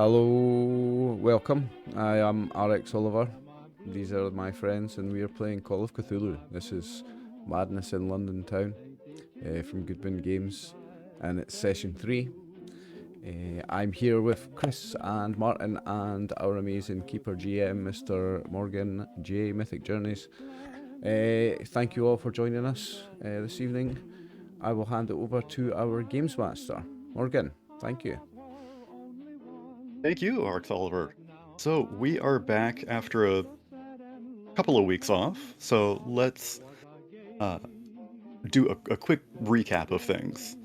Hello, welcome. I am RxOliver. These are my friends, and we are playing Call of Cthulhu. This is Madness in London Town from Goodman Games, and it's session 3. I'm here with Chris and Martin and our amazing keeper GM, Mr. Morgan J. Mythic Journeys. Thank you all for joining us this evening. I will hand it over to our Games Master, Morgan. Thank you. Thank you, RxOliver. So we are back after a couple of weeks off, so let's do a quick recap of things.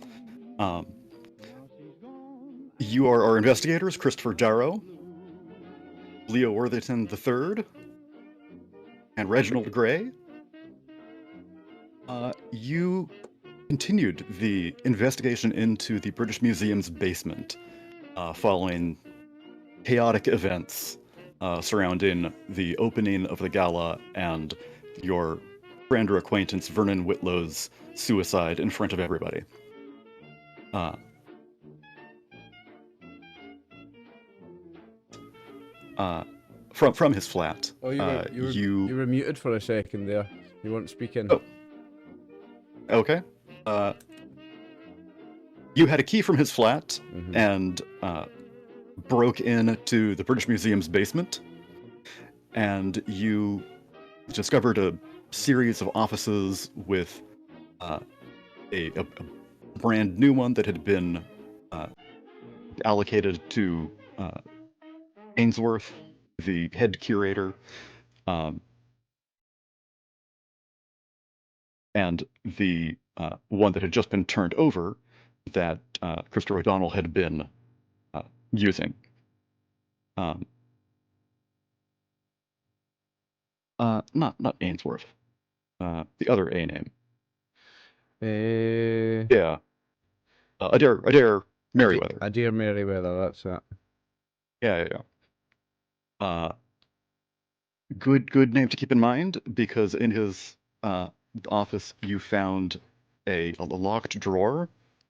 You are our investigators, Christopher Jarrow, Leo Worthington III, and Reginald Gray. You continued the investigation into the British Museum's basement following chaotic events surrounding the opening of the gala and your friend or acquaintance Vernon Whitlow's suicide in front of everybody. From his flat. Oh, you were muted for a second there. You weren't speaking. Oh. Okay. You had a key from his flat and broke into the British Museum's basement, and you discovered a series of offices with a brand new one that had been allocated to Ainsworth, the head curator, and the one that had just been turned over that Christopher O'Donnell had been using. Not Ainsworth. The other A name. Yeah. Adair Merryweather. Adair Merryweather, that's it. Yeah. Good name to keep in mind, because in his office you found a locked drawer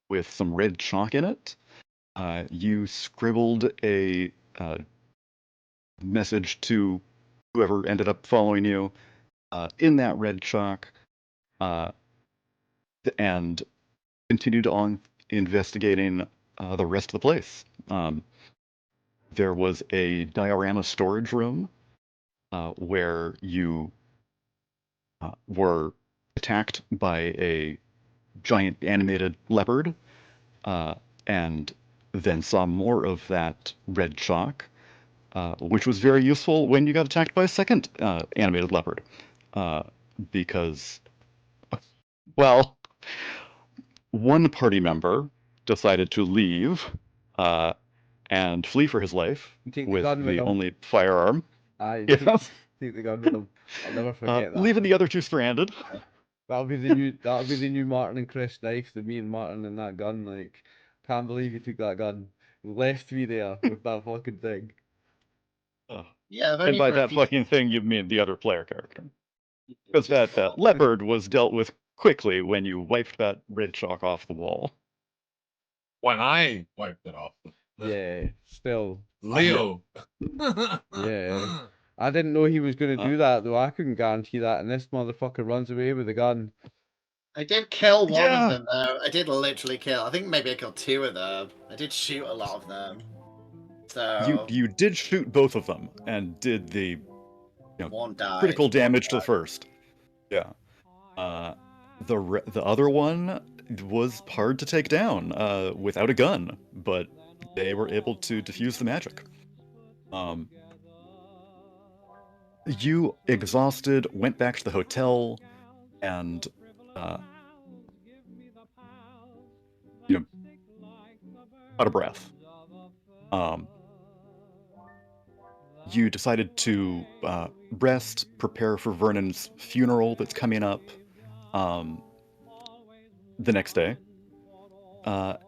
with some red chalk in it. You scribbled a message to whoever ended up following you in that red chalk, and continued on investigating the rest of the place. There was a diorama storage room where you were attacked by a giant animated leopard, and then saw more of that red chalk, which was very useful when you got attacked by a second animated leopard, because, well, one party member decided to leave and flee for his life with the only firearm. Take the gun with him. I'll never forget that. Leaving the other two stranded. That'll be the new Martin and Chris knife. The me and Martin and that gun. Like, can't believe you took that gun. Left me there with that fucking thing. Yeah, and by that fucking thing, you mean the other player character. Because that leopard was dealt with quickly when you wiped that red chalk off the wall. When I wiped it off. Yeah, still. Leo. Yeah. I didn't know he was going to do that, though. I couldn't guarantee that, and this motherfucker runs away with a gun. I did kill one of them, though. I did literally kill. I think maybe I killed 2 of them. I did shoot a lot of them. So you did shoot both of them and did the one died. Critical damage to the first. Yeah. The other one was hard to take down without a gun, but they were able to defuse the magic. You, exhausted, went back to the hotel and out of breath. You decided to rest, prepare for Vernon's funeral that's coming up the next day,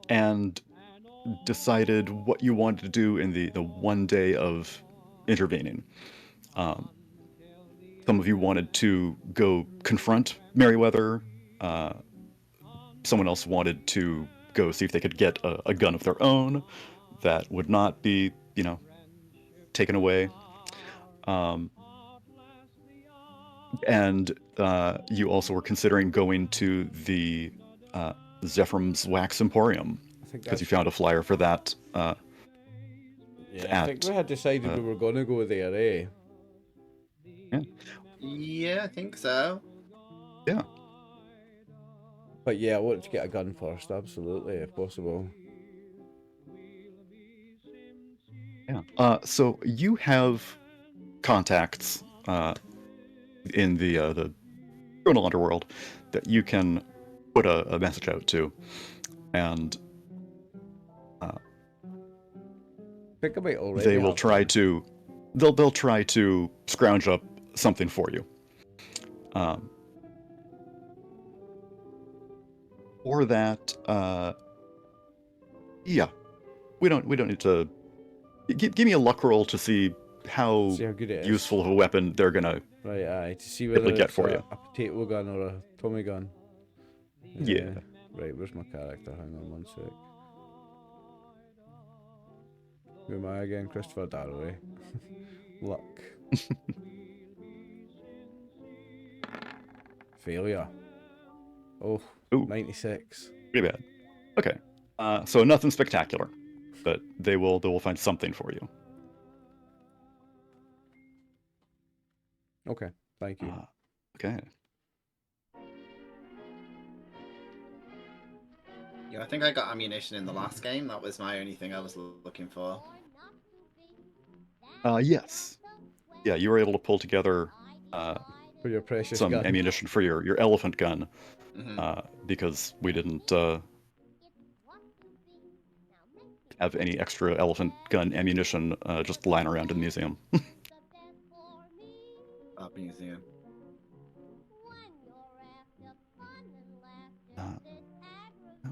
and decided what you wanted to do in the one day of intervening. Some of you wanted to go confront Merryweather. Someone else wanted to go see if they could get a gun of their own that would not be taken away. And you also were considering going to the Zephram's Wax Emporium because you found a flyer for that. I think we had decided we were going to go there, eh? Yeah, I think so. Yeah. But yeah, I wanted to get a gun first, absolutely, if possible. Yeah. So you have contacts in the criminal underworld that you can put a message out to, and think I might already they will try to they'll try to scrounge up something for you. Or that, yeah, we don't need to. Give me a luck roll to see how good it is. useful of a weapon they're gonna to see whether get it's for you. A potato gun or a Tommy gun. Yeah. Right, where's my character? Hang on one sec. Who am I again? Christopher Darrow. Luck. Failure. Oh, Ooh. 96. Pretty bad. Okay. So nothing spectacular, but they will find something for you. Okay, thank you. Okay. Yeah, I think I got ammunition in the last game. That was my only thing I was looking for. Yes. Yeah, you were able to pull together for your precious some gun. ammunition for your elephant gun, Mm-hmm. because we didn't have any extra elephant gun ammunition just lying around in the museum. Museum.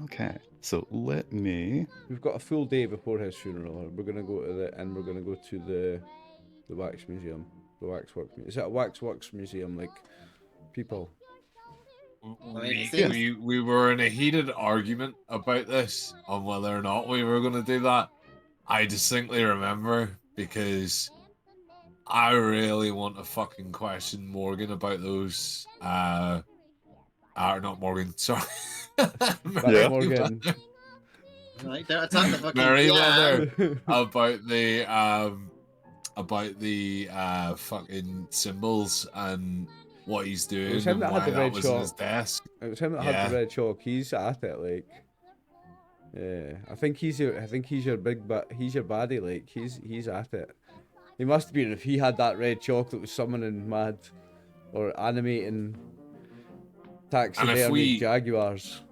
Okay, so let me. We've got a full day before his funeral. We're gonna go to we're gonna go to the wax museum, the waxwork. Is it a waxworks museum? Like people. We were in a heated argument about this on whether or not we were going to do that. I distinctly remember because I really want to fucking question Morgan about those. Not Morgan. Sorry. Morgan. Right, don't attack the fucking Merryweather about the fucking symbols and what he's doing. It was him that had the red chalk. On his desk. It was him that had the red chalk. He's at it, like. Yeah, I think he's your he's your baddie, like he's at it. He must have been if he had that red chalk that was summoning mad or animating taxidermy jaguars.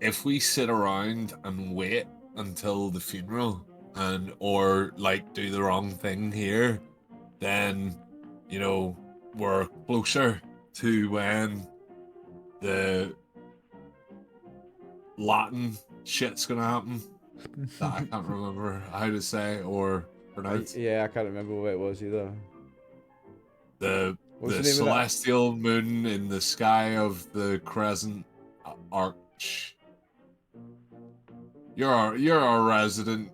If we sit around and wait until the funeral or like do the wrong thing here, then we're closer to when the Latin shit's gonna happen that I can't remember how to say or pronounce. Yeah, I can't remember what it was either. The celestial moon in the sky of the crescent arch. You're our resident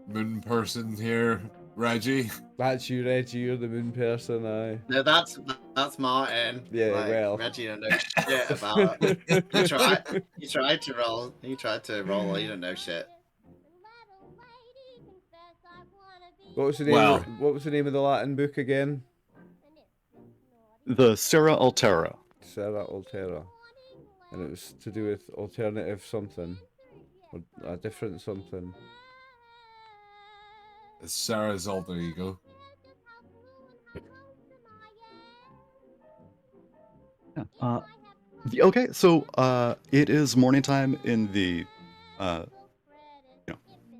moon person here, Reggie. That's you, Reggie. You're the moon person, aye. No, that's Martin. Yeah, well. Reggie don't know shit about it. He tried to roll. He tried to roll. He don't know shit. What was the name? What was the name of the Latin book again? The Serra Altera. Serra Altera, and it was to do with alternative something, or a different something. It's Sarah's alter ego. Yeah. Okay, so it is morning time in the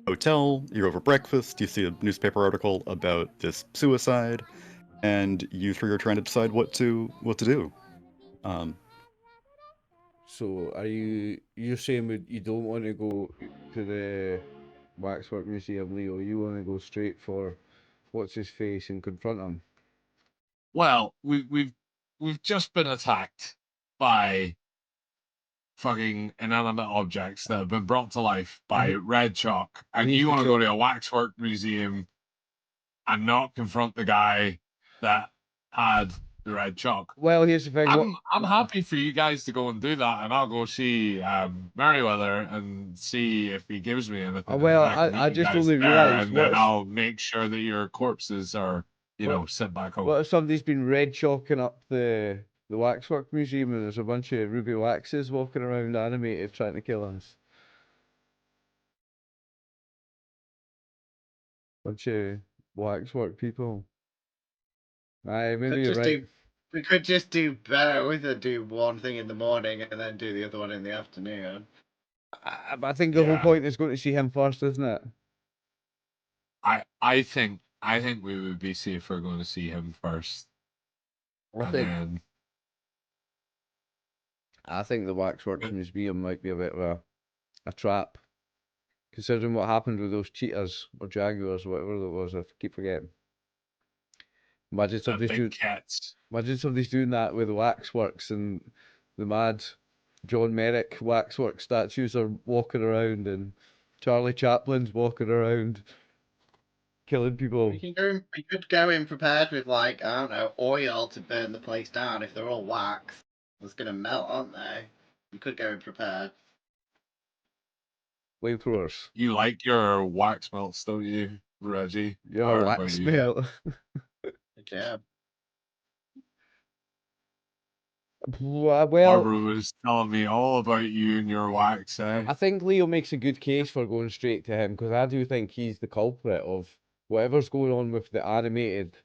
hotel. You're over breakfast. You see a newspaper article about this suicide, and you three are trying to decide what to do. So are you're saying you don't want to go to the Waxwork Museum, Leo? You want to go straight for what's his face and confront him? Well, we've just been attacked by fucking inanimate objects that have been brought to life by red chalk, and you want to go to a waxwork museum and not confront the guy that had the red chalk. Well, here's the thing. I'm happy for you guys to go and do that, and I'll go see Merryweather and see if he gives me anything. Well, and I just only there, realised and then I'll make sure that your corpses are, sent back home. What if somebody's been red chalking up the waxwork museum and there's a bunch of ruby waxes walking around animated trying to kill us? Bunch of waxwork people. Aye, maybe you're right. We could just do both, and do one thing in the morning and then do the other one in the afternoon. But I think the whole point is going to see him first, isn't it? I think we would be safer going to see him first. I think the Waxworks Museum might be a bit of a trap, considering what happened with those cheetahs or jaguars, or whatever it was. I keep forgetting. Imagine somebody's doing that with waxworks, and the mad John Merrick waxwork statues are walking around, and Charlie Chaplin's walking around killing people. We could go in prepared with, like, I don't know, oil to burn the place down. If they're all wax, it's gonna melt, aren't they? You could go in prepared. Flamethrowers. You like your wax melts, don't you, Reggie? Your wax melt. Yeah. Well, Barbara was telling me all about you and your wax. I think Leo makes a good case for going straight to him, because I do think he's the culprit of whatever's going on with the animated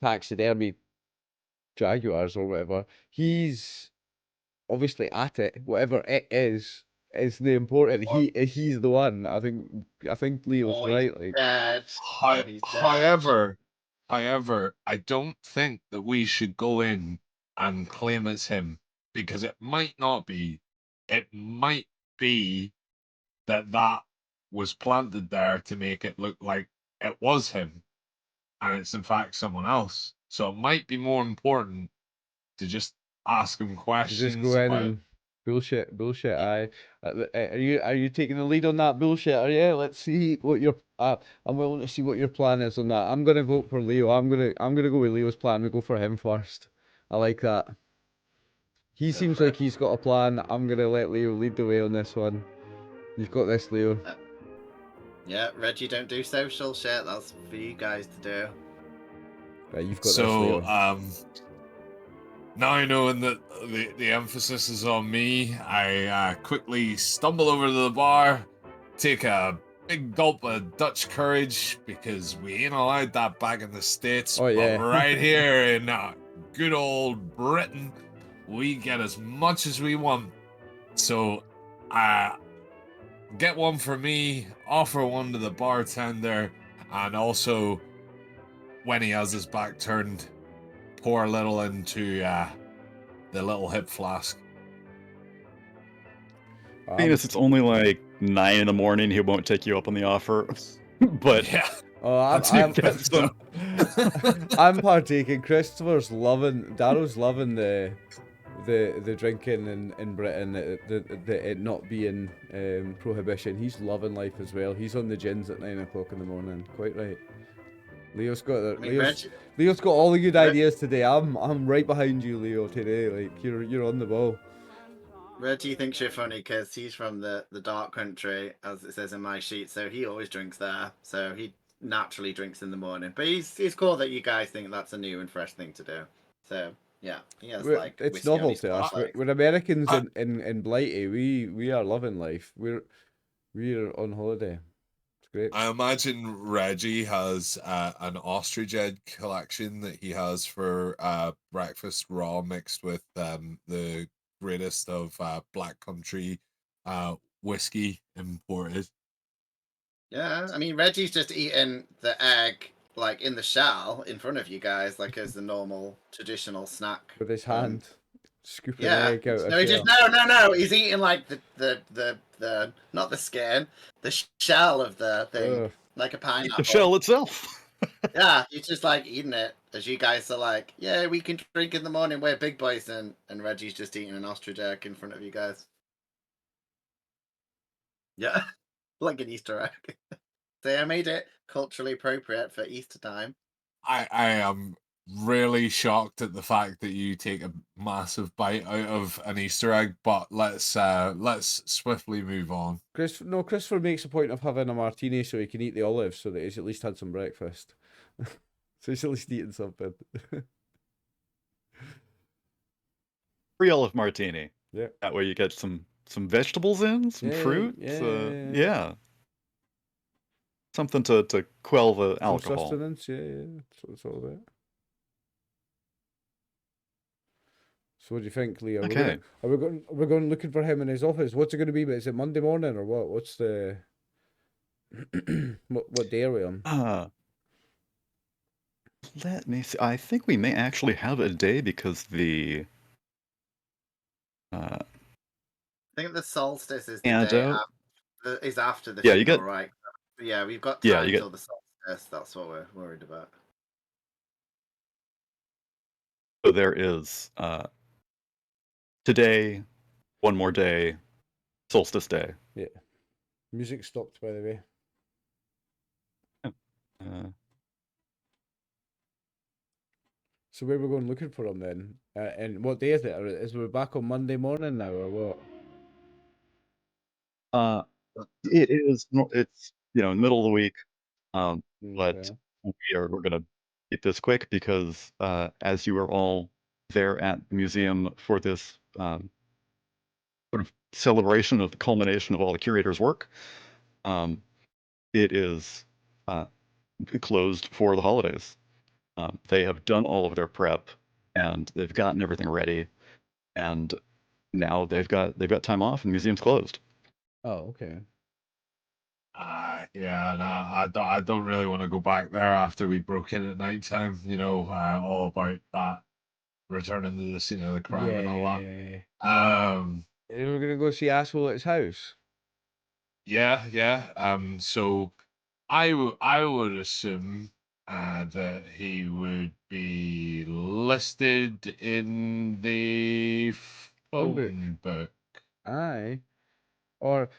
taxidermy jaguars or whatever. He's obviously at it. Whatever it is the important. He's the one. I think Leo's right. Like, However, I don't think that we should go in and claim it's him, because it might not be. It might be that was planted there to make it look like it was him, and it's in fact someone else. So it might be more important to just ask him questions. Just go in and bullshit. Aye. Are you taking the lead on that bullshit? Are you? Let's see what your I'm willing to see what your plan is on that. I'm gonna vote for Leo. I'm gonna go with Leo's plan. We go for him first. I like that. He seems like he's got a plan. I'm gonna let Leo lead the way on this one. You've got this, Leo. Yeah, Reggie, don't do social shit. That's for you guys to do. Right, you've got this, Leo. Now knowing that the emphasis is on me, I quickly stumble over to the bar, take a big gulp of Dutch courage, because we ain't allowed that back in the States. Oh, yeah. But right here in good old Britain, we get as much as we want. So, get one for me, offer one to the bartender, and also, when he has his back turned, pour a little into the little hip flask. Venus, it's only like 9 in the morning. He won't take you up on the offer. But yeah. Oh, I'm partaking. Christopher's loving. Darrow's loving the drinking in Britain. It not being prohibition. He's loving life as well. He's on the gins at 9 o'clock in the morning. Quite right. Leo's got Leo's got all the good ideas today. I'm right behind you, Leo. Today, like you're on the ball. Reggie thinks you're funny because he's from the dark country, as it says in my sheet. So he always drinks there. So he naturally drinks in the morning. But he's cool that you guys think that's a new and fresh thing to do. So yeah, he has it's novel to us. We're Americans in Blighty. We are loving life. We're on holiday. Great. I imagine Reggie has an ostrich egg collection that he has for breakfast, raw mixed with the greatest of black country whiskey imported. Yeah, I mean Reggie's just eating the egg like in the shell in front of you guys, like as the normal traditional snack with his hand. Scooping egg out of no. He's eating like the not the skin, the shell of the thing, like a pineapple. The shell itself. Yeah, he's just like eating it as you guys are like, yeah, we can drink in the morning, we're big boys, and Reggie's just eating an ostrich egg in front of you guys. Yeah, like an Easter egg. So I made it culturally appropriate for Easter time. I am really shocked at the fact that you take a massive bite out of an Easter egg, but let's swiftly move on. Christopher makes a point of having a martini so he can eat the olives, so that he's at least had some breakfast. So he's at least eating something. Free olive martini. Yeah. That way you get some vegetables in, some fruit. Yeah. Something to quell the Some alcohol. sustenance, yeah. That's what it's all about. So what do you think, Lee? Okay. Are we going looking for him in his office? What's it going to be? Is it Monday morning or what? What's the what day are we on? Let me see. I think we may actually have a day because the I think the solstice is the Yeah, day don't- after the Yeah, you funeral, get- right? Yeah, we've got Yeah, time you get- till the solstice. That's what we're worried about. so there is today, one more day, solstice day. Yeah. Music stopped, by the way. So where we're going looking for him then? And what day is it? Is we back on Monday morning now or what? It is. It's in the middle of the week, but Okay. we're gonna keep this quick because as you are all there at the museum for this sort of celebration of the culmination of all the curator's work, it is closed for the holidays. They have done all of their prep and they've gotten everything ready, and now they've got time off and the museum's closed. Oh, okay. Yeah, no, I don't really want to go back there after we broke in at night time. All about that returning to the scene of the crime and all that. And we're gonna go see Asshole at his house. Yeah. So I would assume that he would be listed in the phone book. Aye. Or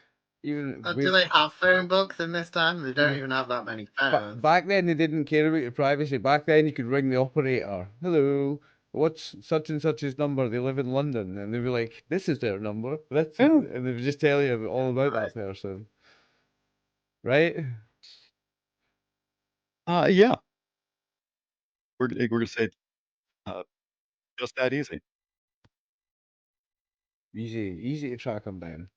even Do they have phone books in this time? They don't even have that many phones. back then they didn't care about your privacy. Back then you could ring the operator. Hello, what's such and such's number? They live in London, and they'd be like, "This is their number." And they would just tell you all about that person, right? Yeah. We're gonna say just that easy. Easy to track him down.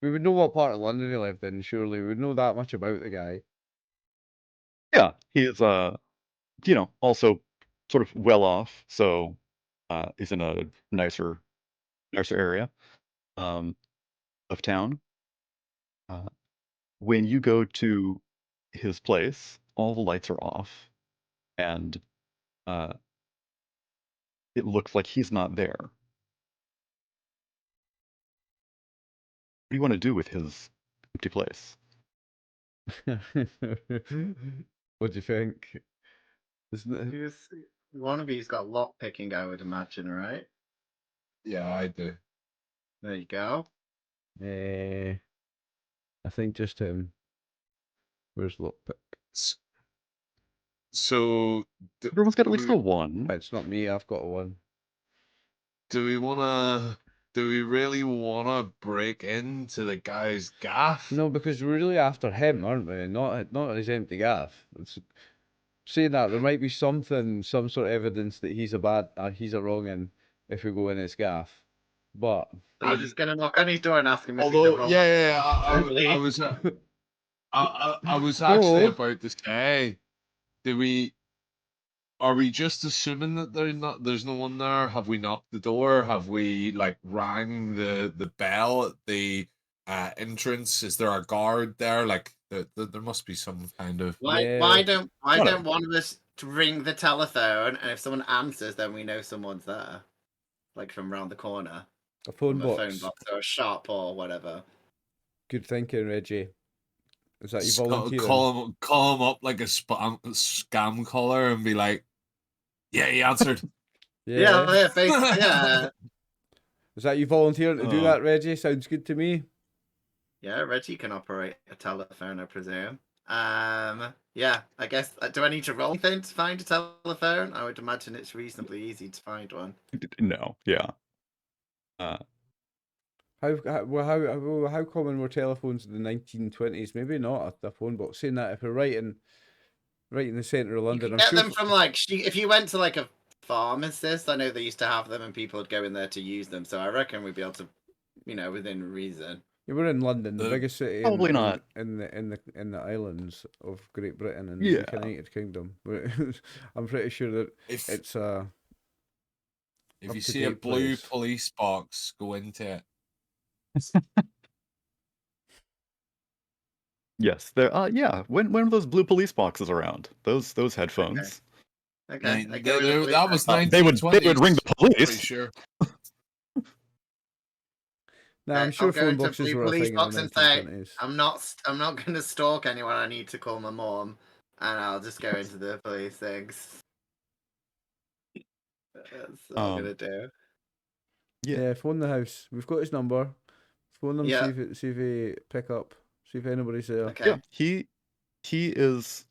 We would know what part of London he lived in. Surely we would know that much about the guy. Yeah, he is also sort of well off, so he's in a nicer area of town. When you go to his place, all the lights are off, and it looks like he's not there. What do you want to do with his empty place? What do you think? Isn't it? One of you's got lock picking, I would imagine, right? Yeah, I do. There you go. I think just him. Where's lockpick? So Everyone's got at least a one. It's not me. I've got one. do we really wanna break into the guy's gaff? No, because we're really after him, aren't we? Not his empty gaff. Saying that, there might be some sort of evidence that he's a wrong if we go in his gaff. But So you're just gonna knock on his door and ask him if he's although a wrong. I was I was actually about to say, are we just assuming that there's no one there? Have we knocked the door? Have we rang the bell at the entrance? Is there a guard there? There must be some kind of Why don't one of us ring the telephone, and if someone answers, then we know someone's there, like from around the corner. a phone From a box. phone box or a shop or whatever. Good thinking, Reggie. Is that you call volunteering? him up like a scam caller and be like, Yeah, he answered. Yeah, basically, yeah. Is that you volunteering to do that, Reggie? Sounds good to me. Yeah, Reggie can operate a telephone, I presume. Yeah, I guess. Do I need to roll anything to find a telephone? I would imagine it's reasonably easy to find one. No, yeah. How common were telephones in the 1920s? Maybe not a phone box. Saying that, if we're right in the centre of You London, could I'm get sure. them from like if you went to like a pharmacist. I know they used to have them, and people would go in there to use them. So I reckon we'd be able to, within reason. Yeah, we're in London, the biggest city Probably not. in the islands of Great Britain and Yeah. the United Kingdom. I'm pretty sure that If it's if you see a up-to-date blue place. police box, go into it. Yes, there. Yeah. When are those blue police boxes around? Those headphones. Okay, I go with the That was They would 1920s. ring the Pretty police. sure. Nah, I'm I'll sure go phone into boxes blue were a police thing in box the and say, 1920s. I'm not going to stalk anyone. I need to call my mom, and I'll just go into the police things. That's what I'm gonna do. Yeah, phone the house. We've got his number. Phone them. Yeah. See if he pick up. See if anybody's there. Okay. Yeah, he is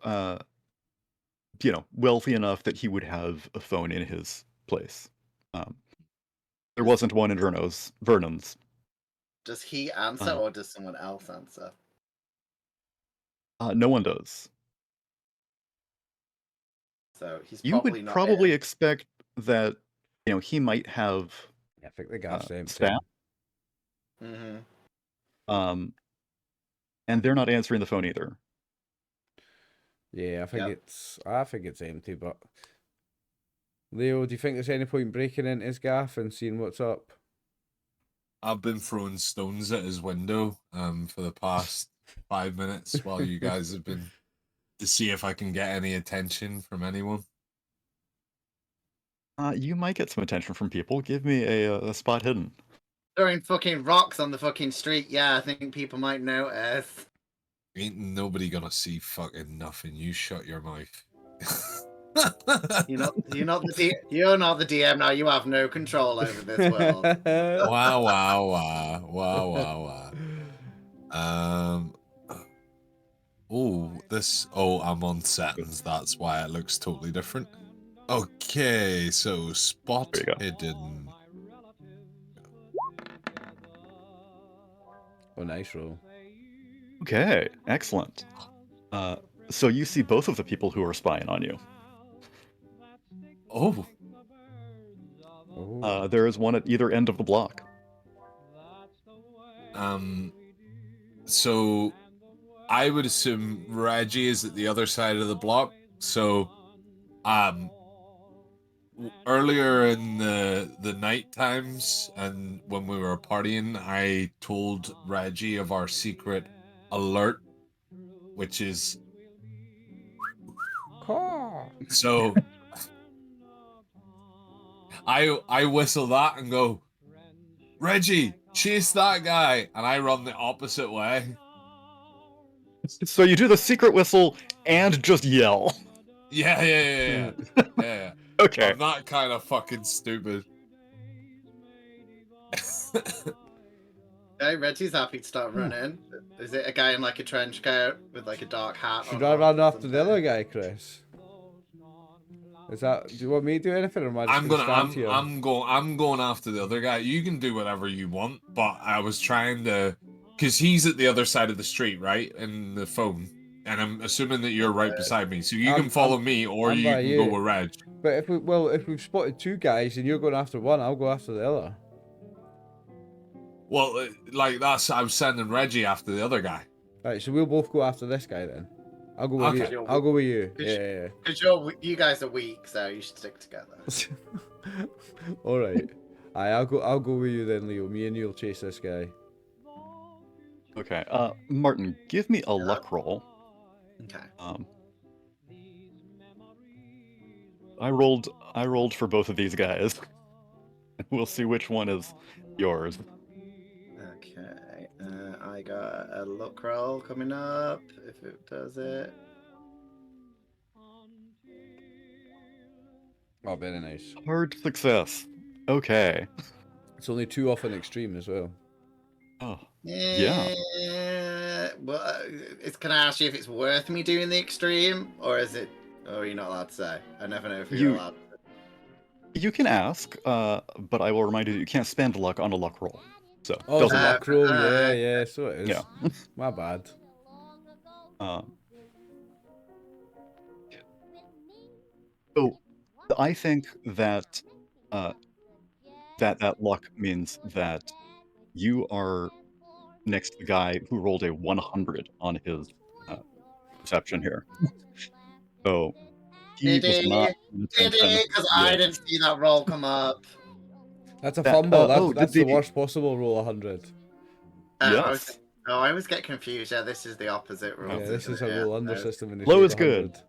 wealthy enough that he would have a phone in his place. There wasn't one in Vernon's. Does he answer or does someone else answer? No one does. So he's You probably would not probably in. expect that he might have Yeah, I think the gas empty. staff. Mm-hmm. And they're not answering the phone either. Yeah, I think it's empty. But Leo, do you think there's any point breaking into his gaff and seeing what's up? I've been throwing stones at his window for the past 5 minutes while you guys have been to see if I can get any attention from anyone. You might get some attention from people. Give me a spot hidden. Throwing fucking rocks on the fucking street. Yeah, I think people might notice. Ain't nobody gonna see fucking nothing. You shut your mouth. You're not the DM now. You have no control over this world. Wow. I'm on settings. That's why it looks totally different. Okay, so spot There you go. hidden. Oh, nice roll. Okay, excellent. So you see both of the people who are spying on you. Oh. There is one at either end of the block. So I would assume Reggie is at the other side of the block. So, earlier in the night times and when we were partying, I told Reggie of our secret alert, which is so. I whistle that and go, Reggie, chase that guy, and I run the opposite way. So you do the secret whistle and just yell. Yeah. Okay. I'm not kind of fucking stupid. Okay, Reggie's happy to start running. Is it a guy in like a trench coat with like a dark hat? Should I run after the other guy, Chris? Do you want me to do anything, or am I just I'm going after the other guy. You can do whatever you want, but I was trying to, because he's at the other side of the street, right, in the phone, and I'm assuming that you're right beside me, so you can follow me, or you can go with Reg. But if we've spotted two guys and you're going after one, I'll go after the other. Well, I was sending Reggie after the other guy. Right, so we'll both go after this guy then. I'll go with you. I'll go with you. Yeah. Because you guys are weak, so you should stick together. All right. I'll go with you then, Leo. Me and you'll chase this guy. Okay. Martin, give me a luck roll. Okay. I rolled for both of these guys. We'll see which one is yours. Okay. I got a luck roll coming up. If it does it. Oh, very nice. Hard success. Okay. It's only 2 off an extreme as well. Oh, yeah. Well, can I ask you if it's worth me doing the extreme, or is it? Oh, you're not allowed to say. I never know if you're You- allowed. You can ask, but I will remind you that you can't spend luck on a luck roll. So, Oh, it's a doesn't matter. luck roll. Yeah, so it is. Yeah. My bad. So, I think that that luck means that you are next to the guy who rolled a 100 on his perception here. So he Did was he? not paying Did he? attention. Because Yeah. I didn't see that roll come up. That's a That- fumble. oh, That's did the the- worst possible roll, 100. Yes. I always get confused. Yeah, this is the opposite rule. Yeah, this is a isn't it? roll under No. system. And they Low take is good. 100.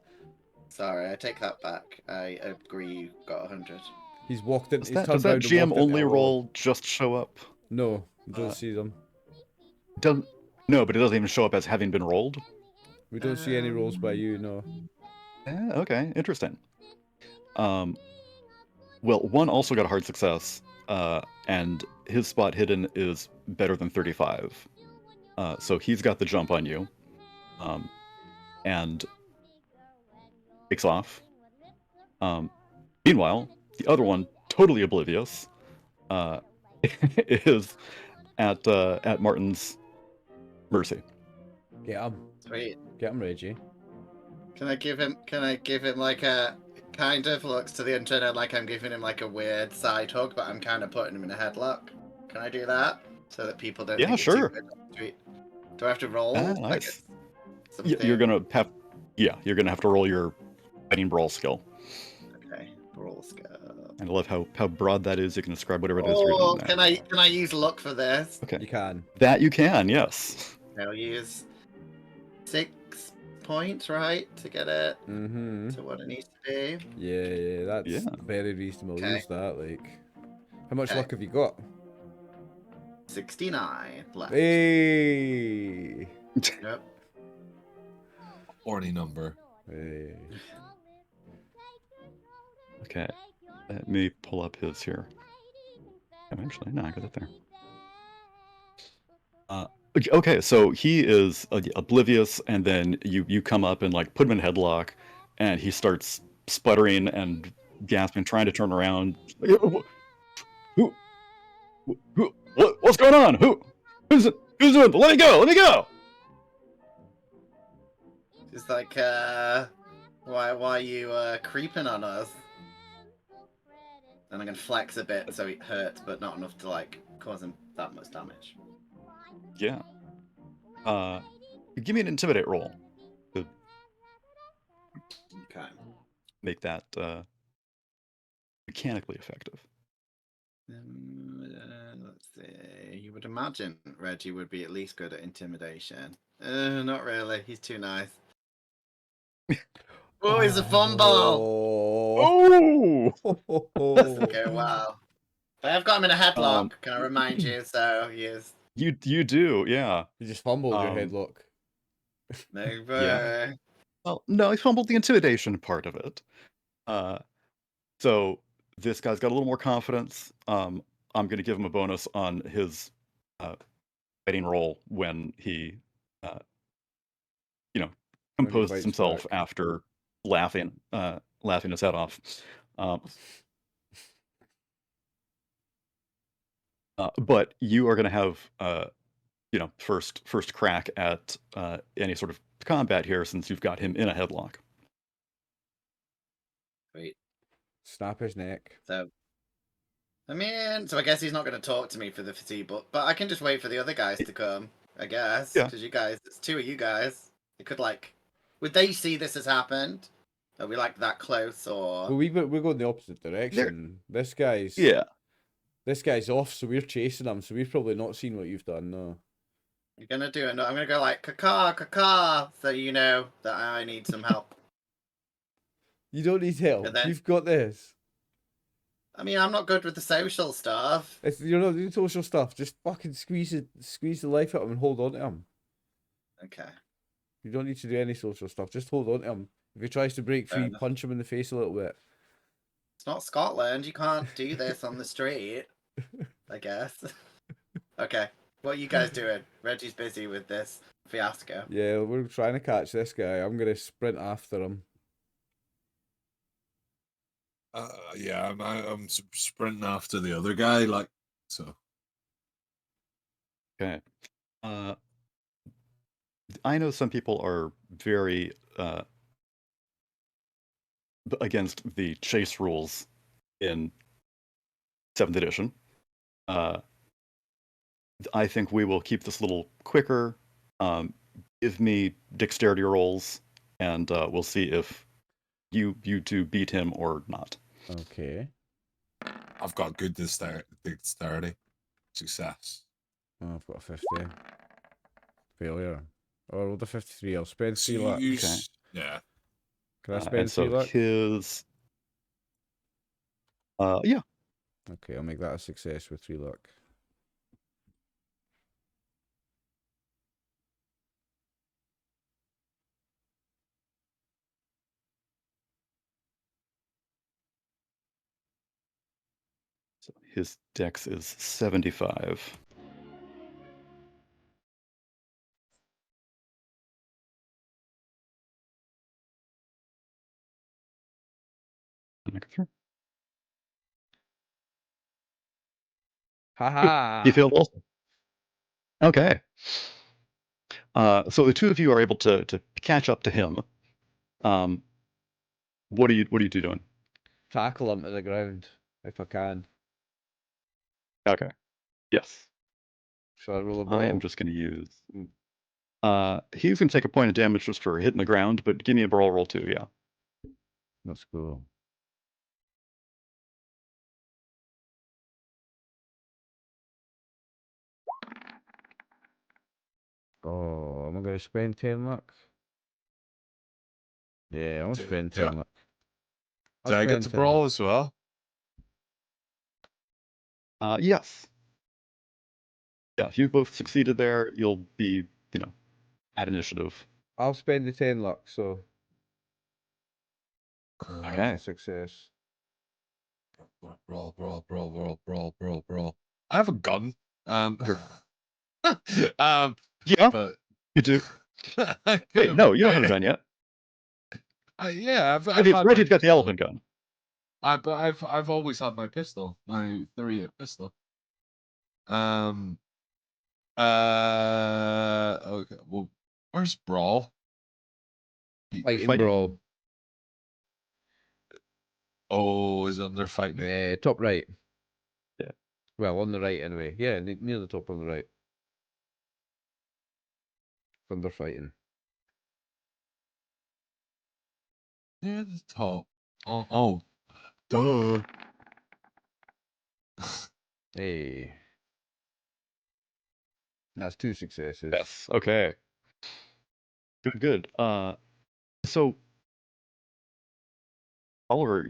Sorry, I take that back. I agree. You got 100. He's walked in. Does He's that, turned does that round and GM walked into only a roll just show up? No, you don't see them. No, but it doesn't even show up as having been rolled. We don't see any rolls by you. No. Okay, interesting. Well, one also got a hard success, and his spot hidden is better than 35. So he's got the jump on you, and takes off. Meanwhile, the other one, totally oblivious, is at Martin's mercy. Get him. Sweet. Get him, Reggie. Can I give him like a kind of looks to the internet like I'm giving him like a weird side hug, but I'm kind of putting him in a headlock. Can I do that so that people don't? Yeah, think sure. It's too sweet? Do I have to roll? Ah, Like nice. it's something? You're gonna have to roll your fighting brawl skill. Okay, brawl skill. And I love how broad that is. You can describe whatever it is you're Oh, doing there. can I use luck for this? Okay. You can. That you can, yes. I'll use 6 points, right, to get it Mm-hmm. to what it needs to be. Yeah, that's Yeah. very reasonable. Okay. Use that, like. How much Okay. luck have you got? 69 left. Hey. Yep. Orny number. Hey. Okay. Let me pull up his here. Eventually, no, I got it there. Okay, so he is oblivious, and then you come up and like put him in headlock, and he starts sputtering and gasping, trying to turn around. What's going on? Who's doing? Let me go! Let me go! It's like, why are you creeping on us? And I'm gonna flex a bit so it hurts, but not enough to like cause him that much damage. Yeah. Give me an intimidate roll to Okay. make that mechanically effective. Let's see. You would imagine Reggie would be at least good at intimidation. Not really. He's too nice. Oh, he's a fumble. Oh. Doesn't go well. But I've got him in a headlock. Can I remind you? So he is. You do, yeah. You just fumbled your headlock. Never. Yeah. Well, no, I fumbled the intimidation part of it. So this guy's got a little more confidence. I'm going to give him a bonus on his fighting roll when he, composes fights himself back. after laughing his head off. But you are going to have, first crack at any sort of combat here since you've got him in a headlock. Wait. Snap his neck. So I guess he's not going to talk to me for the foreseeable, but I can just wait for the other guys to come, I guess. Yeah. Because you guys, it's 2 of you guys. It could would they see this has happened? Are we that close or? Well, we're going the opposite direction. This guy's off, so we're chasing him. So we've probably not seen what you've done. No. You're gonna do it. No, I'm gonna go caca, so you know that I need some help. You don't need help. And then- You've got this. I mean, I'm not good with the social stuff. If you're not doing social stuff, just fucking squeeze the life out of him and hold on to him. Okay. You don't need to do any social stuff. Just hold on to him. If he tries to break Fair free, enough. punch him in the face a little bit. It's not Scotland. You can't do this on the street. I guess. Okay. What are you guys doing? Reggie's busy with this fiasco. Yeah, we're trying to catch this guy. I'm gonna sprint after him. Yeah, I'm sprinting after the other guy, like so. Okay. I know some people are very against the chase rules in 7th edition. I think we will keep this a little quicker. Give me dexterity rolls, and we'll see if you two beat him or not. Okay. I've got good dexterity. Success. Oh, I've got a 50. Failure. Oh, I rolled a 53. I'll spend So 3 luck. Okay. Yeah. Can I And spend 3 so luck? his yeah. Okay, I'll make that a success with 3 luck. So his dex is 75. Make it through. Haha! He failed also. Okay. So the two of you are able to catch up to him. What are you doing? Tackle him to the ground, if I can. Okay. Yes. Shall I roll a ball? I am just going to use. He's going to take a point of damage just for hitting the ground, but give me a brawl roll too. Yeah. Let's go. Oh, am I going to spend 10 luck? Yeah, I'm going to spend 10 luck. Did I get to brawl as well? Yes. Yeah. If you both succeeded there, you'll be, at initiative. I'll spend the 10 luck, so Okay. that's a success. Brawl. I have a gun. Sure. Yeah, but you do. Wait, no, you don't have a gun yet. Yeah, Reggie's got the elephant gun. But I've always had my pistol, my 38 pistol. Okay. Well, where's brawl? Fighting brawl. Oh, is it under fighting? Top right. Yeah. Well, on the right anyway. Yeah, near the top on the right. Under fighting. Near the top. Oh, duh. Hey. That's 2 successes. Yes. Okay. Good. So Oliver,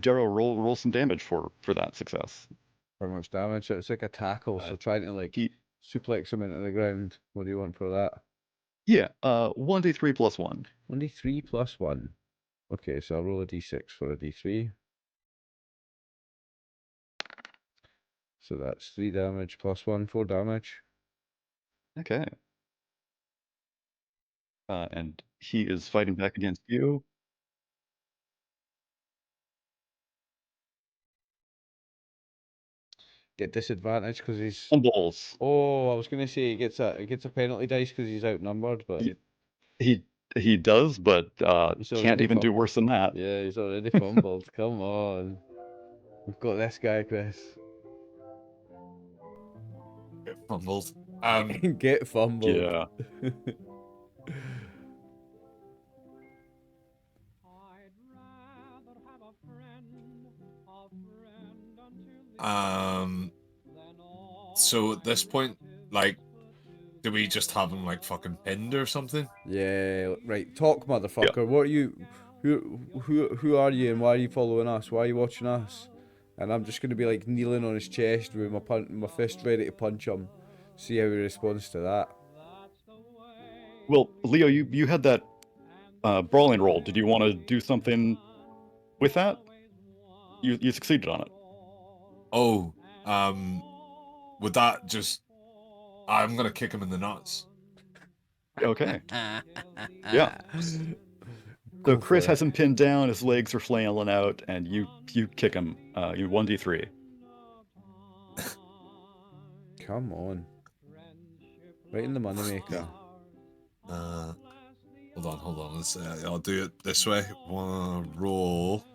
Daryl, roll some damage for that success. How much damage? It's like a tackle, so trying to like He, suplex him into the ground. What do you want for that? yeah. 1d3 plus 1. 1d3 plus 1. Okay, so I'll roll a d6 for a d3. So that's 3 damage plus 1, 4 damage. Okay. And he is fighting back against you. Get disadvantage because he's Fumbles. Oh, I was gonna say he gets a penalty dice because he's outnumbered, but He does, but he's can't already even do fumbled. worse than that. Yeah, he's already fumbled. Come on, we've got this guy, Chris. Get fumbled. Get fumbled. Yeah. So at this point, like, do we just have him like fucking pinned or something? Yeah, right. Talk, motherfucker. Yeah. What are you? Who are you, and why are you following us? Why are you watching us? And I'm just gonna be like kneeling on his chest with my fist ready to punch him. See how he responds to that. Well, Leo, you had that brawling roll. Did you want to do something with that? You succeeded on it. Oh, would that just... I'm gonna kick him in the nuts. Okay. Yeah. So Chris has him pinned down, his legs are flailing out, and you kick him. You 1d3. Come on. Right in the moneymaker. Hold on. Let's. I'll do it this way. Roll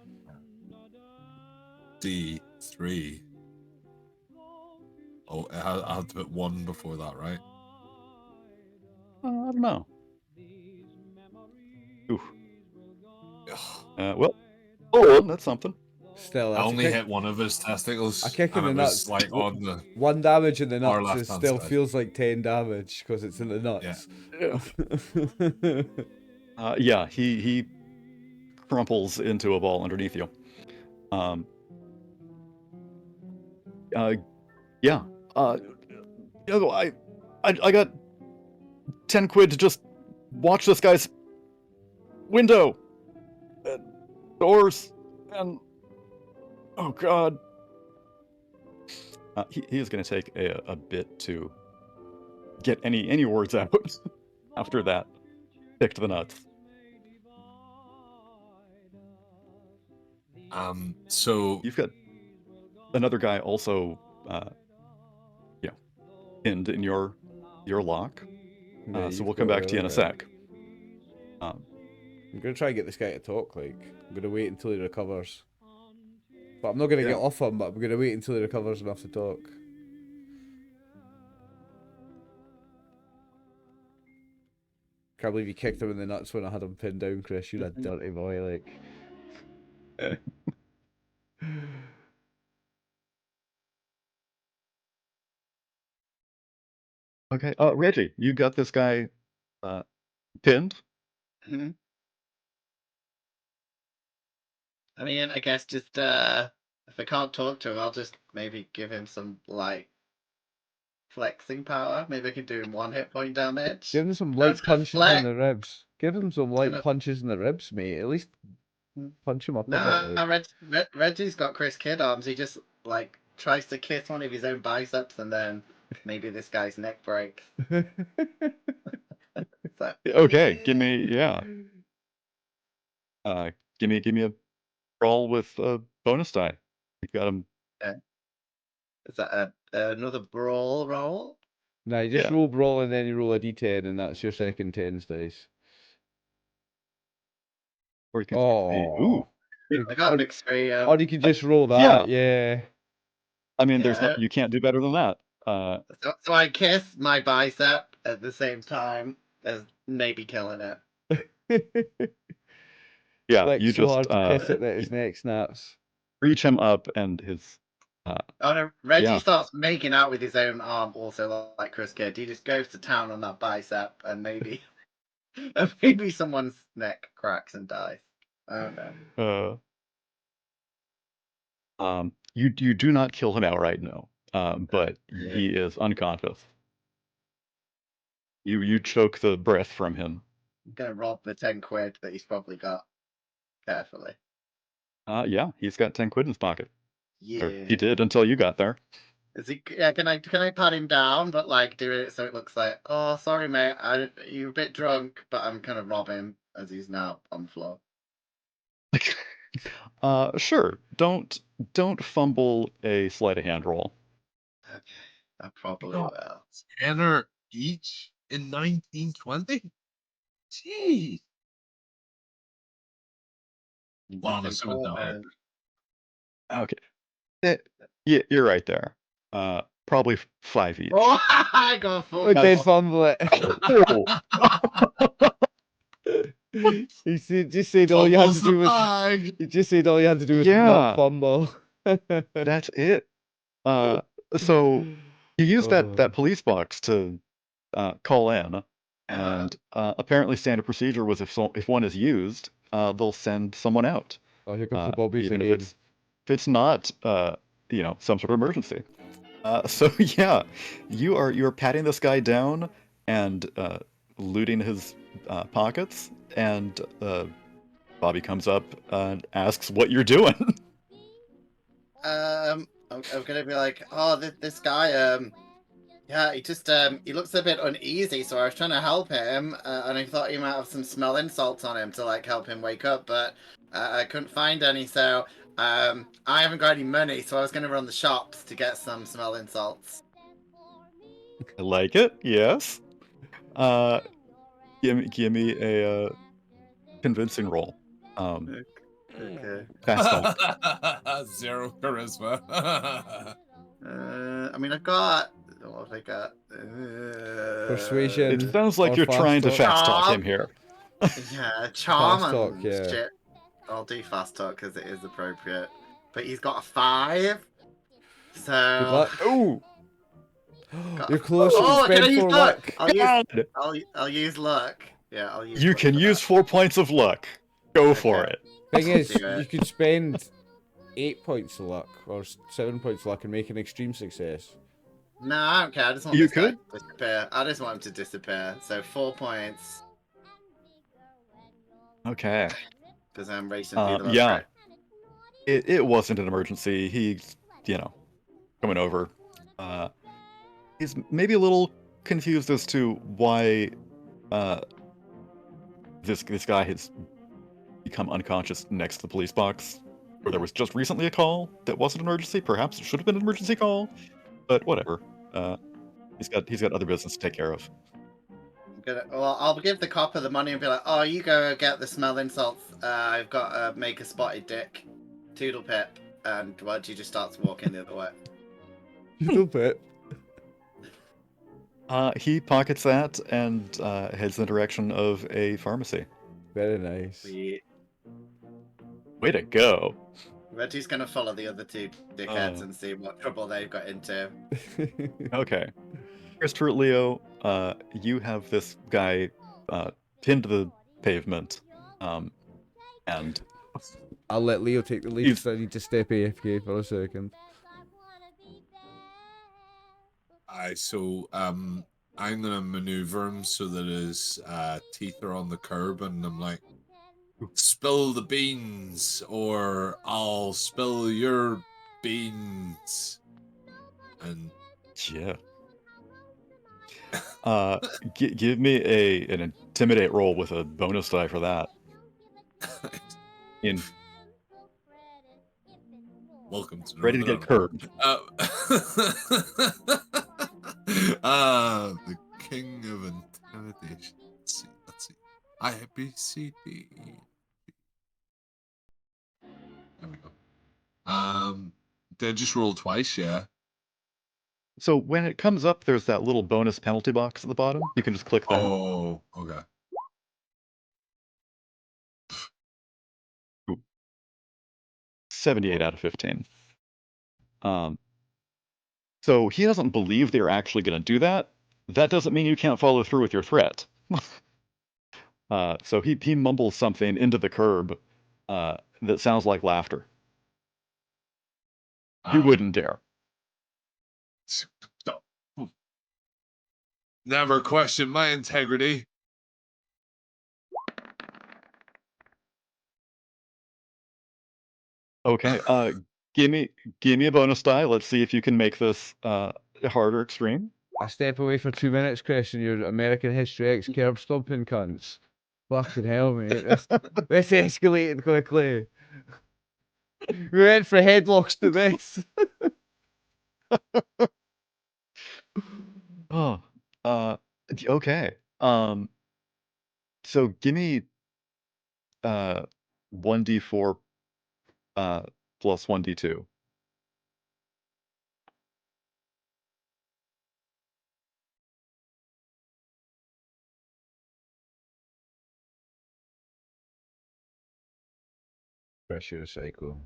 D3. Oh, I had to put 1 before that, right? I don't know. Ooh. Well, oh, that's something. Still, I only hit one of his testicles. A kick in the and it nuts. was like on the 1 damage in the far nuts is left-hand still side. feels like 10 damage because it's in the nuts. Yeah, he crumples into a ball underneath you. Yeah. I got 10 quid to just watch this guy's window, doors, and oh god. He is going to take a bit to get any words out after that. Kick to the nuts. So You've got another guy also, pinned in your lock. So we'll come back to you in a sec. I'm gonna try and get this guy to talk. Like, I'm gonna wait until he recovers. But I'm not gonna get off him. But I'm gonna wait until he recovers enough to talk. Can't believe you kicked him in the nuts when I had him pinned down, Chris. You're a dirty boy, like. Okay, Reggie, you got this guy pinned? Mhm. I mean, I guess just if I can't talk to him, I'll just maybe give him some like flexing power. Maybe I can do him 1 hit point damage. Give him some light punches in the ribs. Give him some light Gonna- punches in the ribs, mate. At least punch him up a bit. No, Like. Reggie's got Chris Kidd arms. He just like tries to kiss one of his own biceps, and then maybe this guy's neck breaks. So, Okay, give me give me a roll with a bonus die. You got him. is that another brawl roll? Nah, you just Yeah. roll brawl and then you roll a d10 and that's your second tens dice. Or you can Oh. I got an experience. Or you can just roll that, yeah. yeah. I mean, you can't do better than that. So I kiss my bicep at the same time as maybe killing it. Yeah, Like you so just hard to kiss it that his neck snaps. reach him up and his Oh no, Reggie yeah. starts making out with his own arm also like Chris Kidd. He just goes to town on that bicep and maybe maybe someone's neck cracks and dies. I don't know. You do not kill him outright, no. But he is unconscious. You choke the breath from him. I'm gonna rob the 10 quid that he's probably got carefully. Yeah, he's got 10 quid in his pocket. Yeah. Or he did until you got there. Is he? Yeah. Can I pat him down, but like do it so it looks like, oh, sorry, mate, you're a bit drunk, but I'm kind of rob him as he's now on the floor. Sure. Don't fumble a sleight of hand roll. Okay, I probably will. tenner each in 1920. Jeez. Wow, that's so dark. Okay. Yeah, you're right there. Probably 5 each. Oh, I got full. I did fumble it. He just said all you had to do was. He just said all you had to do was not fumble. That's it. So you use that police box to call in, and apparently standard procedure was if one is used, they'll send someone out. Oh, here comes the bobbies even again. if it's not some sort of emergency. So yeah, you're patting this guy down and looting his pockets, and Bobby comes up and asks what you're doing. I'm gonna be like, oh, this guy, yeah, he looks a bit uneasy, so I was trying to help him, and I thought he might have some smelling salts on him to like help him wake up, but I couldn't find any, so I haven't got any money, so I was gonna run the shops to get some smelling salts. I like it. Yes. Give me a convincing roll. Okay. Fast talk. 0 charisma. I mean, I've got. What have I got? Persuasion. It sounds like or you're fast trying to talk. fast talk Charm. him here. Yeah, charm Fast talk, and yeah. shit. I'll do fast talk because it is appropriate. But he's got a 5. So. Good luck. Oh, You're close. Oh, Spend can I use 4 luck? luck. God! I'll use luck. Yeah, I'll use. You luck can for use that. 4 points of luck. Go for Okay. it. Thing is, Do it. you could spend 8 points of luck or 7 points of luck and make an extreme success. No, I don't care. I just want You this guy could. to disappear. I just want him to disappear. So 4 points Okay. because I'm racing through the Yeah. It wasn't an emergency. He's, coming over. He's maybe a little confused as to why this guy has become unconscious next to the police box, where there was just recently a call that wasn't an emergency. Perhaps it should have been an emergency call, but whatever. He's got other business to take care of. Well, I'll give the copper the money and be like, "Oh, you go get the smelling salts. I've got to make a spotted dick, toodle pip." And he just starts walking the other way. Little bit. He pockets that and heads in the direction of a pharmacy. Very nice. Way to go. Reggie's gonna follow the other 2 dickheads and see what trouble they've got into. Okay. Christopher Leo, you have this guy pinned to the pavement, and I'll let Leo take the lead He's- because I need to step AFK for a second. So I'm gonna maneuver him so that his teeth are on the curb, and I'm like, spill the beans, or I'll spill your beans. And yeah. Give me an intimidate roll with a bonus die for that. welcome to Ready to get Northern curbed. The king of intimidation. Let's see. IBCD. There we go. Did I just roll twice? Yeah. So when it comes up, there's that little bonus penalty box at the bottom. You can just click that. Oh, okay. 78 out of 15. So he doesn't believe they're actually going to do that. That doesn't mean you can't follow through with your threat. So he mumbles something into the curb that sounds like laughter. You wouldn't dare. Never question my integrity. Okay. Give me a bonus die. Let's see if you can make this harder extreme. I step away for 2 minutes, Christian. You're American History X curb stomping cunts. Fucking hell, mate. This escalated quickly. We went for headlocks to this. Oh. Okay. So give me 1d4 plus 1d2. Pressure cycle.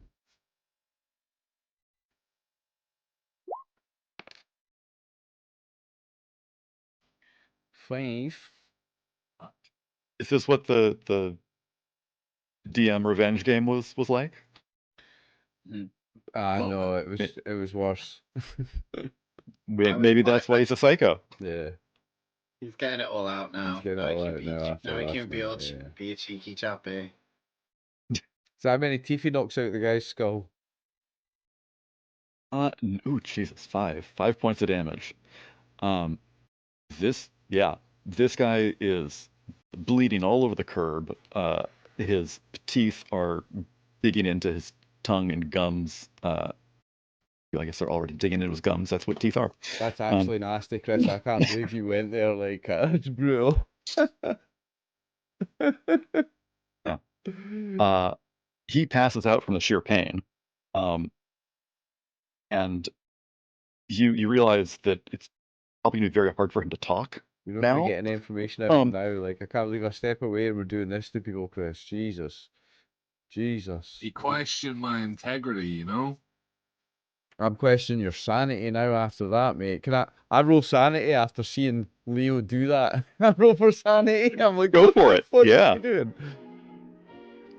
5. Is this what the DM revenge game was like? Well, No, it was worse. Maybe that's why he's a psycho. Yeah. He's getting it all out now. He's getting it all out now after Now he last can be, night, yeah. be a cheeky chappy. So how many teeth he knocks out the guy's skull? Ooh, Jesus, 5 points of damage. This guy is bleeding all over the curb. His teeth are digging into his tongue and gums. I guess they're already digging into his gums. That's what teeth are. That's actually nasty, Chris. I can't believe you went there like that. That's brutal. Yeah. He passes out from the sheer pain. And you realize that it's probably gonna be very hard for him to talk You're not now. gonna get any information out now. Like, I can't believe I step away and we're doing this to people, Chris. Jesus. He questioned my integrity, you know? I'm questioning your sanity now after that, mate. Can I roll sanity after seeing Leo do that? I roll for sanity. I'm like, Go for it. What Yeah. are you doing?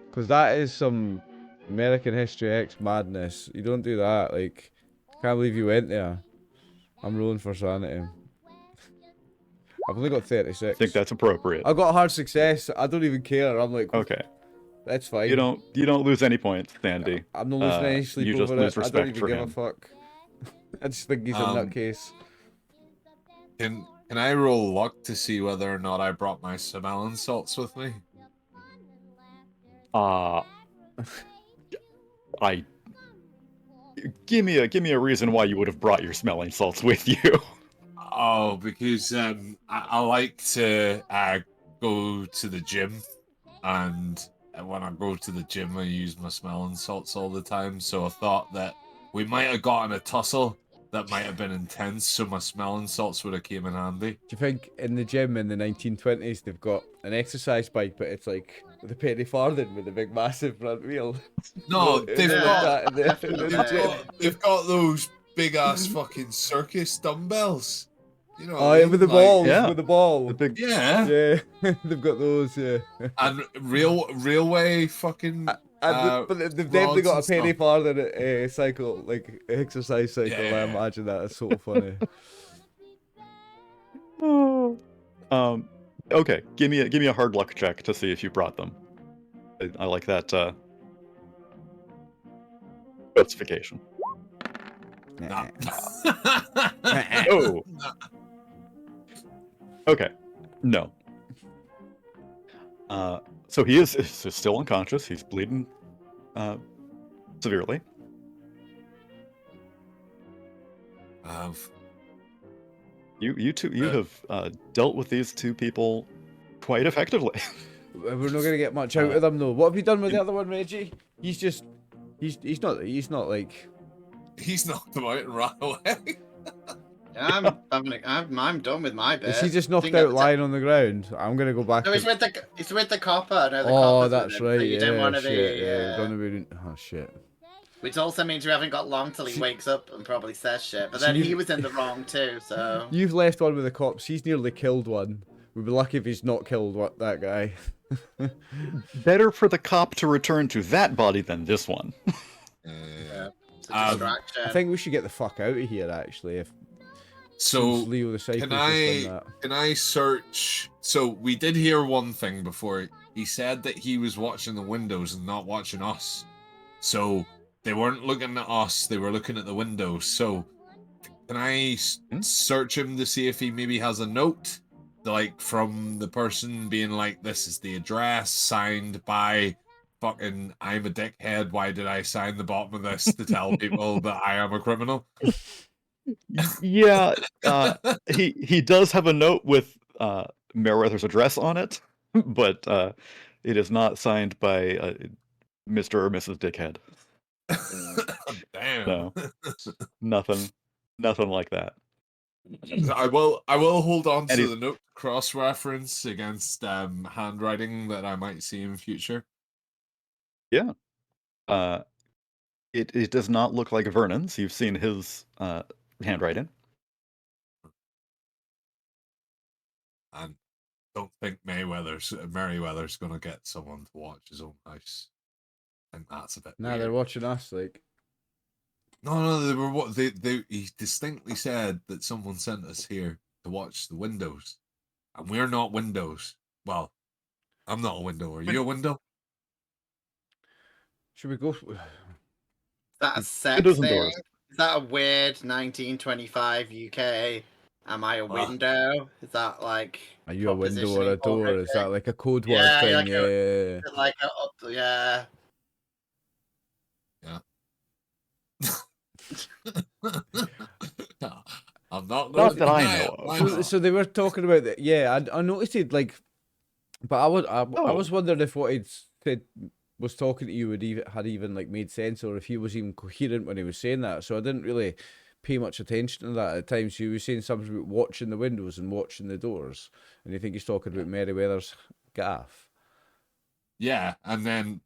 Because that is some American History X madness. You don't do that. Like, can't believe you went there. I'm rolling for sanity. I've only got 36. I think that's appropriate. I got hard success. I don't even care. I'm like, Okay. That's fine. You don't lose any points, Sandy. I'm not losing any sleep you just over lose it. I don't respect even for give him. a fuck. I just think he's a nutcase. Can I roll luck to see whether or not I brought my smelling salts with me? Give me a reason why you would have brought your smelling salts with you. Oh, because I like to go to the gym, and when I go to the gym, I use my smelling salts all the time. So I thought that we might have gotten a tussle that might have been intense, so my smelling salts would have came in handy. Do you think in the gym in the 1920s they've got an exercise bike, but it's like the penny farthing with a big massive front wheel? No, they've got those big ass fucking circus dumbbells. You know, yeah, with the balls, yeah. with the ball. The big... Yeah, yeah, they've got those, yeah. And railway fucking. But they've definitely got a penny farthing cycle, like exercise cycle. Yeah. I imagine that is so funny. Okay, give me a hard luck check to see if you brought them. I like that justification. Nah. Oh. Okay. No. So he is still unconscious. He's bleeding severely. You have dealt with these two people quite effectively. We're not gonna get much out of them though. What have you done with the other one, Reggie? He's not like. He's knocked them out and ran away. I'm done with my bit. Is he just knocked out lying on the ground? I'm gonna go back. No, he's with the copper. No, the oh, copper's that's with him, right. so you don't want to shit, be. Oh shit. Which also means we haven't got long till he wakes up and probably says shit. But then he was in the wrong too, so. You've left one with the cops. He's nearly killed one. We'd be lucky if he's not killed that guy. Better for the cop to return to that body than this one. Yeah. It's a distraction. I think we should get the fuck out of here. Actually, So Leo the Psycho's can I search? So we did hear one thing before. He said that he was watching the windows and not watching us. So they weren't looking at us, they were looking at the windows. So can I search him to see if he maybe has a note, like from the person being like, this is the address, signed by fucking I'm a dickhead, why did I sign the bottom of this to tell people that I am a criminal? Yeah, he does have a note with Merryweather's address on it, but it is not signed by Mr. or Mrs. Dickhead. Damn. No, nothing like that. I will hold on to the note cross-reference against handwriting that I might see in future. Yeah. It does not look like Vernon's. You've seen his handwriting. And don't think Merryweather's gonna get someone to watch his own house. I think that's a bit weird. they're watching us, like. No, they were he distinctly said that someone sent us here to watch the windows. and we're not windows. Well, I'm not a window. Are you a window? Should we go? Is that a sex Windows and thing? doors. Is that a weird 1925 UK? Am I a window? Is that like Are you a window or propositioning a door? already? Is that like a code word Yeah, thing? like Yeah. like a, yeah. No, I'm not. Not that I deny know it. of. Why So, not? so they were talking about that. Yeah, I noticed it. Like, but I was wondering if what he'd said was talking to you had even like made sense, or if he was even coherent when he was saying that. So I didn't really pay much attention to that at times. So he was saying something about watching the windows and watching the doors, and you think he's talking about Merryweather's gaff. Yeah, and then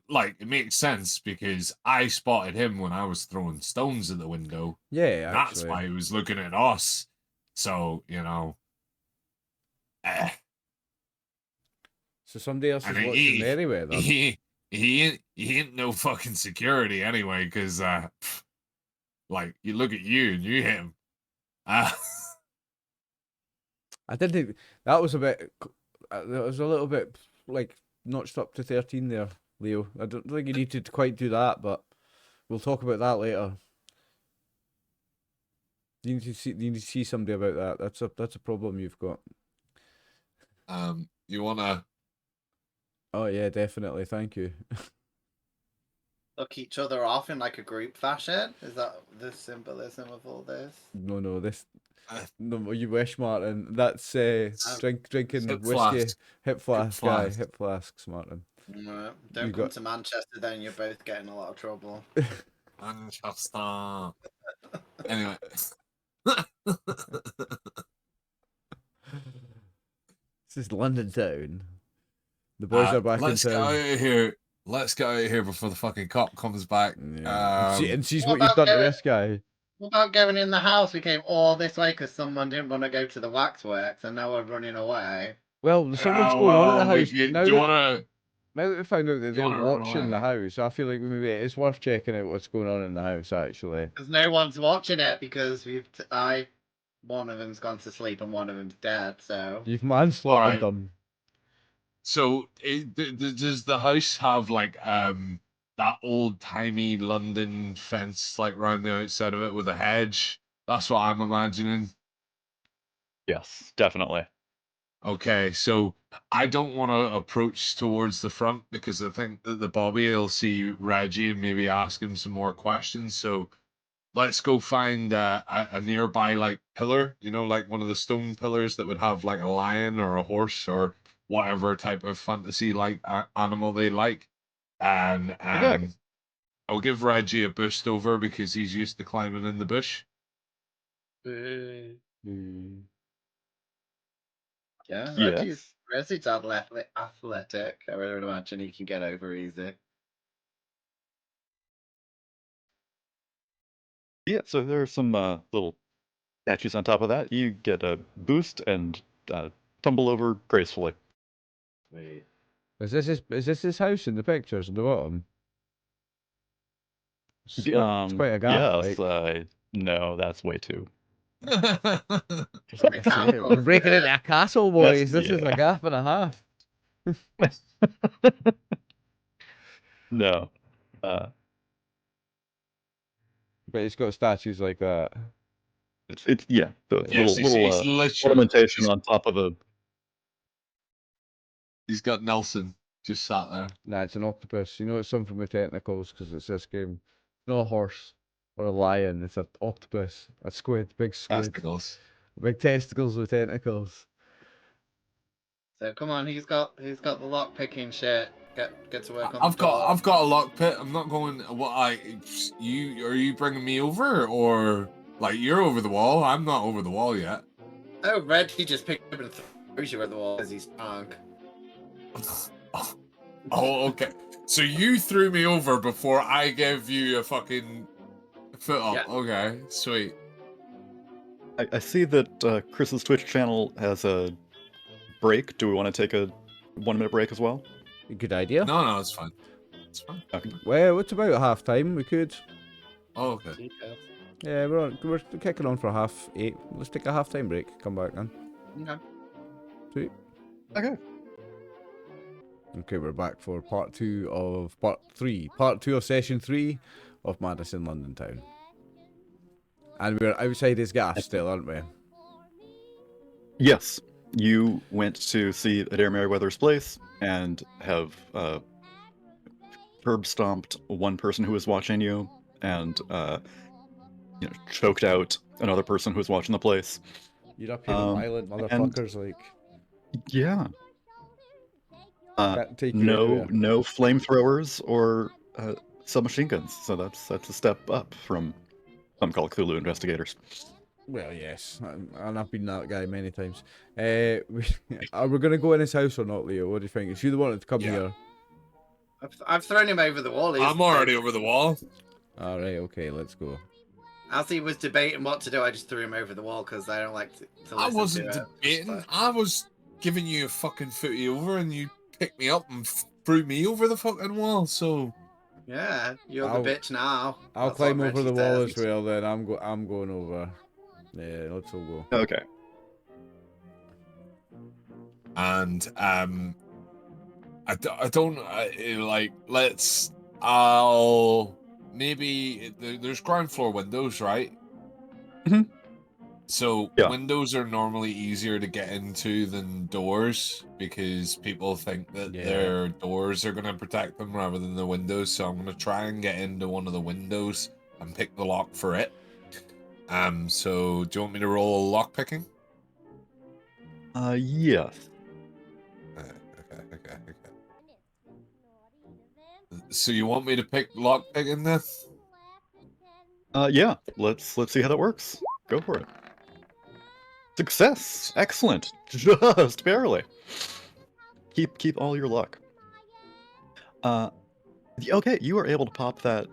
like it makes sense because I spotted him when I was throwing stones at the window. Yeah, That's actually. why he was looking at us. So So somebody else is and watching Merryweather. he ain't no fucking security anyway. Because like you look at you and you hit him. I didn't think that was a bit. That was a little bit like notched up to 13 there, Leo. I don't think you need to quite do that, but we'll talk about that later. You need to see somebody about that. That's a problem you've got. You wanna? Oh yeah, definitely. Thank you. Look each other off in like a group fashion. Is that the symbolism of all this? No, this. No, you wish, Martin. That's drinking Hip whiskey, flask. hip flask, guy, flask. hip flasks, Martin. No, don't You come got- to Manchester, then you're both getting a lot of trouble. Manchester. Anyway. This is London town. The boys are back in Let's get town. out of here. Let's get out of here before the fucking cop comes back. Yeah. And sees What what you've about done to going- this guy. What about going in the house? We came all this way because someone didn't want to go to the waxworks, and now we're running away. Well, there's something's going on at the house. Do you wanna? Now that we found out that Do you they're wanna run watching the away? house, I feel like maybe it's worth checking out what's going on in the house, actually. Because no one's watching it because one of them's gone to sleep and one of them's dead. So You've manslaughtered Alright. them. So, does the house have like that old timey London fence like round the outside of it with a hedge? That's what I'm imagining. Yes, definitely. Okay, so I don't want to approach towards the front because I think that the Bobby will see Reggie and maybe ask him some more questions. So let's go find a nearby like pillar, like one of the stone pillars that would have like a lion or a horse or whatever type of fantasy like animal they like. And Okay. I'll give Reggie a boost over because he's used to climbing in the bush. yeah, Yes. Reggie's athletic. I would imagine he can get over easy. Yeah, so there are some little statues on top of that. You get a boost and tumble over gracefully. Wait. Is this his house in the pictures at the bottom? It's quite a gaff, Yes, like. no, that's way too. We're breaking into a castle, boys. This is a yeah. gaff and a half. No. But it's got statues like that. It's the Yes, little he's literally ornamentation on top of the. he's got Nelson just sat there. Nah, it's an octopus. You know, it's something with tentacles because it's this game. Not a horse or a lion. It's an octopus. A squid. Big squid. Testicles. Big testicles with tentacles. So come on, he's got the lock picking shit. Get to work on I've the door. got a lock pit. I'm not going. Are you bringing me over or like you're over the wall? I'm not over the wall yet. Oh, Reggie just picked up and throws you at the wall because he's drunk. Oh, okay. So you threw me over before I gave you a fucking foot up. Yeah. Okay, sweet. I see that Chris's Twitch channel has a break. Do we want to take a 1 minute break as well? Good idea. No, it's fine. It's fine. Okay. Well, it's about half time. We could. Oh, okay. Yeah, we're kicking on for 8:30. Let's take a half time break. Come back then. Okay. Sweet. Okay. Okay, we're back for part two of session 3 of Madness in London Town. And we're outside his gaff still, aren't we? Yes, you went to see Adair Merryweather's place and have curb stomped one person who was watching you and choked out another person who was watching the place. You're up here with violent motherfuckers, like. Yeah. Can't take you No anywhere. flamethrowers or submachine guns. So that's a step up from some Call of Cthulhu investigators. Well, yes, and I've been that guy many times. Are we going to go in his house or not, Leo? What do you think? Is you the one to come here? I've thrown him over the wall. I'm already over the wall. All right, okay, let's go. As he was debating what to do, I just threw him over the wall because I don't like to listen I wasn't to debating. I was giving you a fucking footy over, and you picked me up and threw me over the fucking wall. So yeah, you're the bitch now. I'll That's climb what over the Reggie wall says. as well. Then I'm going over. Yeah, let's all go. Okay. And I'll maybe there's ground floor windows, right? Mm-hmm. So yeah. Windows are normally easier to get into than doors because people think that their doors are going to protect them rather than the windows. So I'm going to try and get into one of the windows and pick the lock for it. So do you want me to roll lock picking? Yes. Okay. So you want me to pick lock picking then? Yeah. Let's see how that works. Go for it. Success! Excellent. Just barely. Keep all your luck. Okay, you are able to pop that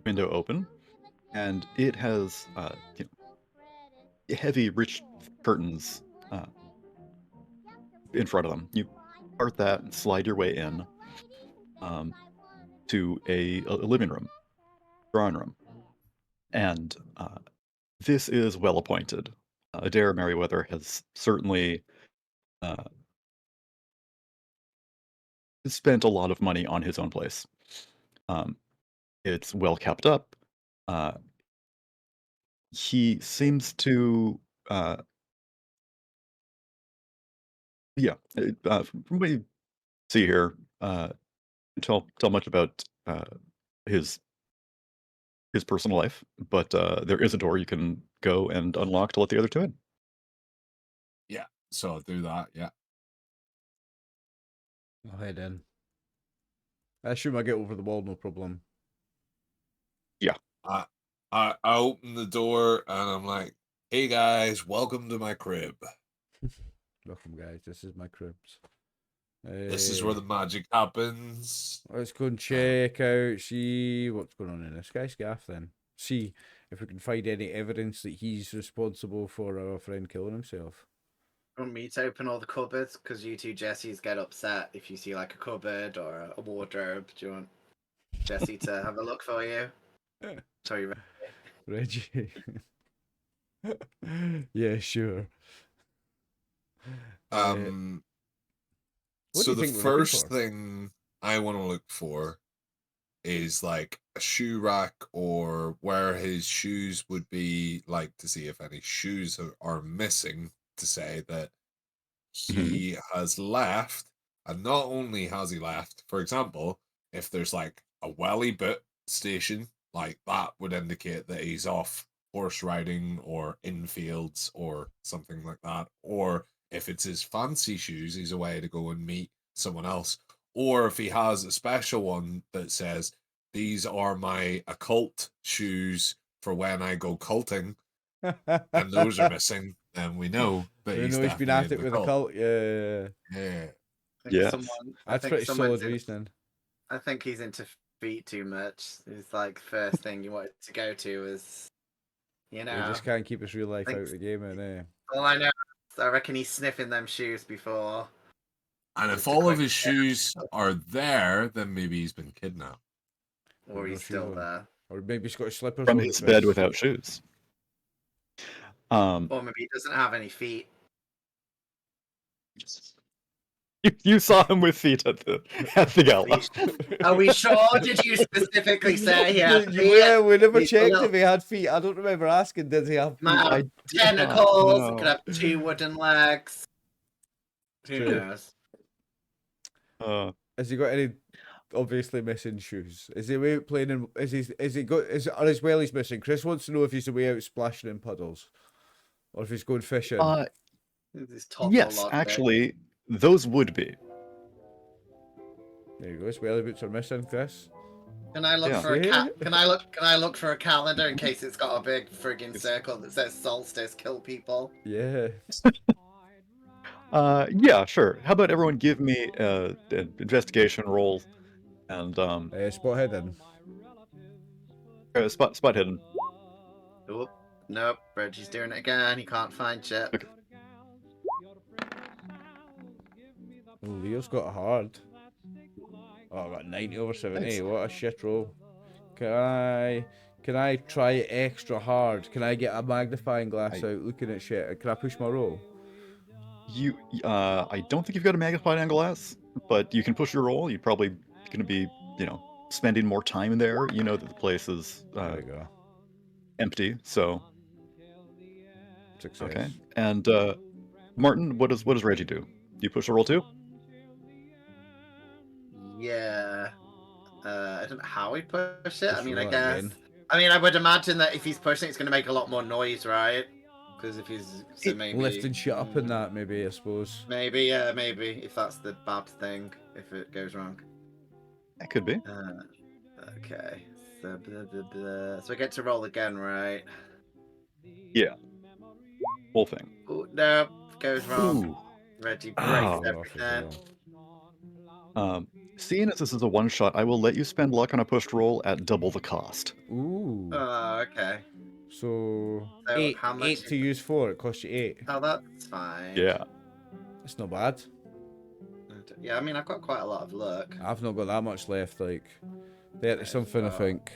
window open, and it has heavy, rich curtains in front of them. You part that and slide your way in to a living room, drawing room, and this is well appointed. Adair Merryweather has certainly spent a lot of money on his own place. It's well kept up. He seems to, from what you see here, tell much about his personal life, but there is a door you can go and unlock to let the other two in. Yeah, so I'll do that. Yeah. I'll head in. I assume I get over the wall, no problem. Yeah. I open the door and I'm like, "Hey guys, welcome to my crib. Welcome, guys. This is my cribs. This is where the magic happens." Let's go and check out, see what's going on in this guy's gaff then. See if we can find any evidence that he's responsible for our friend killing himself. You want me to open all the cupboards? Because you two Jessies get upset if you see like a cupboard or a wardrobe. Do you want Jesse to have a look for you? Sorry, Reggie. Yeah, sure. So the first thing I want to look for is like a shoe rack or where his shoes would be, like to see if any shoes are missing, to say that he has left. And not only has he left, for example, if there's like a welly boot station, like that would indicate that he's off horse riding or in fields or something like that. Or if it's his fancy shoes, he's away to go and meet someone else. Or if he has a special one that says, "These are my occult shoes for when I go culting," and those are missing, then we know that We he's know he's been definitely at in it the with cult. a cult. Yeah. Yeah. That's pretty solid reasoning. I think he's into feet too much. It's like first thing you wanted to go to is, you know. We just can't keep his real life out of the game, innit? Well, I know. I reckon he's sniffing them shoes before. And if all of his shoes are there, then maybe he's been kidnapped. Or he's still there. Or maybe he's got his slippers From on his bed without shoes. Or maybe he doesn't have any feet. You saw him with feet at the gala. Are we sure? Did you specifically say he had feet? Yeah, we never He's a checked little- if he had feet. I don't remember asking, did he have feet? Might have I did not tentacles. know. Could have 2 wooden legs. Who True. knows? Has he got any obviously missing shoes? Is he away out playing in, are his wellies missing? Chris wants to know if he's away out splashing in puddles. Or if he's going fishing. This top Yes, lot actually, those would be. There you go, his welly boots are missing, Chris. Can I look Yeah. for a Can I look for a calendar in case it's got a big friggin' circle that says solstice, kill people? Yeah. Yeah, sure. How about everyone give me an investigation roll and Spot hidden. spot hidden. Oh, nope. Reggie's doing it again. He can't find shit. Okay. Oh, Leo's got a hard. Oh, I got 90 over 70. Nice. What a shit roll. Can I try extra hard? Can I get a magnifying glass out looking at shit? Can I push my roll? I don't think you've got a magnifying glass, but you can push your roll. You're probably going to be, spending more time in there. You know that the place is There we go. empty. So Success. okay. And Martin, what does Reggie do? Do you push the roll too? Yeah. I don't know how he push it. I Push mean, roll I guess. again. I mean, I would imagine that if he's pushing, it's going to make a lot more noise, right? Because if he's maybe Lifting shit up in that, maybe, I suppose. maybe if that's the bad thing, if it goes wrong. That could be. Okay. So, so I get to roll again, right? Yeah. Whole thing. Oh, no, goes wrong. Ooh. Reggie breaks Oh. everything. Seeing as this is a one shot, I will let you spend luck on a pushed roll at double the cost. Ooh. Oh, okay. So, So eight how much to use 4, it costs you 8. Oh, that's fine. Yeah. It's not bad. Yeah, I mean, I've got quite a lot of luck. I've not got that much left, like 30 something, I think.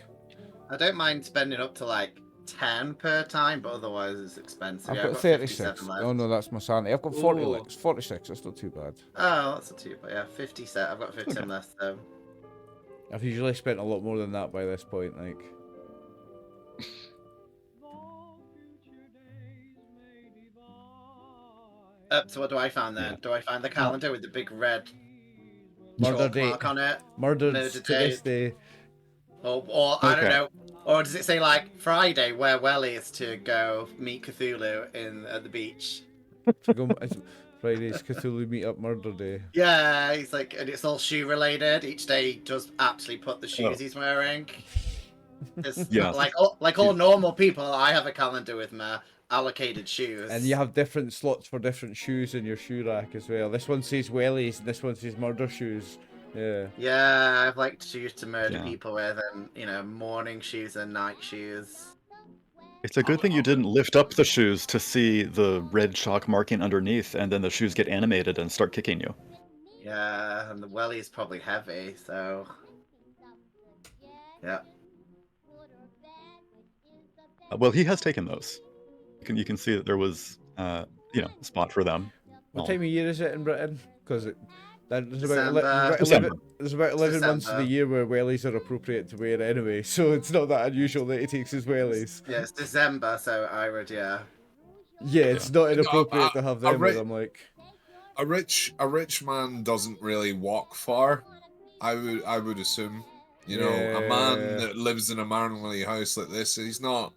I don't mind spending up to like 10 per time, but otherwise it's expensive. I've Yeah, got 36. 57 left. Oh no, that's my sanity. I've got 40 Ooh. licks. 46, that's not too bad. Oh, that's not too bad. Yeah, 50 set. I've got 15 left though. I've usually spent a lot more than that by this point, like. So what do I find then? Yeah. Do I find the calendar with the big red Murder chalk date. mark on it? Murdered Murder to this day. Or I don't Okay. know. Or does it say like Friday where Wellies to go meet Cthulhu at the beach? To go, it's Friday's Cthulhu meet up murder day. Yeah, he's like, and it's all shoe related. Each day he does actually put the shoes Oh. he's wearing. It's Yeah. like all normal people, I have a calendar with my allocated shoes. And you have different slots for different shoes in your shoe rack as well. This one says wellies, and this one says murder shoes. Yeah. Yeah, I've like shoes to murder Yeah. people with, and morning shoes and night shoes. It's a good thing you didn't lift up the shoes to see the red chalk marking underneath, and then the shoes get animated and start kicking you. Yeah, and the welly is probably heavy, so yeah. Well, he has taken those. You can see that there was, a spot for them. What time of year is it in Britain? Because there's about December. December. there's about 11 months of the December. year where wellies are appropriate to wear anyway, so it's not that unusual that he takes his wellies. Yeah, it's December, so I would, yeah. Yeah, it's not inappropriate I- to have I them re- with. I'm like, A rich man doesn't really walk far. I would assume. A man Yeah. that lives in a manly house like this, he's not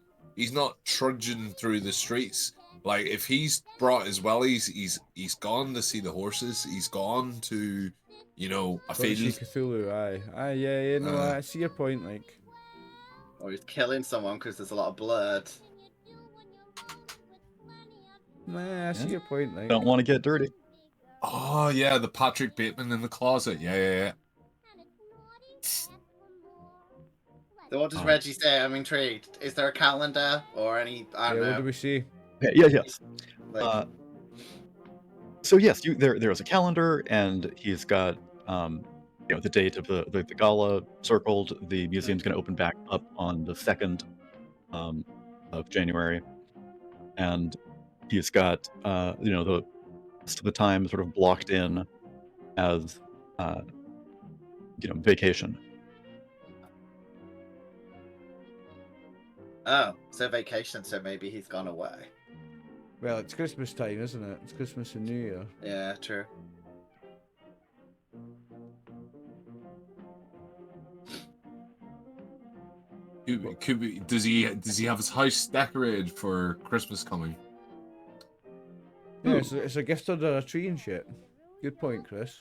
trudging through the streets. Like if he's brought his wellies, he's gone to see the horses. He's gone to, a go to see field. Cthulhu, aye, yeah, no, I see your point, like. Or he's killing someone because there's a lot of blood. Nah, I see Yeah. your point, like. Don't want to get dirty. Oh yeah, the Patrick Bateman in the closet. Yeah. So what does Oh. Reggie say? I'm intrigued. Is there a calendar or any? I Yeah, don't what know. do we see? Yes. Like, So yes, there is a calendar, and he's got the date of the gala circled. The museum's going to open back up on the 2nd of January, and he's got the rest of the time sort of blocked in as, vacation. Oh, so vacation, so maybe he's gone away. Well, it's Christmas time, isn't it? It's Christmas and New Year. Yeah, true. Does he have his house decorated for Christmas coming? Yeah, it's a gift under a tree and shit. Good point, Chris.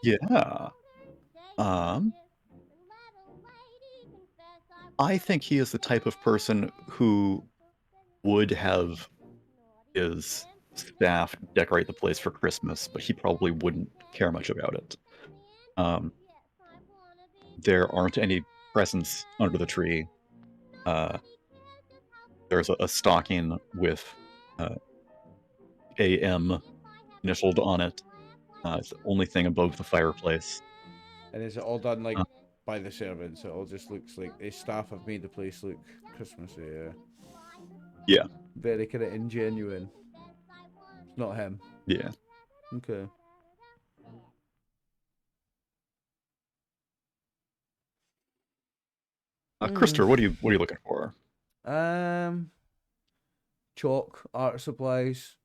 Yeah. I think he is the type of person who would have his staff decorate the place for Christmas, but he probably wouldn't care much about it. There aren't any presents under the tree. There's a stocking with AM initialed on it. It's the only thing above the fireplace. And is it all done like by the servants? It all just looks like the staff have made the place look Christmassy. Yeah. Very kind of ingenuine. It's not him. Yeah. Okay. Krister, what are you looking for? Chalk, art supplies.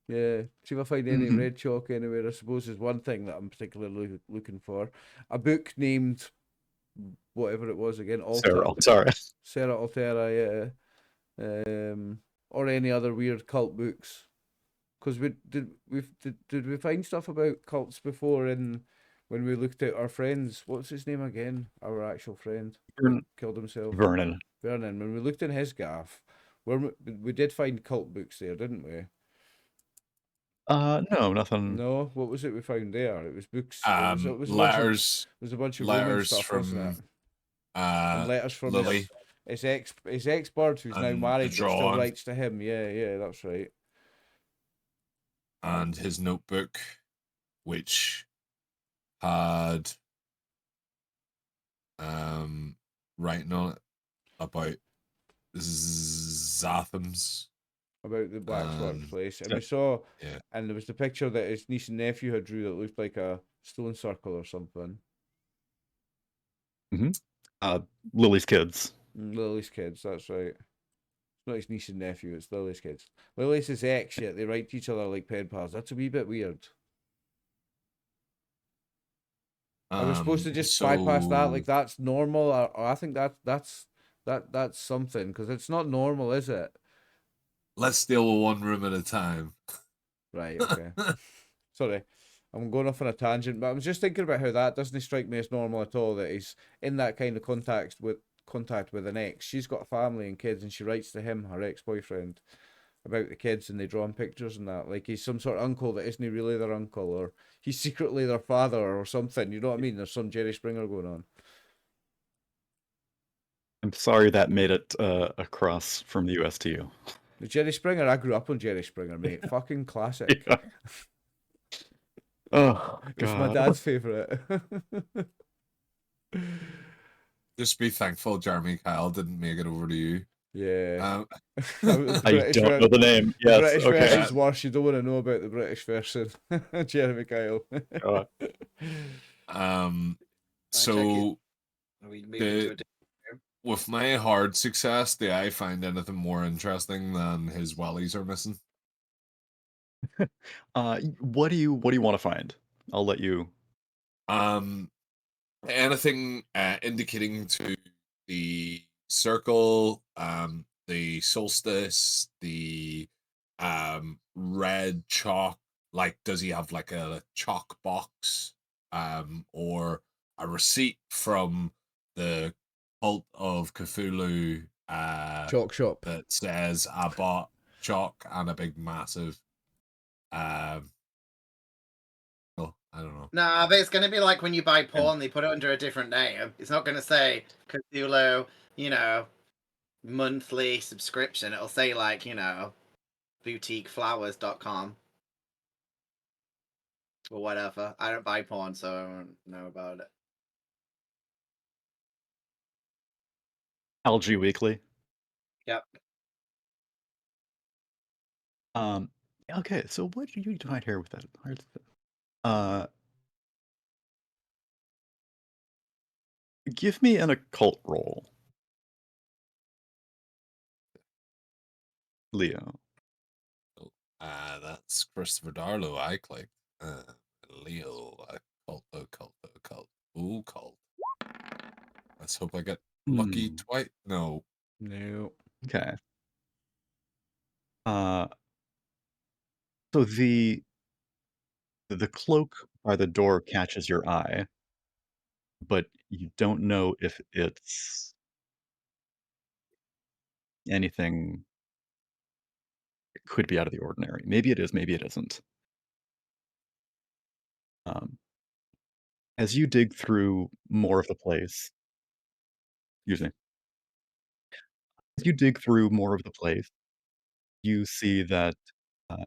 Yeah, see if I find any red chalk anywhere. I suppose is one thing that I'm particularly looking for. A book named whatever it was again. Sarah Altera, yeah. Or any other weird cult books. Because did we find stuff about cults before when we looked at our friends? What's his name again? Our actual friend killed himself. Vernon. When we looked in his gaff, we did find cult books there, didn't we? No, nothing. No, what was it we found there? It was books. It was letters. It was a bunch of letters Roman stuff, from, wasn't it? And letters from Lily. his ex-bird who's now married, but still writes to him. Yeah, that's right. And his notebook, which had writing on it about Zathams. About the blacksmith place. And we saw, and there was the picture that his niece and nephew had drew that looked like a stone circle or something. Lily's kids. Lily's kids, that's right. It's not his niece and nephew, it's Lily's kids. Lily's his ex, yet they write to each other like pen pals. That's a wee bit weird. Are we supposed to just bypass that? Like that's normal? Or I think that's something, because it's not normal, is it? Let's deal with one room at a time. Right, okay. Sorry, I'm going off on a tangent, but I was just thinking about how that doesn't strike me as normal at all, that he's in that kind of contact with an ex. She's got a family and kids, and she writes to him, her ex-boyfriend, about the kids, and they draw him pictures and that. Like he's some sort of uncle that isn't really their uncle, or he's secretly their father or something. You know what I mean? There's some Jerry Springer going on. I'm sorry that made it across from the US to you. The Jerry Springer, I grew up on Jerry Springer, mate. Fucking classic. Yeah. Oh, God. It's my dad's favourite. Just be thankful Jeremy Kyle didn't make it over to you. Yeah. I don't know the name. Yes, the British okay. version's worse. You don't want to know about the British version. Jeremy Kyle. So Are we moving to a different room? with my hard success, do I find anything more interesting than his wellies are missing? What do you want to find? I'll let you. Anything indicating to the circle, the solstice, the red chalk. Like, does he have like a chalk box, or a receipt from the cult of Cthulhu? Chalk shop that says I bought chalk and a big massive. I don't know. Nah, but it's going to be like when you buy porn, they put it under a different name. It's not going to say Cthulhu, monthly subscription. It'll say like, boutiqueflowers.com or whatever. I don't buy porn, so I don't know about it. Algae Weekly. Yep. Okay, so what do you find here with that? Uh, give me an occult roll, Leo. That's Christopher Darlow. I clicked. Leo, occult. Ooh, cult. Let's hope I get lucky twice. No. No. Okay. So the cloak by the door catches your eye, but you don't know if it's anything. It could be out of the ordinary. Maybe it is, maybe it isn't. As you dig through more of the place, excuse me, as you dig through more of the place, you see that uh,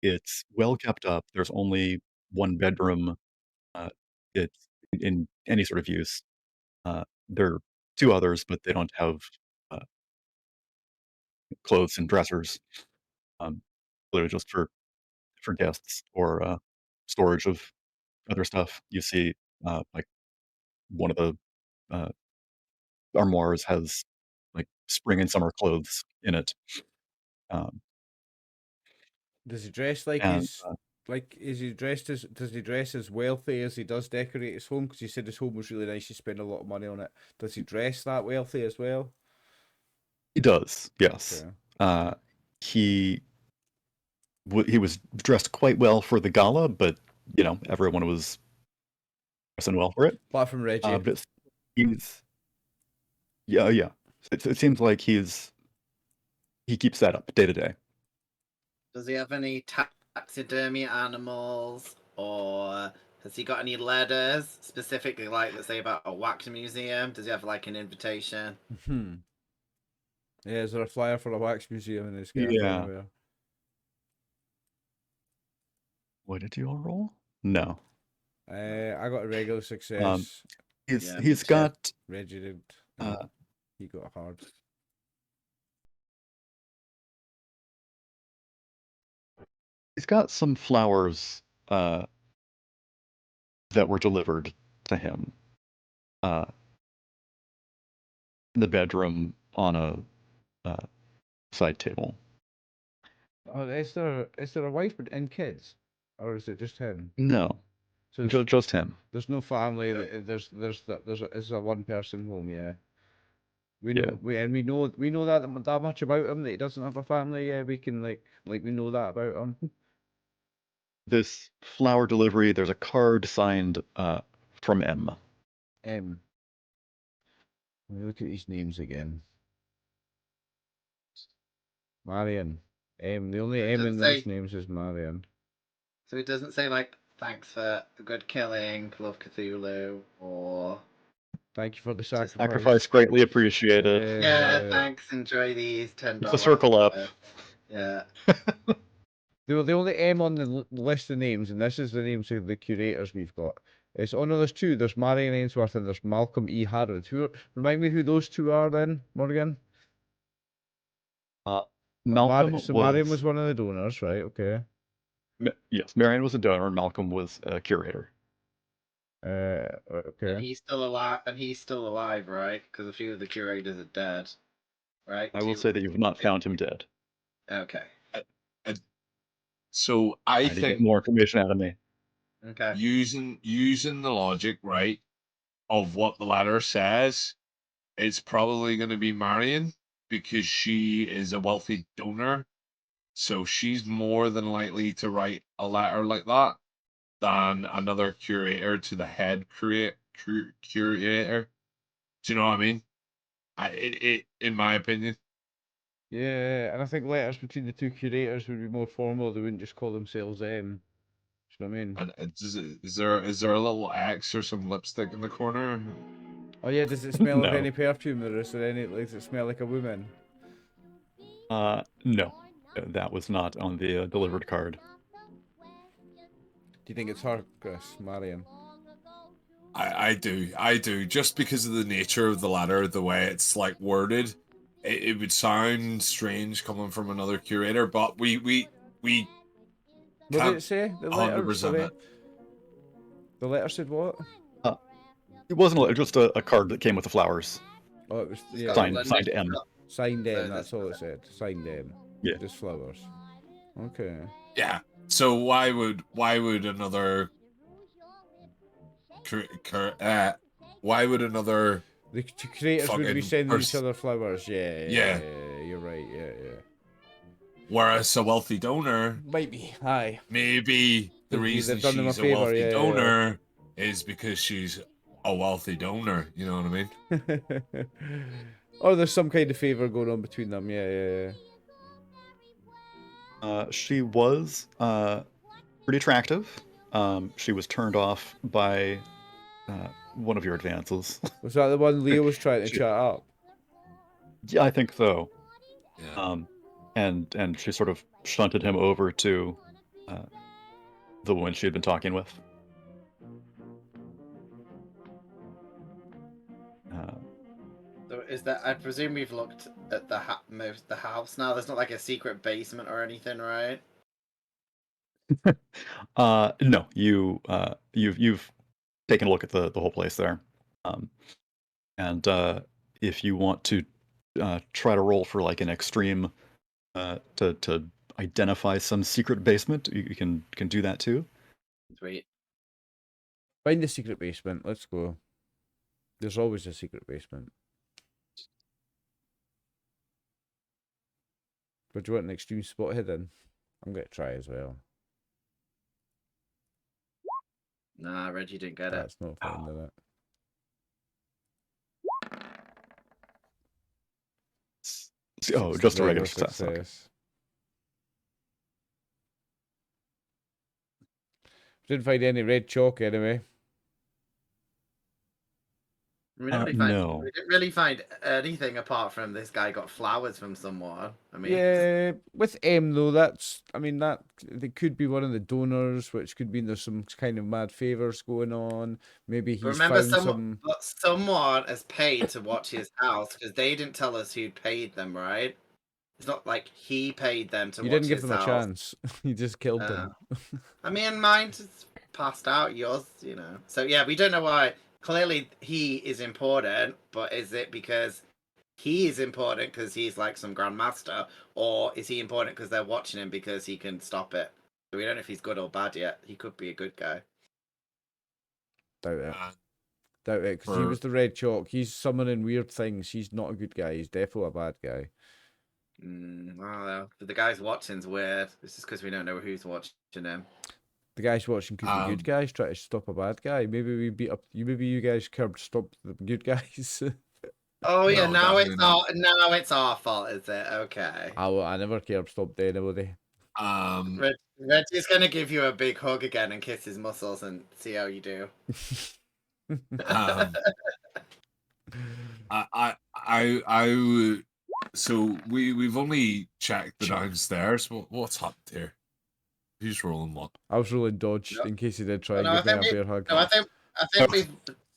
it's well kept up. There's only one bedroom. Uh, it's in any sort of use. There are two others, but they don't have uh, clothes and dressers. Literally just for guests or storage of other stuff. You see, like one of the uh, armoires has like spring and summer clothes in it. Um, Does he dress like and he's like? Is he dressed as? Does he dress as wealthy as he does decorate his home? Because he said his home was really nice. He spent a lot of money on it. Does he dress that wealthy as well? He does, yes. Okay. He he was dressed quite well for the gala, but everyone was dressing well for it. Apart from Reggie. But he's yeah. It seems like he keeps that up day to day. Does he have any taxidermy animals, or has he got any letters specifically, like let's say about a wax museum? Does he have like an invitation? Yeah, is there a flyer for a wax museum in this game Yeah. anywhere? What did you all roll? No. I got a regular success. He's got Reggie did. He got a hard. he's got some flowers that were delivered to him in the bedroom on a side table. Oh, is there a wife and kids, or is it just him? No, So just him. there's no family. There's a one person home. Yeah. We Yeah. know we know that much about him, that he doesn't have a family. Yeah, we can like we know that about him. This flower delivery, there's a card signed from M. Let me look at these names again. Marion. The only It M in doesn't those say- names is Marion. So it doesn't say like thanks for a good killing, love Cthulhu, or Thank you for the Sacrifice greatly appreciated. yeah, thanks, enjoy these $10. It's a circle up. Yeah. The only M on the list of names, and this is the names of the curators we've got. It's no, there's two. There's Marion Ainsworth and there's Malcolm E. Harrod. Remind me who those two are then, Morgan? Malcolm was... Marion was one of the donors, right? Okay. Yes, Marion was a donor and Malcolm was a curator. Okay. And he's still alive, right? Because a few of the curators are dead, right? I will say that you've not found him dead. Okay. So I to think get more information out of me. Okay. Using the logic, right, of what the letter says, it's probably going to be Marion because she is a wealthy donor. So she's more than likely to write a letter like that than another curator to the head curator. Do you know what I mean? In my opinion. Yeah, and I think letters between the two curators would be more formal. They wouldn't just call themselves M. Do you know what I mean? And is there a little X or some lipstick in the corner? Oh yeah, does it smell of No. any perfume, or is there any? Does it smell like a woman? No. That was not on the delivered card. Do you think it's her, Chris, Marion? I do. Just because of the nature of the letter, the way it's like worded, it would sound strange coming from another curator. But we What did it say? The letter? 100% Sorry. it. The letter said what? It wasn't a letter, just a card that came with the flowers. Oh, it was It's yeah. got Signed, the signed initials M. up. Signed So M. this- That's all it said. Signed M. Yeah. Just flowers. Okay. Yeah. So why would another why would another The creators would be fucking sending each other flowers. Yeah. Yeah, you're right. Yeah. whereas a wealthy donor, Might be. Aye. maybe the They've reason done them a she's a favour, wealthy yeah. donor is because she's a wealthy donor, you know what I mean? Or there's some kind of favour going on between them. Yeah. She was pretty attractive. She was turned off by one of your advances. Was that the one Leo was trying to She- chat up? Yeah, I think so. Yeah. And she sort of shunted him over to the woman she had been talking with. So is that? I presume we've looked at the house now. There's not like a secret basement or anything, right? No, you've taken a look at the whole place there, and if you want to try to roll for like an extreme to identify some secret basement, you can do that too. Sweet. Find the secret basement. Let's go. There's always a secret basement. But do you want an extreme spot hidden? I'm going to try as well. Nah, Reggie didn't get it. That's not finding it. Oh, just a regular success. Okay. Didn't find any red chalk anyway. We no. We didn't really find anything apart from this guy got flowers from someone. I mean, Yeah, with M though, that they could be one of the donors, which could mean there's some kind of mad favors going on. Maybe he's remember found someone has paid to watch his house because they didn't tell us who paid them, right? It's not like he paid them to You watch didn't give his them a house. chance. You just killed them. I mean, mine just passed out. Yours, So yeah, we don't know why. Clearly, he is important, but is it because he is important because he's like some grandmaster, or is he important because they're watching him because he can stop it? So we don't know if he's good or bad yet. He could be a good guy. Doubt it. Doubt it, because he was the red chalk. He's summoning weird things. He's not a good guy. He's definitely a bad guy. I don't know. But the guy's watching's weird. It's just because we don't know who's watching him. The guys watching could be good guys trying to stop a bad guy. Maybe we beat up. Maybe you guys stop the good guys. Oh yeah, No, now definitely it's our fault, is it? Okay. I never curb stopped anybody. Reggie's gonna give you a big hug again and kiss his muscles and see how you do. So we've only checked the downstairs. What's happened here? Who's rolling what? I was rolling dodge in case he did try and No, give me a bear hug. No, I think we've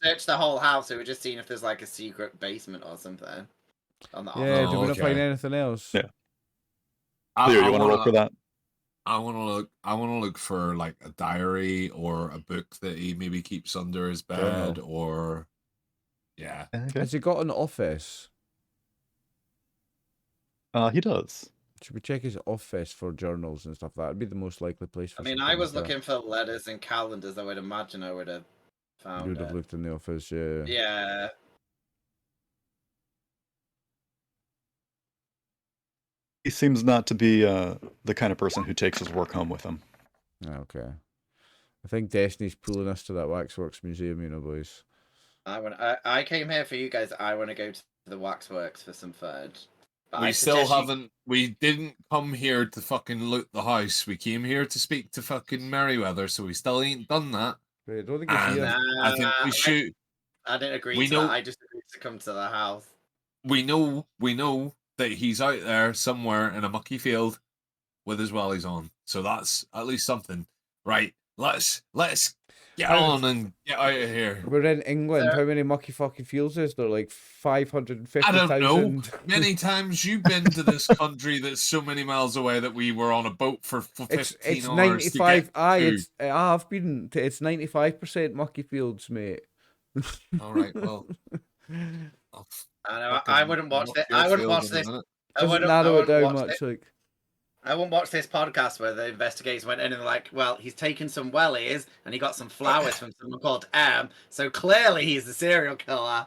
searched the whole house. So we're just seeing if there's like a secret basement or something. Yeah, do we not find anything else? Yeah. Leo, you want to roll for that? I want to look for like a diary or a book that he maybe keeps under his bed, or yeah. Okay. Has he got an office? He does. Should we check his office for journals and stuff? That'd be the most likely place for. I mean, I was looking for letters and calendars. I would imagine I would have found. You would have looked in the office, yeah. Yeah. He seems not to be the kind of person who takes his work home with him. Okay. I think Destiny's pulling us to that Waxworks museum, boys. I came here for you guys. I want to go to the Waxworks for some fun. We didn't come here to fucking loot the house. We came here to speak to fucking Merryweather, so we still ain't done that. Wait, I don't think it's here. I think we should. I didn't agree to that. I just agreed to come to the house. We know that he's out there somewhere in a mucky field with his wellies on. So that's at least something. Right. Let's Get on and get out of here. We're in England. So- How many mucky fucking fields is there? Like I don't know. 550,000. Many times you've been to this country that's so many miles away that we were on a boat for 15 It's hours 95. to get Aye, to. I've been. It's 95% mucky fields, mate. All right, well. I know. I wouldn't watch this. I wouldn't watch this. I Doesn't wouldn't, narrow it I wouldn't down watch much. this. Like, I won't watch this podcast where the investigators went in and they're like, well, he's taken some wellies and he got some flowers from someone called M, so clearly he's the serial killer.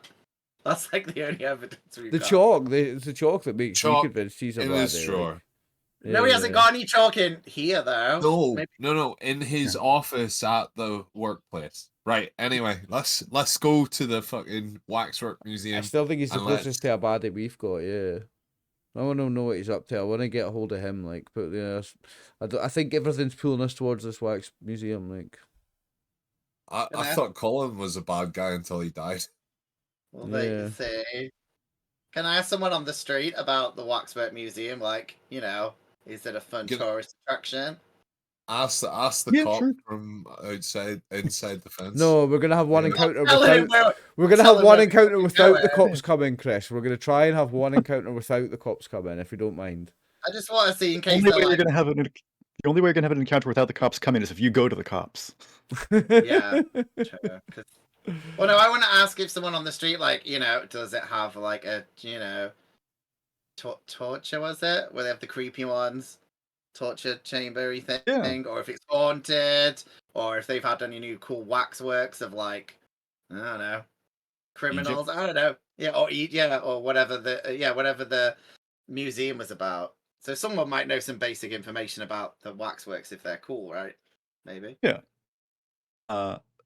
That's like the only evidence we've the got. chalk. It's the chalk that makes me Chalk convinced he's a in bad. his drawer. No, he hasn't got any chalk in here, though. No, Maybe- no, in his office at the workplace. Right. Anyway, let's go to the fucking waxwork I museum. still think he's the and closest to a baddie we've got. Yeah. I want to know what he's up to. I want to get a hold of him. Like, but yeah, I think everything's pulling us towards this wax museum. Like, I thought Colin was a bad guy until he died. Well, they Yeah. say. Can I ask someone on the street about the Waxwork Museum? Like, you know, is it a fun Get- tourist attraction? Ask the Yeah, cop sure. from inside the fence. no, we're gonna have one Yeah. encounter Tell him without. where- We're gonna tell have him one where encounter we're without the going. cops coming, Chris. We're gonna try and have one encounter without the cops coming, if you don't mind. I just want to see in The case only they're way you're like, gonna have the only way you're gonna have an encounter without the cops coming is if you go to the cops. yeah. Sure, 'cause- Well, no, I want to ask if someone on the street, like, you know, does it have like a, you know, torture, was it? Where they have the creepy ones? Torture chambery thing? Yeah. Or if it's haunted, or if they've had any new cool waxworks of like, I don't know, criminals. I don't know. Yeah, or whatever whatever the museum was about. So someone might know some basic information about the waxworks if they're cool, right? Maybe.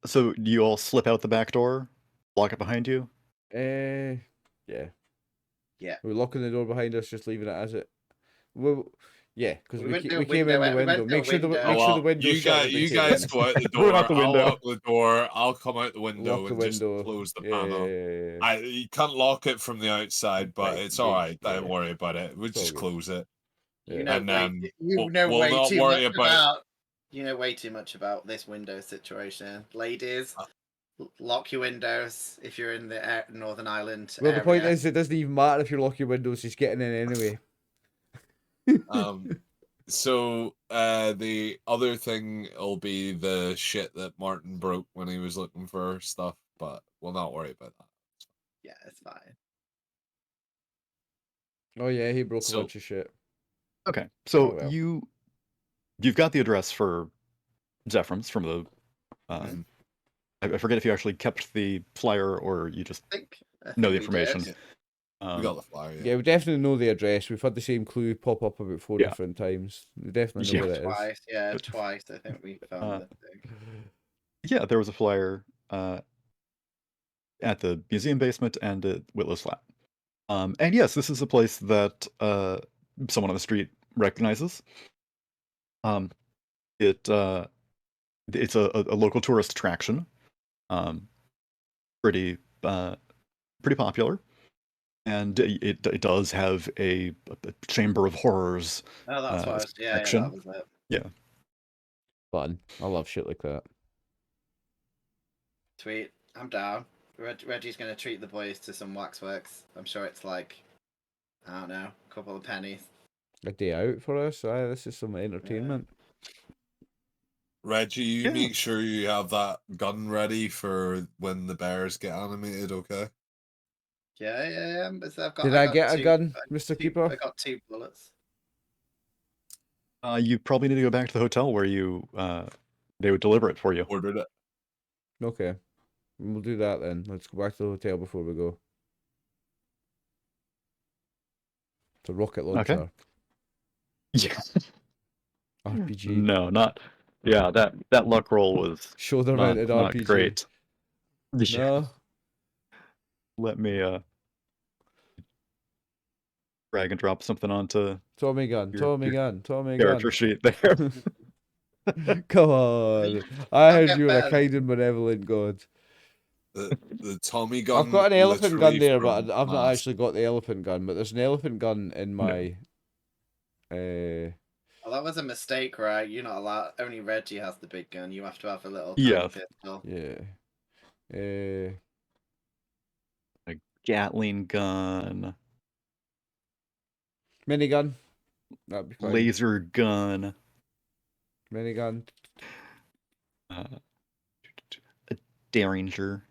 So you all slip out the back door, lock it behind you. Yeah. Yeah. We're locking the door behind us, just leaving it as it. Well, yeah, because We we, went ca- through a we came in window, the we went window. through a Make sure the window. make sure the window's you shut. guys, when we you came guys in. go out the We're door. out the I'll window. lock the door. I'll come out the window Lock the and just window. close the Yeah, panel. yeah. You can't lock it from the outside, but Right, it's all yeah, right. Don't yeah. worry about it. We'll It's all just good. close it. Yeah. You know, And, you know we'll way not too worry much about- about. You know way too much about this window situation, ladies. Lock your windows if you're in the Northern Ireland. Well, the point area. is, it doesn't even matter if you lock your windows; he's getting in anyway. So the other thing will be the shit that Martin broke when he was looking for stuff, but we'll not worry about that. Yeah, it's fine. Oh yeah, he broke So- a bunch of shit. Okay, so Oh, well. you've got the address for Zephram's from the. Mhm. I forget if you actually kept the flyer or you just I think know the we information. did. We got the flyer. Yeah, we definitely know the address. We've had the same clue pop up about 4 Yeah. different times. We definitely know Yeah. where it is. Twice, yeah, But- twice. I think we found it. Yeah, there was a flyer at the museum basement and at Whitlow's flat. And yes, this is a place that someone on the street recognizes. It's a local tourist attraction. Pretty popular, and it does have a chamber of horrors. Oh, that's what I was. Yeah, section. that was it. Fun. I love shit like that. Sweet. I'm down. Reggie's gonna treat the boys to some waxworks. I'm sure it's like, I don't know, a couple of pennies. A day out for us. Aye, this is some entertainment. Reggie, you Yeah. make sure you have that gun ready for when the bears get animated, okay? Yeah. But I've got, Did I got get a two- gun, I- Mr. two- Keeper? I got 2 bullets. You probably need to go back to the hotel where they would deliver it for you. Ordered it. Okay. We'll do that then. Let's go back to the hotel before we go. It's a rocket launcher. Yeah. RPG. No, not. Yeah, that luck roll was Shoulder not, mounted not RPG. great. Yeah. No. Let me drag and drop something onto Tommy gun. Your- Tommy your gun. Tommy character gun. sheet there. Come on. I heard get you were a better. kind and benevolent god. The Tommy gun. I've got an elephant gun literally there, but from I've not Mask. actually got the elephant gun. But there's an elephant gun in my Well, that was a mistake, right? You're not allowed. Only Reggie has the big gun. You have to have a little Yes. tiny pistol. Yeah. A Gatling gun, Minigun. That'd be fine. laser gun, Minigun. a Derringer.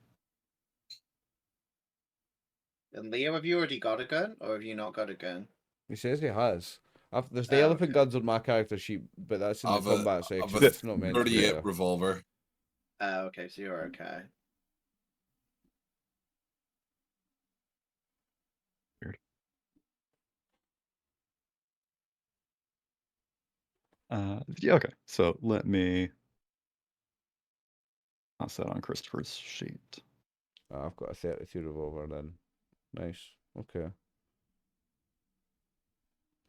And Leo, have you already got a gun, or have you not got a gun? He says he has. There's the Oh, elephant okay. guns on my character sheet, but that's in the I've combat I've section. a It's not meant to be 38 there. revolver. Oh, okay, so you're okay. Weird. Yeah, okay. So let me toss that on Christopher's sheet. Oh, I've got a 32 revolver then. Nice. Okay.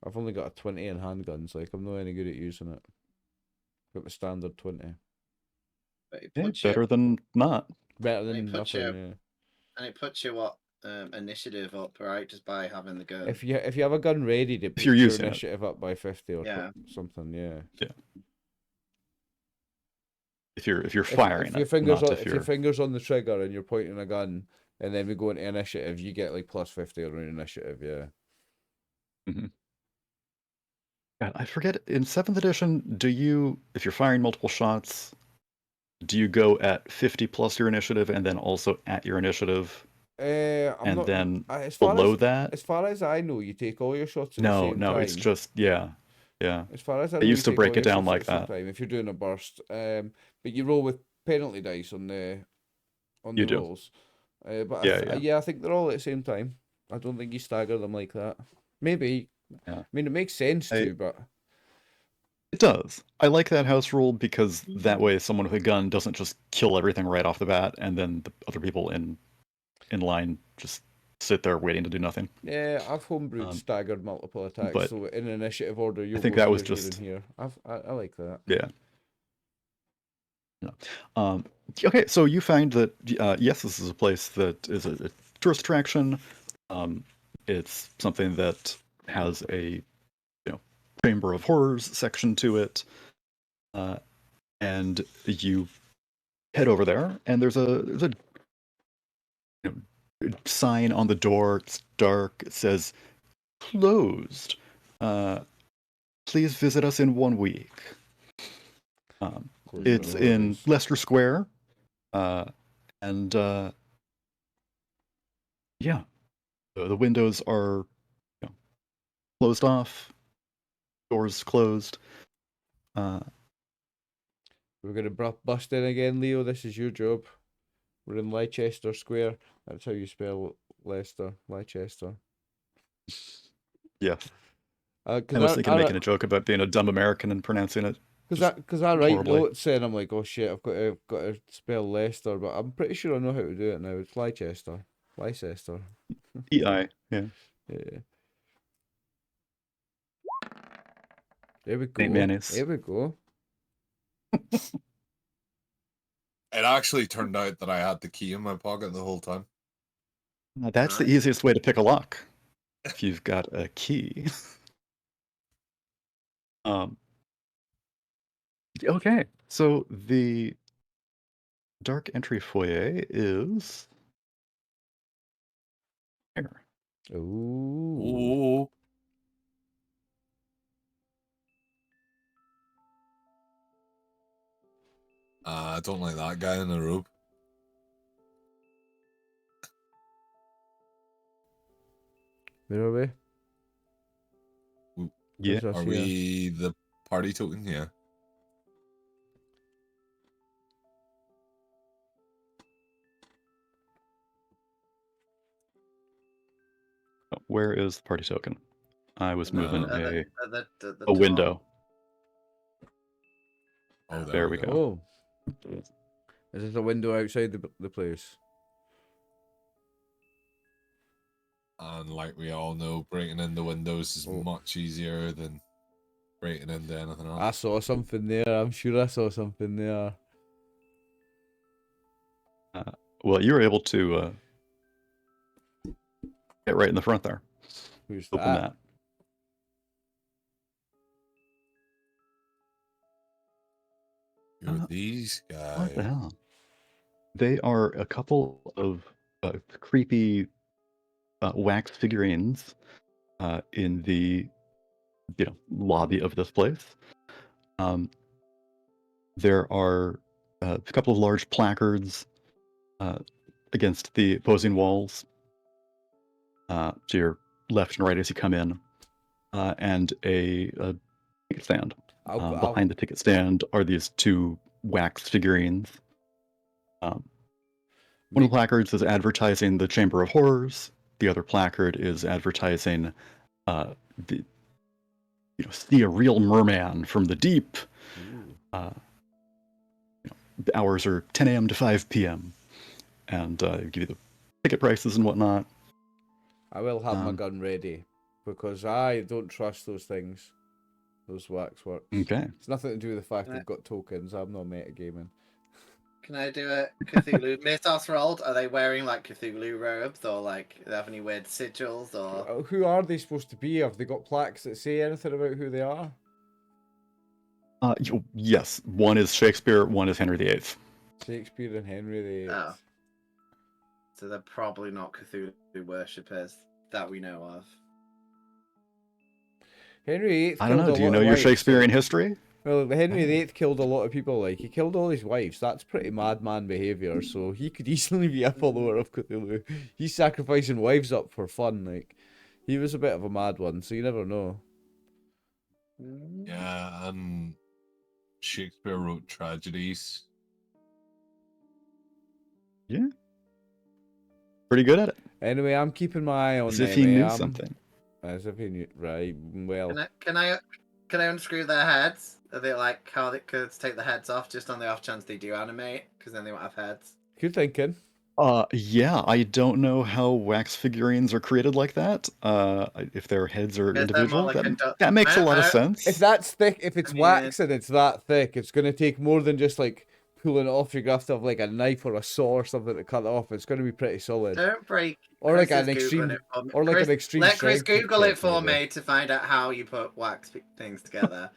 I've only got a 20 in handguns. Like, I'm not any good at using it. Got the standard 20. But it Hey, puts better than not. Better And than it puts nothing. you- Yeah. and it puts your initiative up, right? Just by having the gun. If you have a gun ready, to puts you're your using it. initiative up by 50 or Yeah. something. Yeah. If you're firing if your it, fingers not on, if if you're. your fingers on the trigger and you're pointing a gun, and then we go into initiative, you get like plus 50 on your initiative. Yeah. God, I forget. In 7th edition, do you, if you're firing multiple shots, do you go at 50 plus your initiative and then also at your initiative, I'm and not, then as far below as, that? As far as I know, you take all your shots at the No, same no, time. it's just yeah. As far as I They know, used you to take all break it your down shots like at the same that. time if you're doing a burst. But you roll with penalty dice on the You do. rolls. But Yeah. I think they're all at the same time. I don't think you stagger them like that. Maybe. Yeah. I mean, it makes sense to, but It does. I like that house rule because that way someone with a gun doesn't just kill everything right off the bat, and then the other people in line just sit there waiting to do nothing. yeah, I've homebrewed staggered multiple attacks. but So in initiative order, you'll think go that here, was you're just- in here. I like that. Yeah. Okay, so you find that yes, this is a place that is a tourist attraction. It's something that has a Chamber of Horrors section to it, and you head over there, and there's a sign on the door. It's dark. It says closed. Please visit us in 1 week. It's in Leicester Square, and yeah, the windows are closed off, doors closed. We're gonna bust in again, Leo. This is your job. We're in Leicester Square. That's how you spell Leicester. Leicester. Yeah. I was thinking of making a joke about being a dumb American and pronouncing it. Because I write horribly. notes and I'm like, oh shit, I've got to spell Leicester, but I'm pretty sure I know how to do it now. It's Leicester. Leicester. EI, yeah. Yeah. There we go. Saint Mayonnaise. There we go. It actually turned out that I had the key in my pocket the whole time. That's the easiest way to pick a lock. If you've got a key. Okay, so the dark entry foyer is here. Ooh. I don't like that guy in the robe. Where are we? Yeah. Us Are here. we the party token? Yeah. Where is the party token? I was moving the a window. Oh, There we go. Oh. Is this a window outside the place? And like we all know, breaking into windows is much easier than breaking into anything else. I saw something there. I'm sure I saw something there. Well, you were able to get right in the front there. Who's Open that. Who are these guys? What the hell? They are a couple of creepy wax figurines in the lobby of this place. There are a couple of large placards against the opposing walls to your left and right as you come in, and a ticket stand. Behind the ticket stand are these two wax figurines. One of the placards is advertising the Chamber of Horrors. The other placard is advertising see a real merman from the deep. The hours are 10 a.m. to 5 p.m. and give you the ticket prices and whatnot. I will have my gun ready because I don't trust those things. Those waxworks. Okay. It's nothing to do with the fact they've got tokens. I'm not metagaming. Can I do a Cthulhu mythos roll? Are they wearing like Cthulhu robes or like do they have any weird sigils or? Who are they supposed to be? Have they got plaques that say anything about who they are? Yes. One is Shakespeare, one is Henry VIII. Shakespeare and Henry VIII. Oh. So they're probably not Cthulhu worshippers that we know of. Henry VIII. I don't know. Do you know your Shakespearean history? Well, Henry VIII killed a lot of people. Like he killed all his wives. That's pretty madman behavior. So he could easily be a follower of Cthulhu. He's sacrificing wives up for fun. Like he was a bit of a mad one. So you never know. Yeah, and Shakespeare wrote tragedies. Yeah. Pretty good at it. Anyway, I'm keeping my eye on As them. if he knew something. As if he knew, right? Well, Can I unscrew their heads? Are they like how they could take the heads off just on the off chance they do animate? Because then they won't have heads. good thinking. Yeah, I don't know how wax figurines are created like that. If their heads are individual, that makes a lot of sense. If that's thick, if it's wax and it's that thick, it's gonna take more than just like pulling it off. You're gonna have to have like a knife or a saw or something to cut it off. It's gonna be pretty solid. Don't break. Or like an extreme, or like an extreme. Let Chris strength Google it for maybe. me to find out how you put wax things together.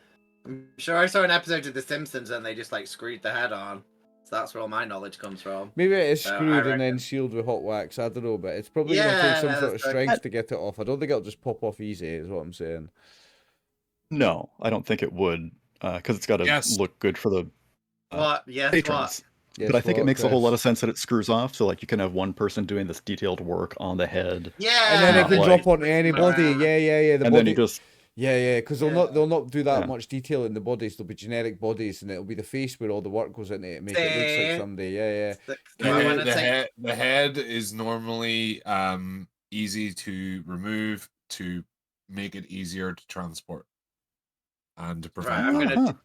I'm sure I saw an episode of The Simpsons and they just like screwed the head on. So that's where all my knowledge comes from. Maybe it is So, screwed and then sealed with hot wax. I don't know, but it's probably gonna take some sort of strength to get it off. I don't think it'll just pop off easy. Is what I'm saying. No, I don't think it would, because it's got to look good for the patrons. Yes, but I think it makes a whole Chris? lot of sense that it screws off, so like you can have one person doing this detailed work on the head. Yeah, And then it can like- drop onto anybody. Yeah. The and body. then you just Yeah, because they'll not do that Yeah. much detail in the bodies. There'll be generic bodies, and it'll be the face where all the work goes into it, make it look like somebody. Yeah. The head is normally easy to remove to make it easier to transport and to prevent. Right,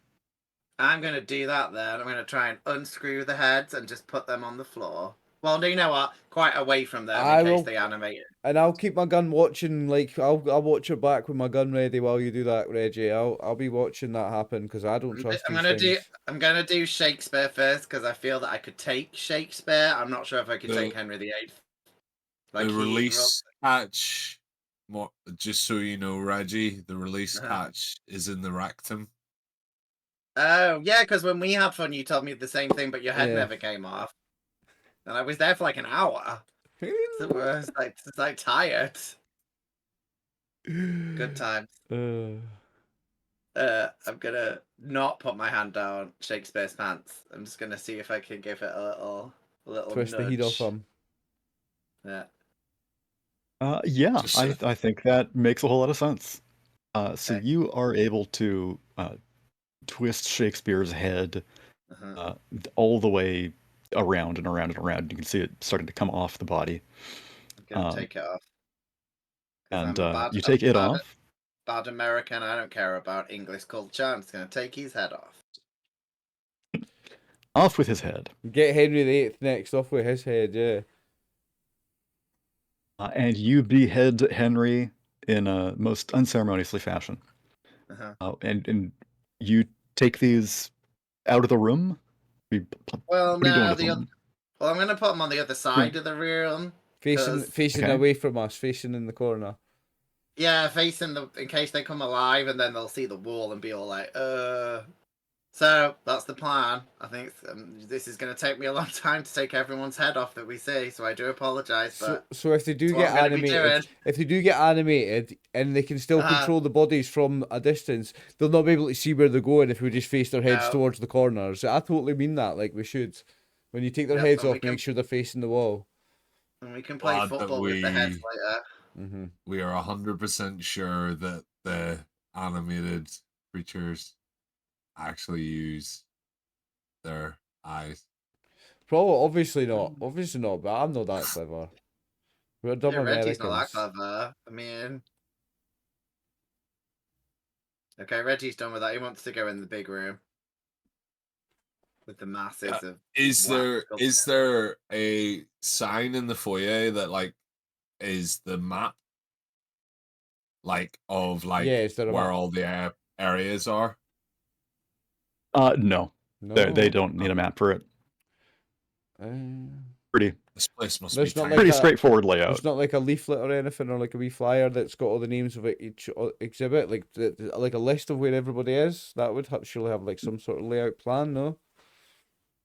I'm gonna do that then. I'm gonna try and unscrew the heads and just put them on the floor. Well, no, you know what? Quite away from them in case they animate it. And I'll keep my gun watching. Like I'll watch your back with my gun ready while you do that, Reggie. I'll be watching that happen because I don't trust I'm these things. I'm gonna do Shakespeare first because I feel that I could take Shakespeare. I'm not sure if I could take Henry VIII. Like the release hatch, just so you know, Reggie, the release hatch is in the rectum. Oh yeah, because when we had fun, you told me the same thing, but your head never came off, and I was there for like an hour. So I was like tired. Good times. I'm gonna not put my hand down Shakespeare's pants. I'm just gonna see if I can give it a little Twist the heat off him. Yeah. I think that makes a whole lot of sense. So you are able to twist Shakespeare's head all the way around and around and around. You can see it starting to come off the body. I'm gonna take it off. And you take it off. Bad American, I don't care about English culture. I'm just gonna take his head off. Off with his head. Get Henry VIII next, off with his head, yeah. And you behead Henry in a most unceremoniously fashion. And you take these out of the room? Well, what are you doing with them? Well, I'm gonna put them on the other side of the room. Facing away from us, facing in the corner. Yeah, facing in case they come alive, and then they'll see the wall and be all like, So that's the plan. I think this is going to take me a long time to take everyone's head off that we see. So I do apologize, but So if they do it's what get I'm going to be doing. animated, and they can still control the bodies from a distance, they'll not be able to see where they're going if we just face their heads No. towards the corners. So I totally mean that. Like we should, when you take their Yep, heads and we off, can- make sure they're facing the wall. And we can play Glad that football with the heads later. Mm-hmm. We are 100% sure that the animated creatures actually use their eyes. Probably, obviously not. Obviously not. But I'm not that clever. We're dumb Yeah, Reggie's not that Americans. clever. I mean, okay, Reggie's done with that. He wants to go in the big room with the masses of. Is wax there a sign in the foyer that like is the map like of like Yeah, is there a where map? all the areas are? No. No. They don't need a map for it. Pretty This place must There's be not tiny. pretty straightforward layout. There's not like a leaflet or anything, or like a wee flyer that's got all the names of each exhibit, like a list of where everybody is. That would surely have like some sort of layout plan, no?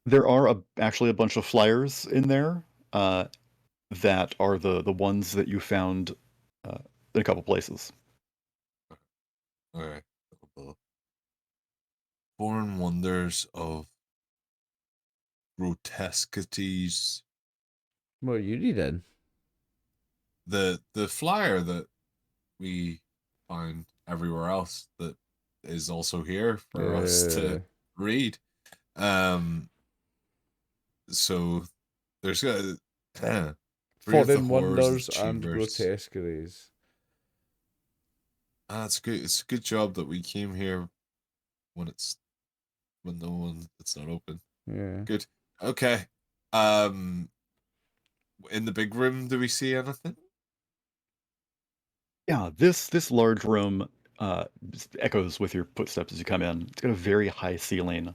There are actually a bunch of flyers in there that are the ones that you found in a couple places. Okay. Foreign wonders of grotesquities. What are you reading? The flyer that we find everywhere else that is also here for us to read. So there's Foreign wonders and grotesqueries. It's good. It's a good job that we came here when it's not open. Yeah. Good. Okay. In the big room, do we see anything? Yeah, this large room echoes with your footsteps as you come in. It's got a very high ceiling.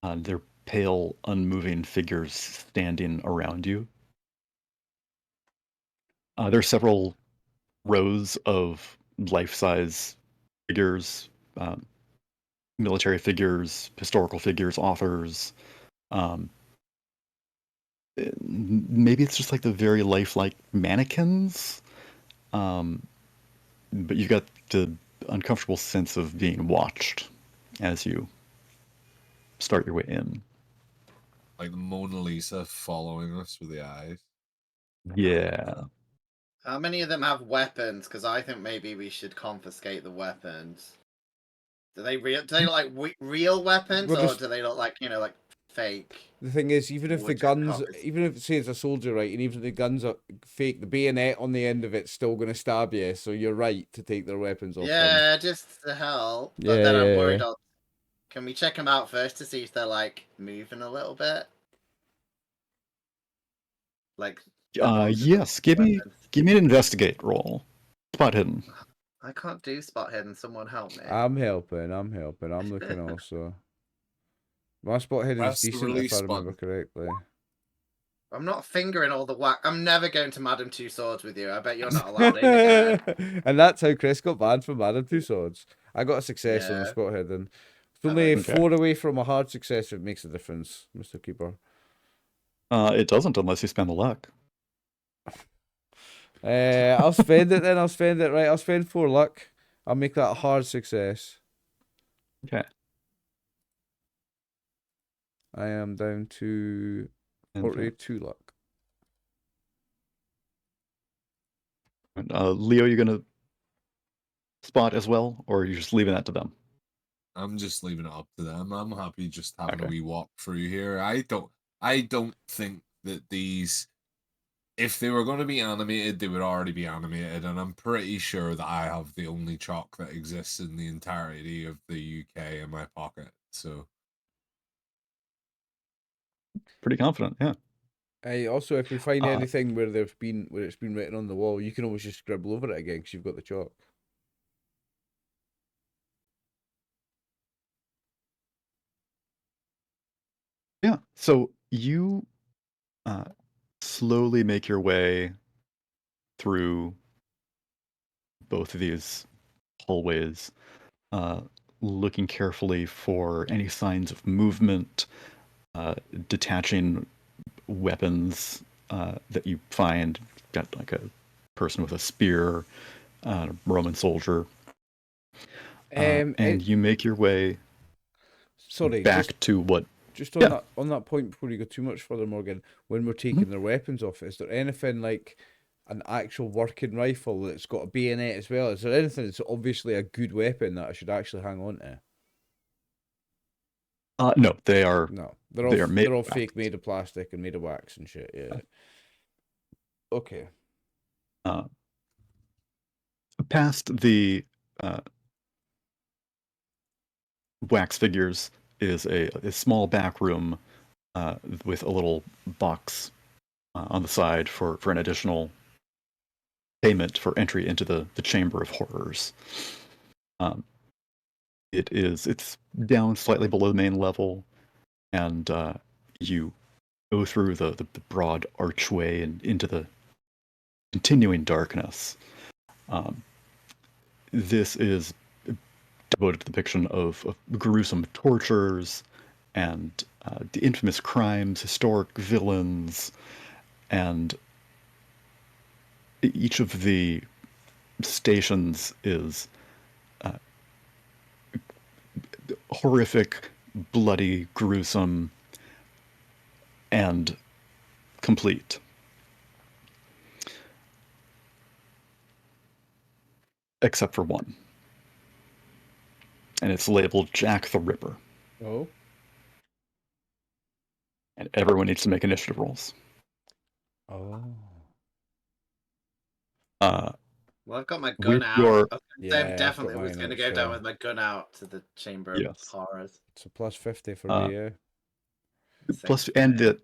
There are pale, unmoving figures standing around you. There are several rows of life-size figures, military figures, historical figures, authors. Maybe it's just like the very lifelike mannequins. But you've got the uncomfortable sense of being watched as you start your way in. Like the Mona Lisa following us with the eyes. Yeah. How many of them have weapons? Because I think maybe we should confiscate the weapons. Do they look like real weapons, Well, or do they look like like fake? The thing is, even if the guns, even if say it's a soldier, right, and even if the guns are fake, the bayonet on the end of it's still going to stab you. So you're right to take their weapons off them. Yeah, just to help. But Yeah, then I'm yeah, worried. yeah. Can we check them out first to see if they're like moving a little bit? Like. Yes. Give me an investigate roll. Spot hidden. I can't do spot hidden. Someone help me. I'm helping. I'm looking also. My spot hidden is Press the decent if release I remember button. correctly. I'm not fingering all the whack. I'm never going to Madam Two Swords with you. I bet you're not allowed in again. And that's how Chris got banned from Madam Two Swords. I got a success on the Yeah. spot hidden. It's only Okay. 4 away from a hard success if it makes a difference, Mr. Keeper. It doesn't unless you spend the luck. I'll spend it then. I'll spend it. Right, I'll spend 4 luck. I'll make that a hard success. Okay. I am down to 42 luck. Leo, you gonna spot as well, or are you just leaving that to them? I'm just leaving it up to them. I'm happy just having Okay. a wee walk through here. I don't think that these, if they were going to be animated, they would already be animated, and I'm pretty sure that I have the only chalk that exists in the entirety of the UK in my pocket. So Pretty confident, yeah. Also, if we find anything where it's been written on the wall, you can always just scribble over it again because you've got the chalk. Yeah. So you slowly make your way through both of these hallways. looking carefully for any signs of movement, detaching weapons that you find. Got like a person with a spear, a Roman soldier, and you make your way back to what. Just on that point, before you go too much further, Morgan, when we're taking their weapons off, is there anything like an actual working rifle that's got a bayonet as well? Is there anything that's obviously a good weapon that I should actually hang on to? No, they are. No, made they're all fake, made of plastic and made of wax and shit. Yeah. Okay. Past the wax figures is a small back room with a little box on the side for an additional payment for entry into the Chamber of Horrors. It's down slightly below the main level, and you go through the broad archway and into the continuing darkness. This is devoted to the depiction of gruesome tortures and the infamous crimes, historic villains, and each of the stations is horrific, bloody, gruesome, and complete. Except for one. And it's labeled Jack the Ripper. Oh. And everyone needs to make initiative rolls. Oh. Well, I've got my gun out. I definitely was going to go down with my gun out to the Chamber of Horrors. It's a plus 50 for me, yeah. Plus, and the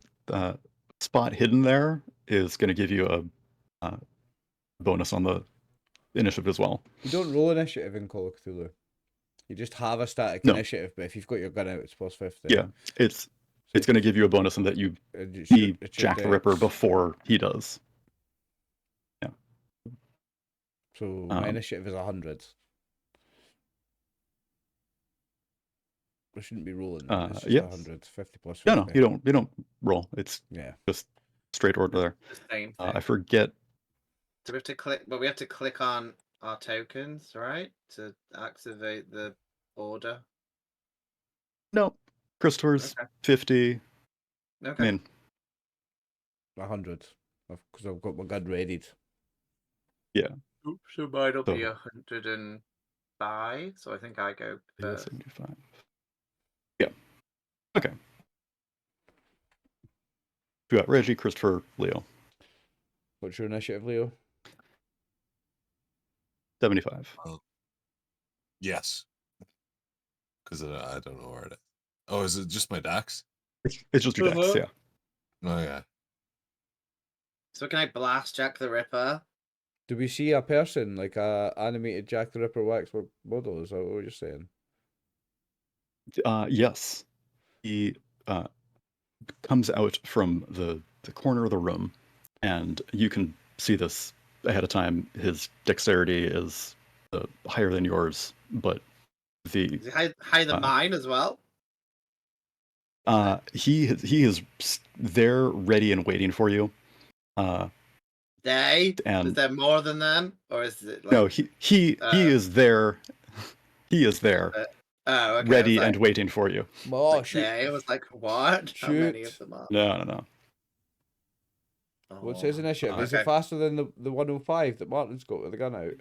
spot hidden there is going to give you a bonus on the initiative as well. You don't roll initiative in Call of Cthulhu. You just have a static initiative, but if you've got your gun out, it's plus 50. Yeah, it's going to give you a bonus in that you see Jack the Ripper before he does. Yeah. So my initiative is 100. I shouldn't be rolling. It's just 100, 50 plus 50. No, you don't roll. It's just straight order there. The same thing. I forget. So we have to click, but we have to click on our tokens, right, to activate the order. No, Christopher's 50. Okay. I mean, 100, because I've got my gun readied. Yeah. Oops, so mine will be 105. So I think I go first. 75. Yeah. Okay. We got Reggie, Christopher, Leo. What's your initiative, Leo? 75. Yes. Because I don't know where it is. Oh, is it just my dex? It's just your dex, yeah. Oh, yeah. So can I blast Jack the Ripper? Do we see a person, like a animated Jack the Ripper waxwork model? Is that what you're saying? Yes. He comes out from the corner of the room, and you can see this ahead of time. His dexterity is higher than yours, but Is he higher than mine as well? He is there, ready and waiting for you. Is there more than them, or is it like... No, he is there. He is there. Okay, ready and waiting for you. Oh, shoot. I was like, what? How many of them are? No. What's his initiative? Is it faster than the 105 that Martin's got with the gun out?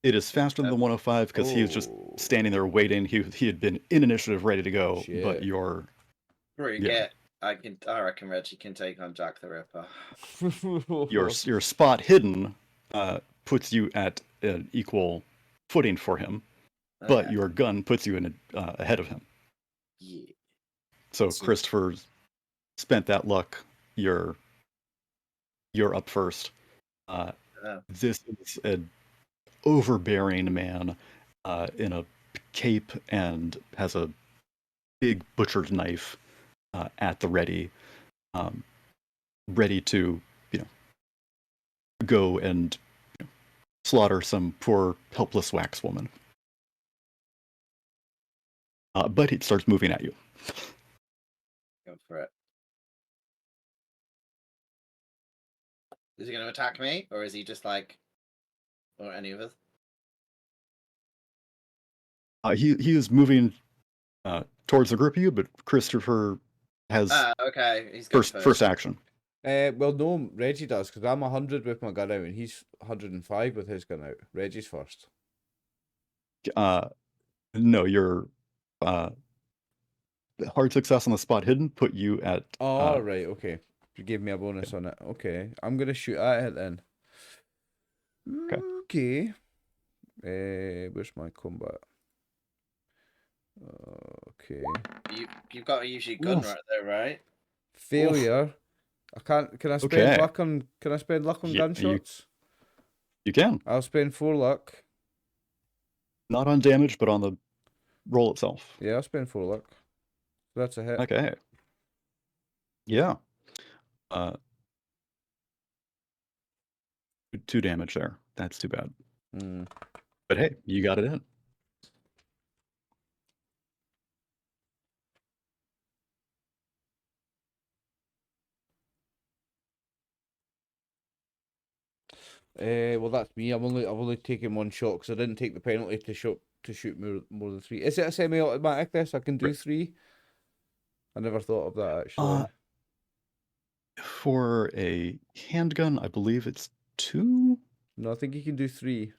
It is faster than the 105 because he was just standing there waiting. He had been in initiative, ready to go. Shit. But you're... I reckon Reggie can take on Jack the Ripper. Your spot hidden puts you at an equal footing for him, but your gun puts you in ahead of him. Yeah. So Christopher spent that luck. You're up first. This is an overbearing man in a cape and has a big butcher's knife at the ready, ready to go and slaughter some poor helpless wax woman. but it starts moving at you. Go for it. Is he going to attack me, or is he just like, or any of us? He is moving towards the group of you, but Christopher has okay. He's going first action. Well, no, Reggie does, because I'm 100 with my gun out, and he's 105 with his gun out. Reggie's first. No, your hard success on the spot hidden put you at. Oh, right, okay. You gave me a bonus on it. Okay, I'm gonna shoot at it then. Okay. Where's my combat? Okay. You've got to use your gun right there, right? Failure. I can't. Can I spend luck on? Can I spend luck on gunshots? You can. I'll spend 4 luck. Not on damage, but on the roll itself. Yeah, I'll spend 4 luck. That's a hit. Okay. Yeah. 2 damage there. That's too bad. But hey, you got it in. Well, that's me. I've only taken 1 shot because I didn't take the penalty to shoot more than 3. Is it a semi-automatic this? I can do 3. I never thought of that actually. For a handgun, I believe it's 2. No, I think you can do 3.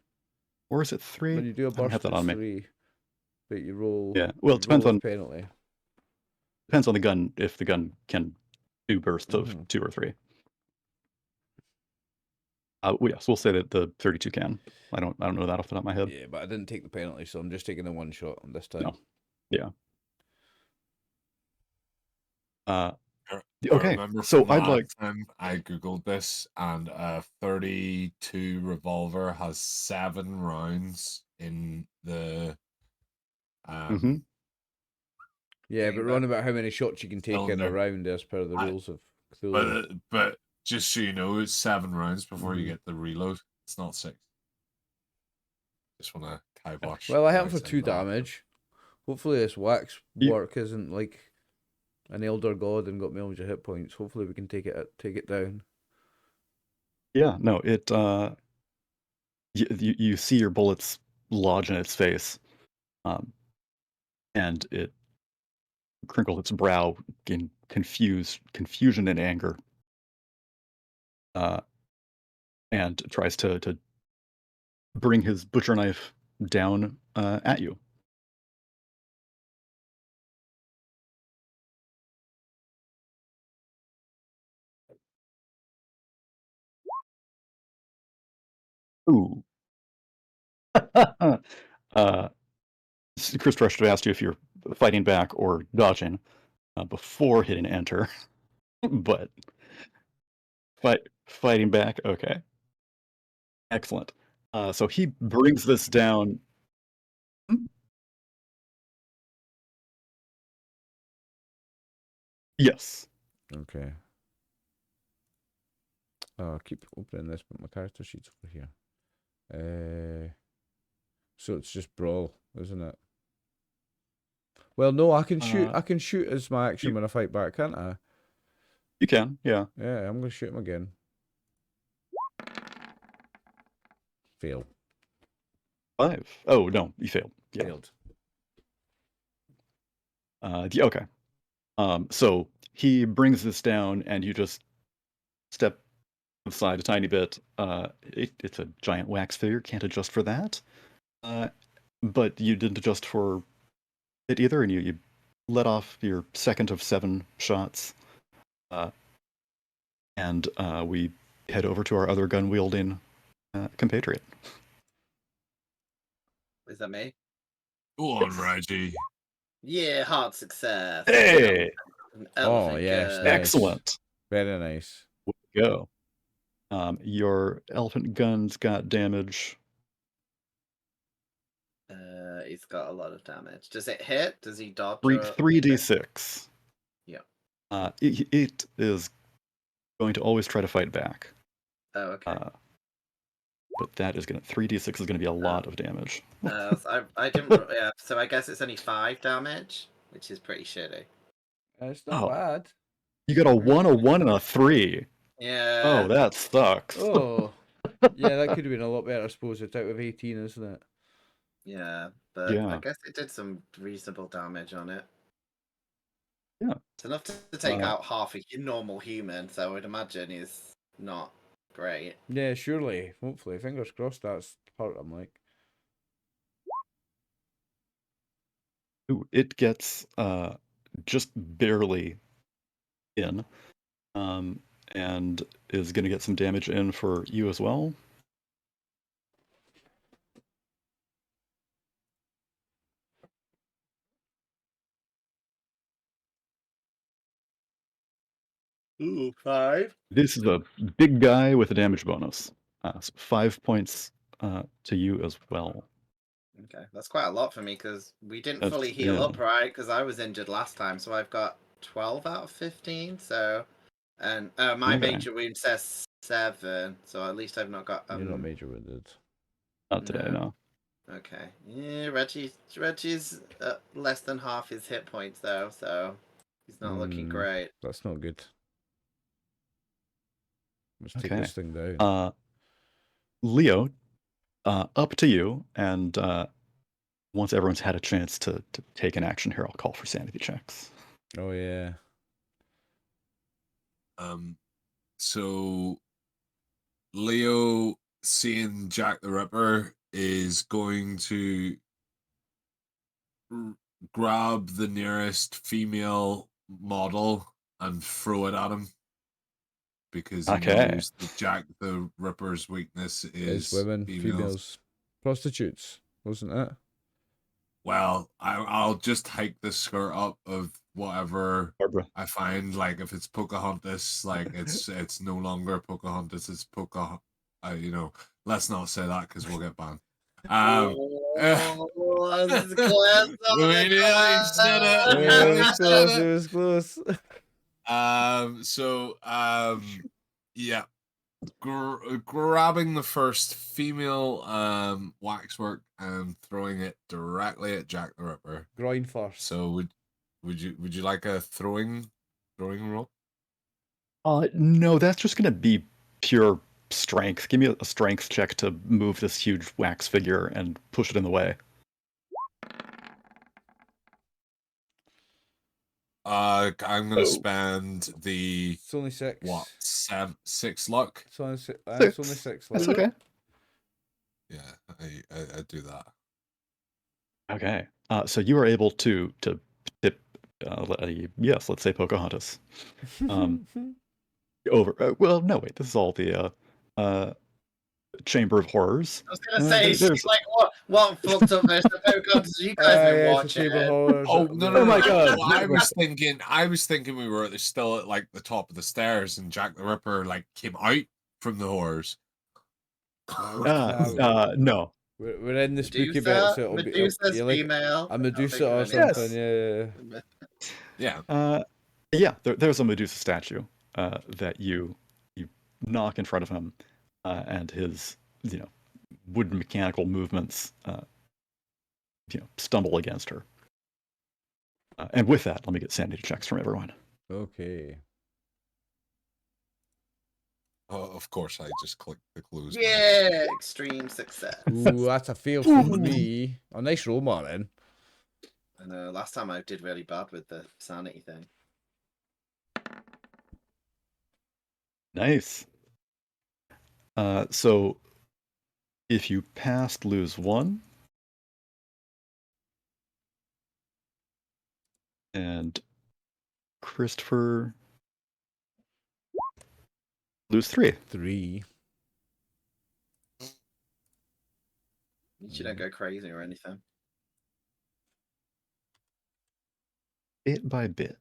Or is it 3? When you do a burst, have that it's on me. 3. But you roll. Yeah. Well, it depends on penalty. Depends on the gun. If the gun can do bursts of 2 or 3. Yes, we'll say that the 32 can. I don't know that off the top of my head. Yeah, but I didn't take the penalty, so I'm just taking the 1 shot on this time. No. Yeah. I Okay. remember So from I'd like. time I googled this, and a 32 revolver has 7 rounds in the. Yeah, but run about how many shots you can take in a round as per the rules of Cthulhu. But just so you know, it's 7 rounds before you get the reload. It's not 6. Just want to kibosh. Well, I hit him for 2 damage. Hopefully this wax work isn't like an elder god and got millions of hit points. Hopefully we can take it down. Yeah, no, it you see your bullets lodge in its face, and it crinkles its brow in confusion and anger, and tries to bring his butcher knife down at you. Ooh. Chris Rush asked you if you're fighting back or dodging before hitting enter, but fighting back, okay. Excellent. So he brings this down. Yes. Okay. I'll keep opening this, but my character sheet's over here. So it's just brawl, isn't it? Well, no, I can shoot. I can shoot as my action when I fight back, can't I? You can, yeah. Yeah, I'm gonna shoot him again. Fail. 5. Oh no, you failed. Yeah. Failed. Okay. So he brings this down, and you just step aside a tiny bit. It's a giant wax figure. Can't adjust for that. But you didn't adjust for it either, and you let off your second of 7 shots. And we head over to our other gun-wielding compatriot. Is that me? Go on, Reggie. Yeah, hard success. Hey! Oh, yes. Nice. Excellent. Very nice. Way to go. Your elephant gun's got damage. He's got a lot of damage. Does it hit? Does he dodge? 3d6. Yeah. It is going to always try to fight back. Oh, okay. but that is gonna 3d6 is gonna be a lot of damage. So I didn't. Yeah, so I guess it's only 5 damage, which is pretty shitty. It's not Oh. bad. You got a 1, a 1, and a 3. Yeah. Oh, that sucks. Oh, yeah, that could have been a lot better, I suppose. It's out of 18, isn't it? Yeah, but Yeah. I guess it did some reasonable damage on it. Yeah. It's enough to take out half a normal human, so I would imagine he's not great. Yeah, surely. Hopefully. Fingers crossed that's the part I'm like. Ooh, it gets just barely in, and is going to get some damage in for you as well. Ooh, 5. This is a big guy with a damage bonus. So 5 points to you as well. Okay, that's quite a lot for me because we didn't That's- fully heal yeah. up, right? Because I was injured last time, so I've got 12 out of 15. So, and my Okay. major wound says 7, so at least I've not got. You're not major wounded. Not today, no. Okay. Yeah, Reggie's less than half his hit points though, so he's not looking great. That's not good. Let's take Okay. this thing down. Leo, up to you, and once everyone's had a chance to take an action here, I'll call for sanity checks. Oh, yeah. So Leo, seeing Jack the Ripper, is going to grab the nearest female model and throw it at him, because he knows that Jack the Ripper's weakness is women, females. females, prostitutes, wasn't it? Well, I'll just hike the skirt up of whatever Barbara. I find. Like, if it's Pocahontas, like it's no longer Pocahontas, it's you know, let's not say that because we'll get banned. It was close. Yeah. Grabbing the first female waxwork and throwing it directly at Jack the Ripper. Groin first. So would you like a throwing roll? No, that's just gonna be pure strength. Give me a strength check to move this huge wax figure and push it in the way. I'm gonna spend the It's only 6. what 6 luck. It's only 6. Six. It's only 6 luck. That's okay. Yeah, I do that. Okay. So you are able to tip, yes, let's say Pocahontas, over. Well, no, wait. This is all the Chamber of Horrors. I was gonna say, she's like, what fucked up version of Pocahontas you guys been watching? Oh no! Oh my God. I was thinking we were still at like the top of the stairs, and Jack the Ripper like came out from the horrors. No. We're in the spooky bit, so it'll Medusa's be like female. a Medusa or something. Yeah. Yeah. There's a Medusa statue that you knock in front of him, and his wooden mechanical movements stumble against her. And with that, let me get sanity checks from everyone. Okay. Of course, I just clicked the clues. Yeah, extreme success. Ooh, that's a fail for me. A nice roll, Martin. I know. Last time I did really bad with the sanity thing. Nice. So if you passed, lose 1. And Christopher, lose 3. 3. You don't go crazy or anything. Bit by bit.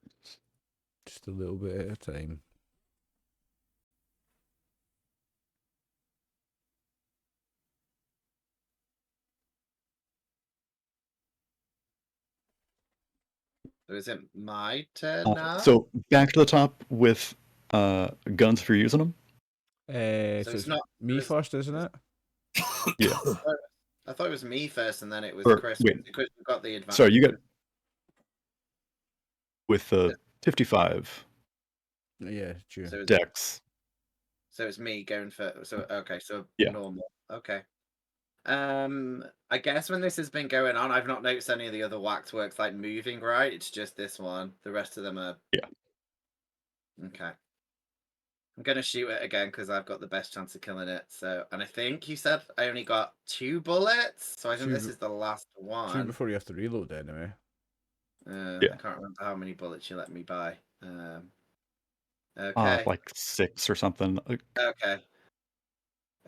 Just a little bit at a time. So is it my turn now? So back to the top with guns if you're using them. So it's not me first, isn't it? Yeah. I thought it was me first, and then it was Or, Chris. wait. Chris got the advantage. Sorry, you got with the 55 Yeah, true. So it's, dex. so it's me going for. So okay, so Yeah. normal. Okay. I guess when this has been going on, I've not noticed any of the other waxworks like moving. Right, it's just this one. The rest of them are. Yeah. Okay. I'm gonna shoot it again because I've got the best chance of killing it. So, and I think you said I only got 2 bullets, so I think this is the last 2 one. before you have to reload anyway. I can't remember how many bullets you let me buy. Okay. Like 6 or something. Okay.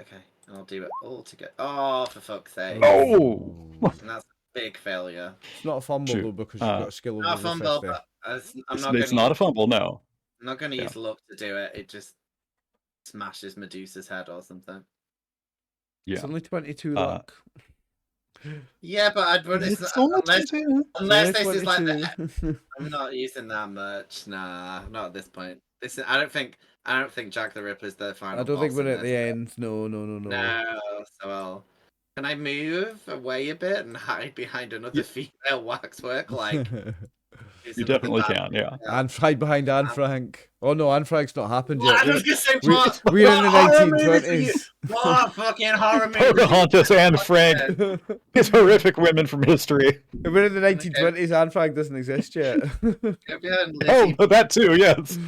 Okay. I'll do it all together. Oh, for fuck's sake! Oh! And that's a big failure. It's not a fumble Shoot. though because you've got a skill Not a over the fumble, 50. but I'm It's, not it's going not to. a fumble, no. I'm not going to Yeah. use luck to do it. It just smashes Medusa's head or something. Yeah. It's only 22 luck. Yeah, but I'd run It's only unless this is like 22. I'm not using that much. Nah, not at this point. I don't think Jack the Ripper's the final. I don't think boss we're in at the this. end. No. No, so can I move away a bit and hide behind another female waxwork? Like You definitely can, yeah. Anne Frank behind Anne Frank. Oh no, Anne Frank's not happened What? yet. I was gonna say, We're in the what horror movie is 1920s. What fucking horror movie? Pocahontas and Frank. These horrific women from history. We're in the 1920s. Anne Frank doesn't exist yet. Oh, that too, yes.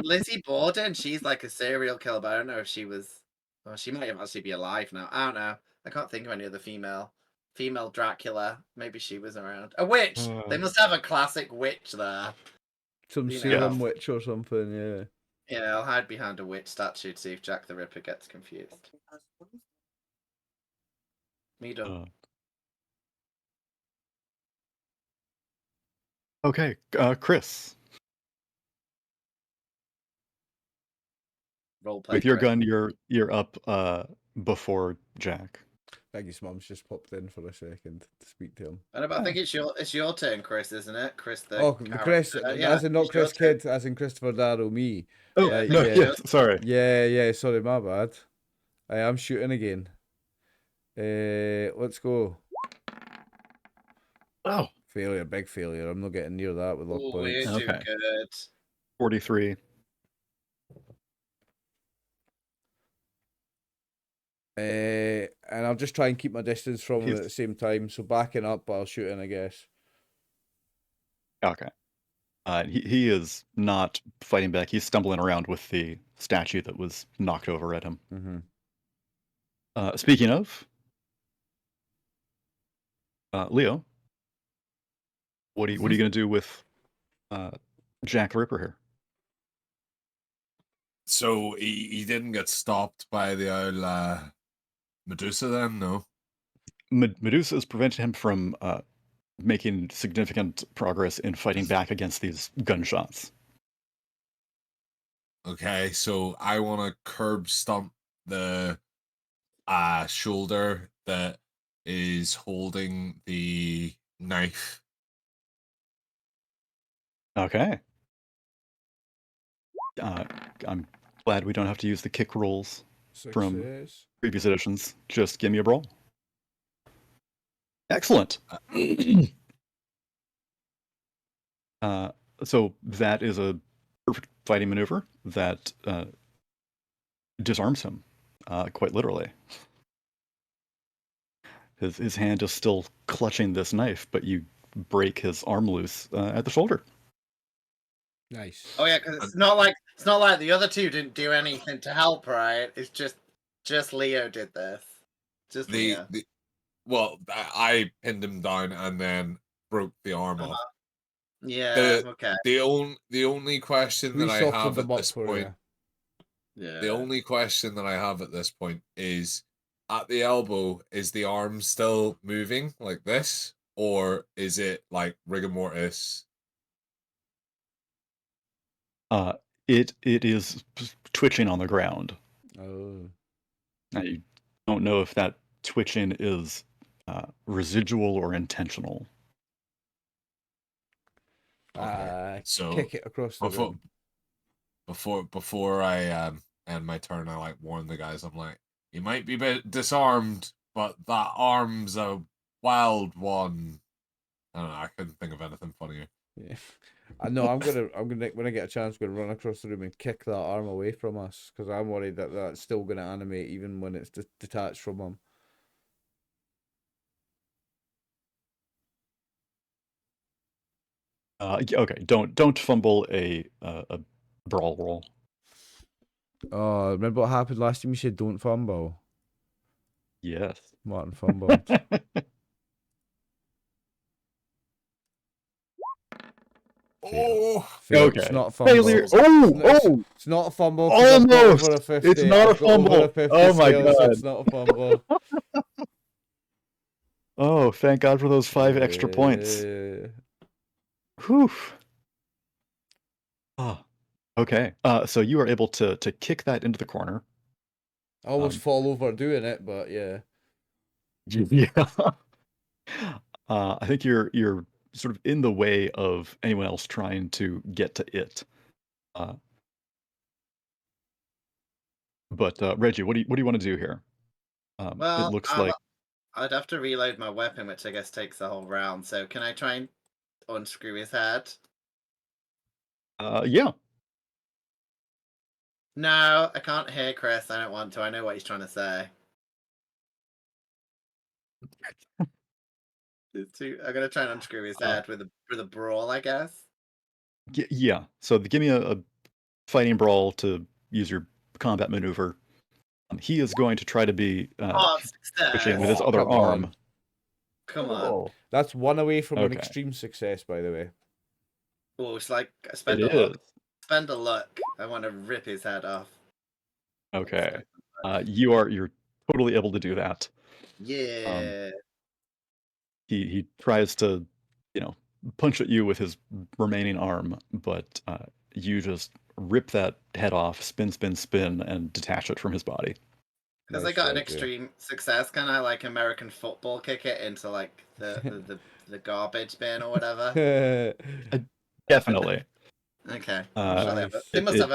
Lizzie Borden, she's like a serial killer, but I don't know if she was. Well, she might actually be alive now. I don't know. I can't think of any other female Dracula. Maybe she was around. A witch. They must have a classic witch there. Some You Salem know. witch or something. Yeah. Yeah, I'll hide behind a witch statue to see if Jack the Ripper gets confused. Me done. Okay, Chris. Roleplay. With your gun, you're up before Jack. Maggie's mum's just popped in for a second to speak to him. I think it's your turn, Chris, isn't it? Chris the Chris, yeah, as in not it's your Chris Kidd, as in Christopher Darrow, me. Oh, Yeah, no, yeah. yes, sorry. Yeah, sorry, my bad. I am shooting again. Let's go. Oh. Failure, big failure. I'm not getting near that with luck Oh, points. you're doing good. 43. And I'll just try and keep my distance from him at the same time. So backing up, but I'll shoot in, I guess. Okay. He is not fighting back. He's stumbling around with the statue that was knocked over at him. Mm-hmm. Speaking of, Leo, what are you going to do with Jack the Ripper here? So he didn't get stopped by the old Medusa then, no? Medusa has prevented him from making significant progress in fighting back against these gunshots. Okay, so I want to curb stomp the shoulder that is holding the knife. Okay. I'm glad we don't have to use the kick rolls from previous editions. Just give me a brawl. Excellent. So that is a perfect fighting maneuver that disarms him, quite literally. His hand is still clutching this knife, but you break his arm loose at the shoulder. Nice. Oh yeah, because it's not like the other two didn't do anything to help, right? It's just Leo did this. Just Leo. Well, I pinned him down and then broke the arm off. Yeah. Okay. The only question that I have at this point. Yeah. The only question that I have at this point is, at the elbow, is the arm still moving like this, or is it like rigor mortis? It is twitching on the ground. Oh. Now, you don't know if that twitching is residual or intentional. Okay. So kick it across the room. Before I end my turn, I like warn the guys. I'm like, He might be disarmed, but that arm's a wild one. I don't know. I couldn't think of anything funnier. Yeah. I know. I'm gonna when I get a chance, I'm gonna run across the room and kick that arm away from us because I'm worried that that's still gonna animate even when it's detached from him. Okay, don't fumble a brawl roll. Oh, remember what happened last time? You said don't fumble. Yes. Martin fumbled. Oh, Fail. Okay. It's not a fumble. Failure. It's not a fumble. 'Cause I've got Almost. over a 50. It's not a I've got over fumble. a 50 Oh my scale, so God. it's not a fumble. Oh, thank God for those 5 extra points. Whew. Oh, okay. So you are able to kick that into the corner. I almost fall over doing it, but yeah. Yeah. I think you're sort of in the way of anyone else trying to get to it. But Reggie, what do you want to do here? It Well, looks like I'd have to reload my weapon, which I guess takes the whole round. So can I try and unscrew his head? yeah. No, I can't hear Chris. I don't want to. I know what he's trying to say. I'm gonna try and unscrew his head with a brawl, I guess. Yeah. So give me a fighting brawl to use your combat maneuver. He is going to try to be pushing with his other come arm. on. Come on. That's one away from an Okay. extreme success, by the way. Oh, it's like It is. Spend a look. I want to rip his head off. Okay. You're totally able to do that. Yeah. He tries to, punch at you with his remaining arm, but you just rip that head off, spin, and detach it from his body. Because I got an extreme success, can I like American football kick it into like the garbage bin or whatever? Definitely. Okay. They must have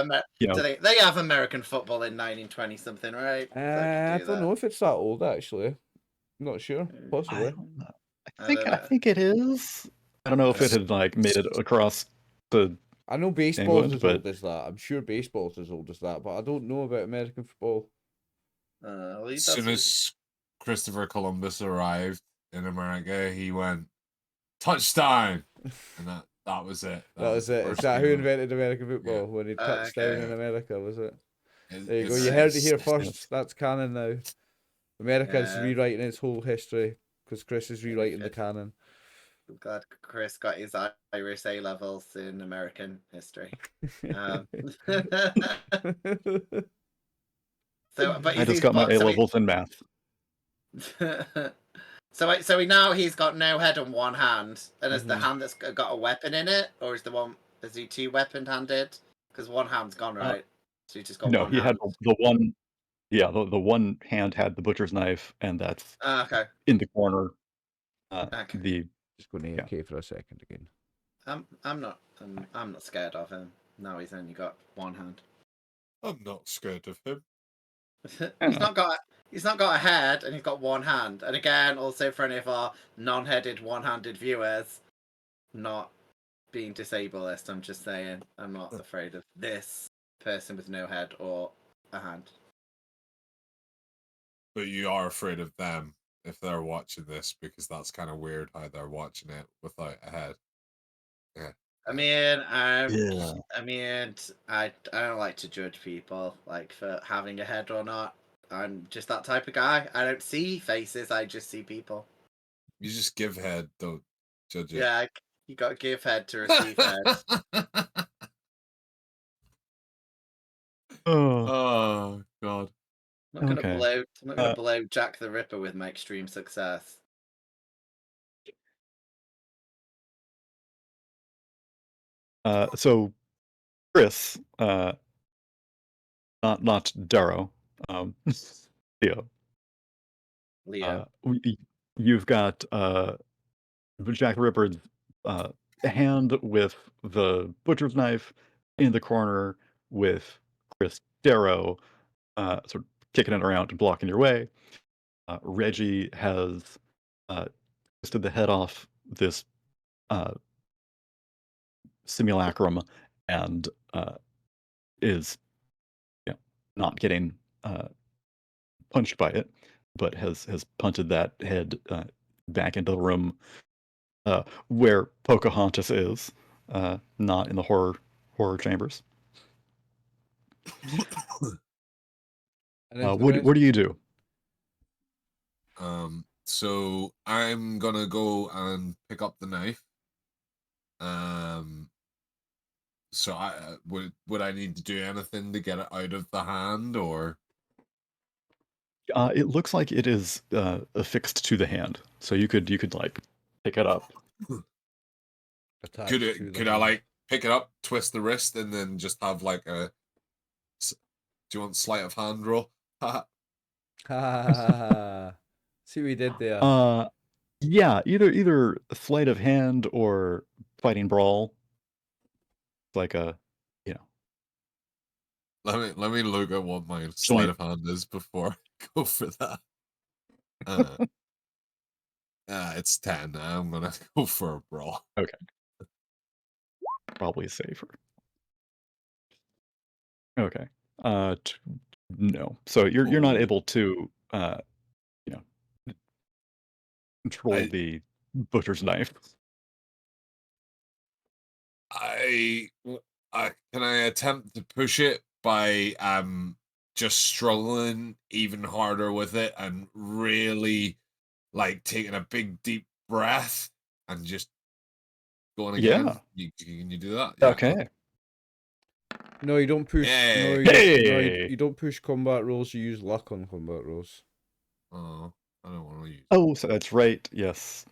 they have American football in 1920 something, right? I don't know if it's that old actually. I'm not sure. Possibly. I think it is. I don't know if it had like made it across the. I know baseball's England, as old as that. I'm sure baseball's as old as that, but I don't know about American football. As soon as Christopher Columbus arrived in America, he went touchdown, and that was it. That was it. Is that who invented American football when he touched down in America? Was it? There you go. You heard it here first. That's canon now. America's rewriting its whole history because Chris is rewriting the canon. I'm glad Chris got his Irish A levels in American history. I just got my A levels in math. So he's got no head on one hand, and is the hand that's got a weapon in it, or is he 2-weapon handed? Because one hand's gone, right? So he just got one. No, he had the one. Yeah, the one hand had the butcher's knife, and that's okay in the corner. Okay. Just going to AK for a second again. I'm not scared of him. No, he's only got one hand. I'm not scared of him. He's not got a head, and he's got one hand. And again, also for any of our non-headed, one-handed viewers, not being disableist, I'm just saying, I'm not afraid of this person with no head or a hand. But you are afraid of them if they're watching this, because that's kind of weird how they're watching it without a head. Yeah. I mean, I don't like to judge people like for having a head or not. I'm just that type of guy. I don't see faces. I just see people. You just give head, don't judge it. Yeah, you got to give head to receive head. Oh God! I'm not gonna blow Jack the Ripper with my extreme success. So Chris, not Darrow, Leo. You've got Jack the Ripper's hand with the butcher's knife in the corner with Chris Darrow, sort of kicking it around and blocking your way. Reggie has twisted the head off this simulacrum and is not getting punched by it, but has punted that head back into the room where Pocahontas is, not in the horror chambers. And is the What rest- do you do? So I'm gonna go and pick up the knife. So I would I need to do anything to get it out of the hand, or It looks like it is affixed to the hand, so you could like pick it up. attached could to it the could I hand? like pick it up, twist the wrist, and then just have like a do you want sleight of hand roll? Ha ha ha ha ha. See what we did there. Yeah, either sleight of hand or fighting brawl. Like a, you know, Let me look at what my sleight of hand is before I go for that. It's 10. I'm gonna go for a brawl. okay, probably safer. Okay, no. So you're not able to, you know, control the butcher's knife. Can I attempt to push it by just struggling even harder with it and really like taking a big deep breath and just going again? Yeah. Can you do that? Yeah, Okay. No, you don't push. No, you, Hey! no, you don't push combat rolls. You use luck on combat rolls. Oh, I don't want to use. Oh, so that's right. Yes.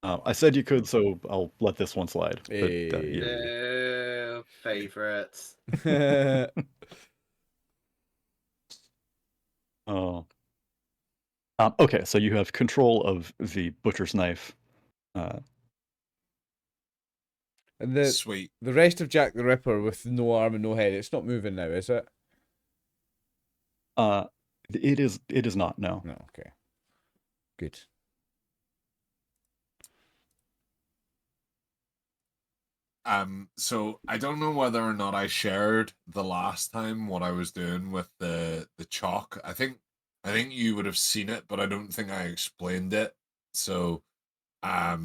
I said you could, so I'll let this one slide. But, yeah. Favorites. Oh. Okay, so you have control of the butcher's knife. And the Sweet. the rest of Jack the Ripper with no arm and no head, it's not moving now, is it? It is not, no. No, okay. Good. So I don't know whether or not I shared the last time what I was doing with the chalk. I think you would have seen it, but I don't think I explained it. So I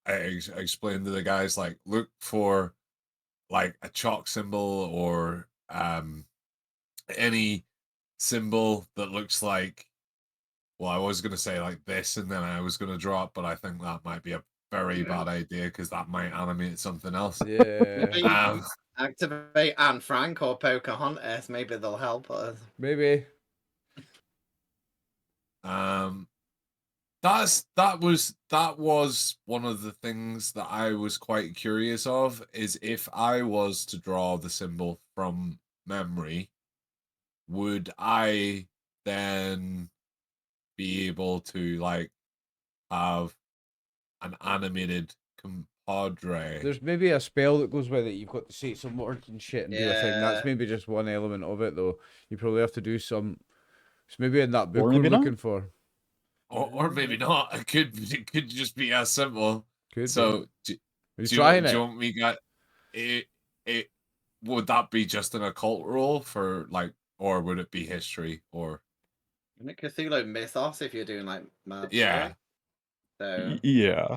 explained to the guys like look for like a chalk symbol or any symbol that looks like, well, I was gonna say like this and then I was gonna draw it, but I think that might be a very bad idea because that might animate something else. Yeah. Activate Anne Frank or Pocahontas. Maybe they'll help us. Maybe. That was one of the things that I was quite curious of, is if I was to draw the symbol from memory, would I then be able to like have an animated compadre? There's maybe a spell that goes with it. You've got to say some words and shit and do a thing. That's Yeah. maybe just one element of it, though. You probably have to do some. It's maybe in that book Or we're maybe not. looking for. Or maybe not. It could just be as simple. Could So be. do Are you you trying do you it? want me got it? Would that be just an occult roll for like, or would it be history or? Isn't it Cthulhu mythos if you're doing like magic? Yeah. So Yeah.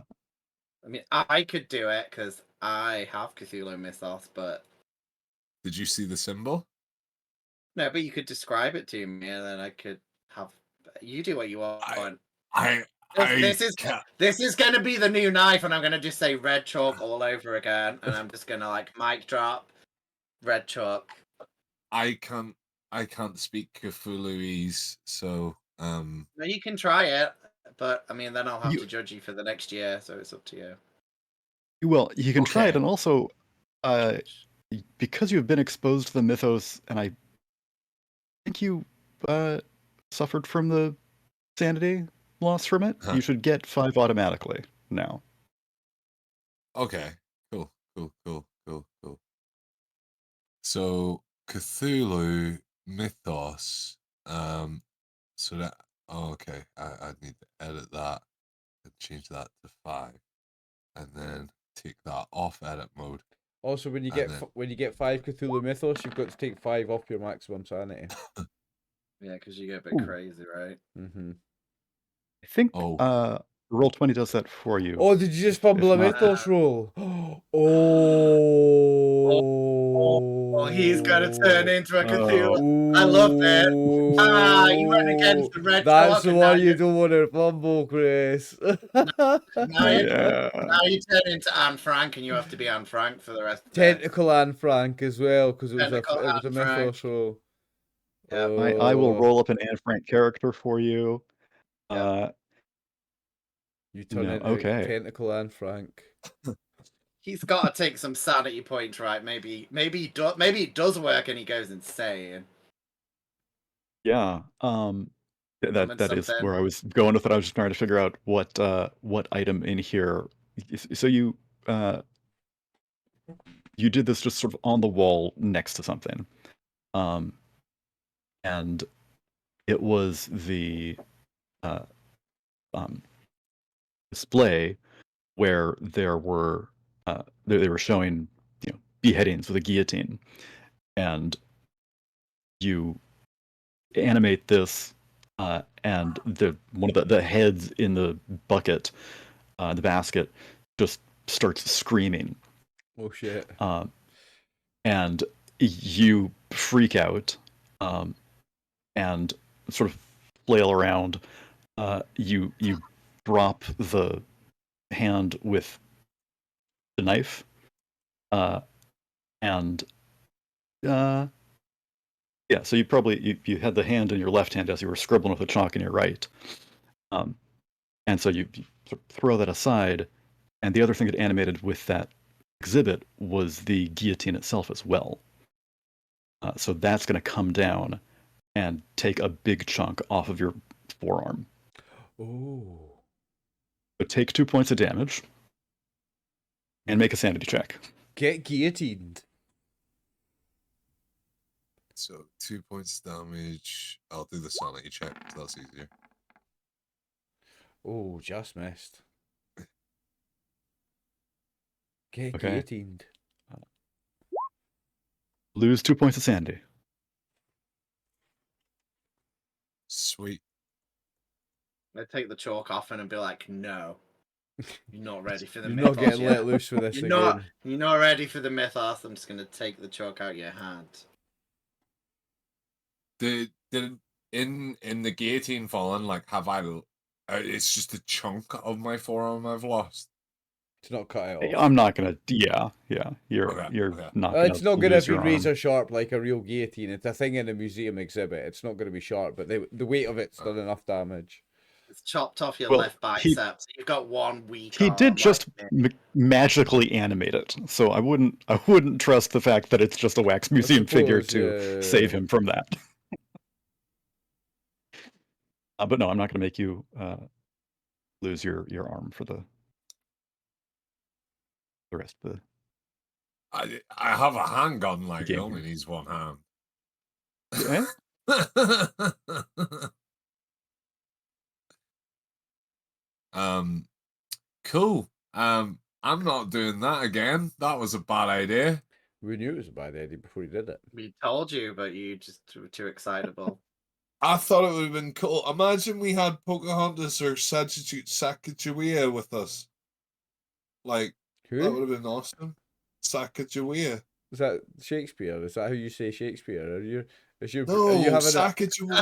I mean, I could do it because I have Cthulhu mythos, but Did you see the symbol? no, but you could describe it to me, and then I could have you do what you want. This is going to be the new knife, and I'm going to just say red chalk all over again, and I'm just going to like mic drop red chalk. I can't speak Cthulhuese, so No, you can try it, but I mean, then I'll have to judge you for the next year, so it's up to you. Well, you can try it, Okay. and also, because you've been exposed to the mythos, and I think you suffered from the sanity loss from it, you should get 5 automatically now. Okay. Cool. So Cthulhu mythos. So that okay. I need to edit that and change that to 5, and then take that off edit mode. Also, when you And get then- when you get 5 Cthulhu Mythos, you've got to take 5 off your maximum sanity. Yeah, because you get a bit Ooh. crazy, right? Mm-hmm. I think Oh. Roll20 does that for you. Oh, did you just fumble a not- Mythos roll? Oh, he's gonna turn into a Cthulhu. Ooh. I love it. You went against the red That's chalk, the and now one you don't want to fumble, Chris. now Yeah. you turn into Anne Frank, and you have to be Anne Frank for the rest of the Tentacle and Frank as well, because it was Tentacle a Anne Frank. Mythos roll. Yep. I will roll up an Anne Frank character for you. Yep. You turn No, into okay. Tentacle and Frank. He's got to take some sanity points, right? Maybe it does work, and he goes insane. Yeah. That is something. where I was going with it. I was just trying to figure out what item in here. So you did this just sort of on the wall next to something, and it was the display where there were they were showing beheadings with a guillotine, and you animate this, and one of the heads in the bucket, the basket, just starts screaming. Oh shit. And you freak out, and sort of flail around. You drop the hand with the knife, and yeah. So you had the hand in your left hand as you were scribbling with the chalk in your right, and so you sort of throw that aside. And the other thing that animated with that exhibit was the guillotine itself as well. So that's going to come down and take a big chunk off of your forearm. Oh. So take 2 points of damage and make a sanity check. Get guillotined. So 2 points damage. I'll do the sanity check. That's easier. Oh, just missed. Get Okay. guillotined. Lose 2 points of sanity. Sweet. I take the chalk off and be like, no, you're not ready for the You're mythos not getting yet. let loose with this You're again. not ready for the mythos. I'm just gonna take the chalk out of your hand. Did in the guillotine fallen, like, have I? It's just a chunk of my forearm I've lost. It's not cut it off. I'm not gonna. Yeah. You're Okay. not. Gonna It's not going to lose be your razor arm. sharp like a real guillotine. It's a thing in a museum exhibit. It's not going to be sharp, but the weight of it's done enough damage. It's chopped off your Well, left bicep. So you've got one weak He arm, did just like me. magically animate it, so I wouldn't trust the fact that it's just a wax museum figure to save him from that. But no, I'm not going to make you lose your arm for the rest of the. I have a handgun. Like, it Game only needs one hand. Okay. Cool. I'm not doing that again. That was a bad idea. We knew it was a bad idea before he did it. We told you, but you just were too excitable. I thought it would have been cool. Imagine we had Pocahontas or Sacagawea with us. Like, that Who? would have been awesome. Sacagawea. Is that Shakespeare? Is that how you say Shakespeare? Are you No, having Sacagawea.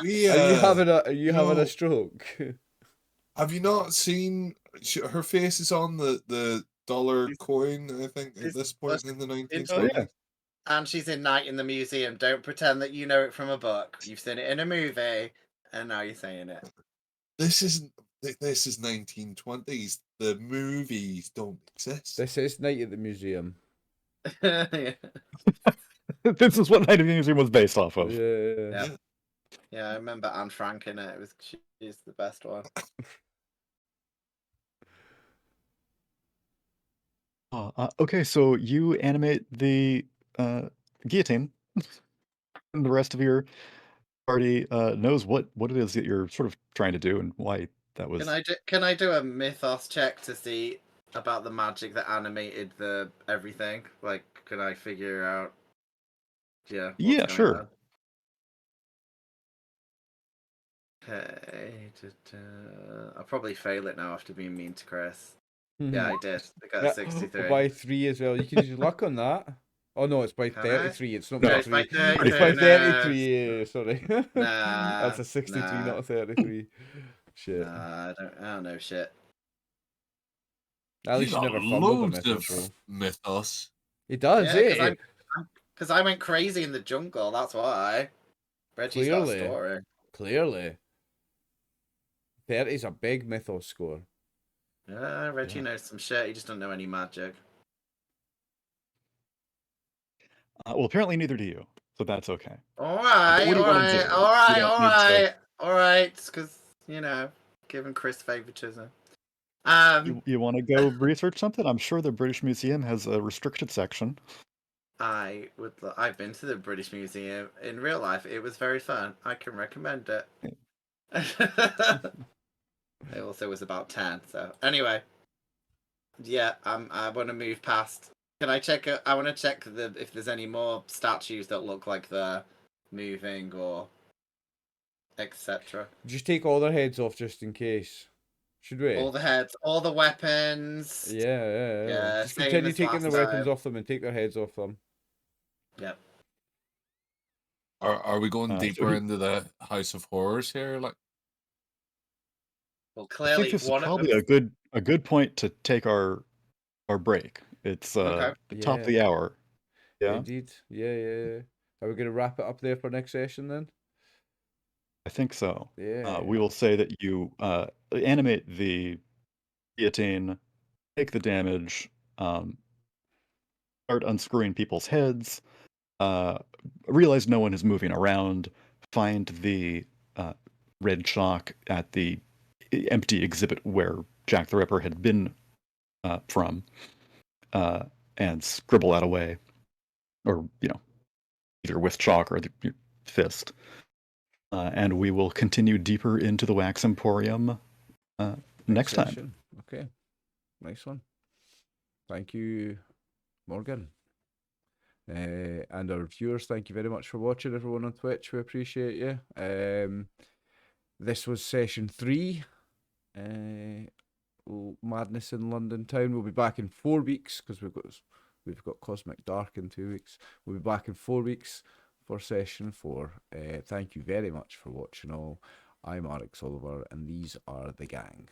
are you having a No. stroke? Have you not seen her face is on the dollar coin, I think, at this point in the 1920s? Oh, yeah. And she's in Night in the Museum. Don't pretend that you know it from a book. You've seen it in a movie, and now you're saying it. This is 1920s. The movies don't exist. This is Night at the Museum. Yeah. This is what Night of the Museum was based off of. Yeah. Yeah, I remember Anne Frank in it. She's the best one. Okay, so you animate the guillotine, and the rest of your party knows what it is that you're sort of trying to do and why that was. Can I do a mythos check to see about the magic that animated the everything? Like, can I figure out? Yeah. What's Yeah, going sure. on? Okay. I'll probably fail it now after being mean to Chris. Yeah, I did. I got a 63. By 3 as well. You can use your luck on that. Oh no, it's by Can I? 33. It's not No, by it's by 3. 33. It's by No. 33. Yeah, sorry. Nah. That's a 63, Nah. not a 33. Shit. Nah, I don't know shit. At least you got never fumbled a loads mythos of roll. mythos. He does, Yeah, eh? because I went crazy in the jungle. That's why. Reggie's got a Clearly. story. Clearly. 30's a big mythos score. Yeah, Reggie Yeah. knows some shit. He just don't know any magic. Well, apparently neither do you, so that's okay. All right, what do you all wanna right, do? all You right, don't all need to- right, all right. Because giving Chris favoritism. You want to go research something? I'm sure the British Museum has a restricted section. I would. I've been to the British Museum in real life. It was very fun. I can recommend it. It also was about 10. So anyway, yeah, I want to move past. Can I check? I want to check if there's any more statues that look like they're moving or etc. Just take all their heads off just in case. Should we? All the heads, all the weapons. Yeah. Just same continue as taking the last weapons time. off them and take their heads off them. Yep. Are we going So deeper he- into the House of Horrors here? Like, Well, I clearly think this is one probably of a good point to take our break. It's Okay. the top of the hour. Yeah, Indeed. Yeah. Are we going to wrap it up there for next session then? I think so. Yeah. We will say that you animate the guillotine, take the damage, start unscrewing people's heads, realize no one is moving around, find the red chalk at the empty exhibit where Jack the Ripper had been from, and scribble that away, or either with chalk or your fist. And we will continue deeper into the Wax Emporium next time. Session. Okay. Nice one. Thank you, Morgan. And our viewers, thank you very much for watching, everyone on Twitch. We appreciate you. This was session 3. Madness in London Town. We'll be back in 4 weeks because we've got Cosmic Dark in 2 weeks. We'll be back in 4 weeks for session 4. Thank you very much for watching all. I'm RxOliver, and these are the gang.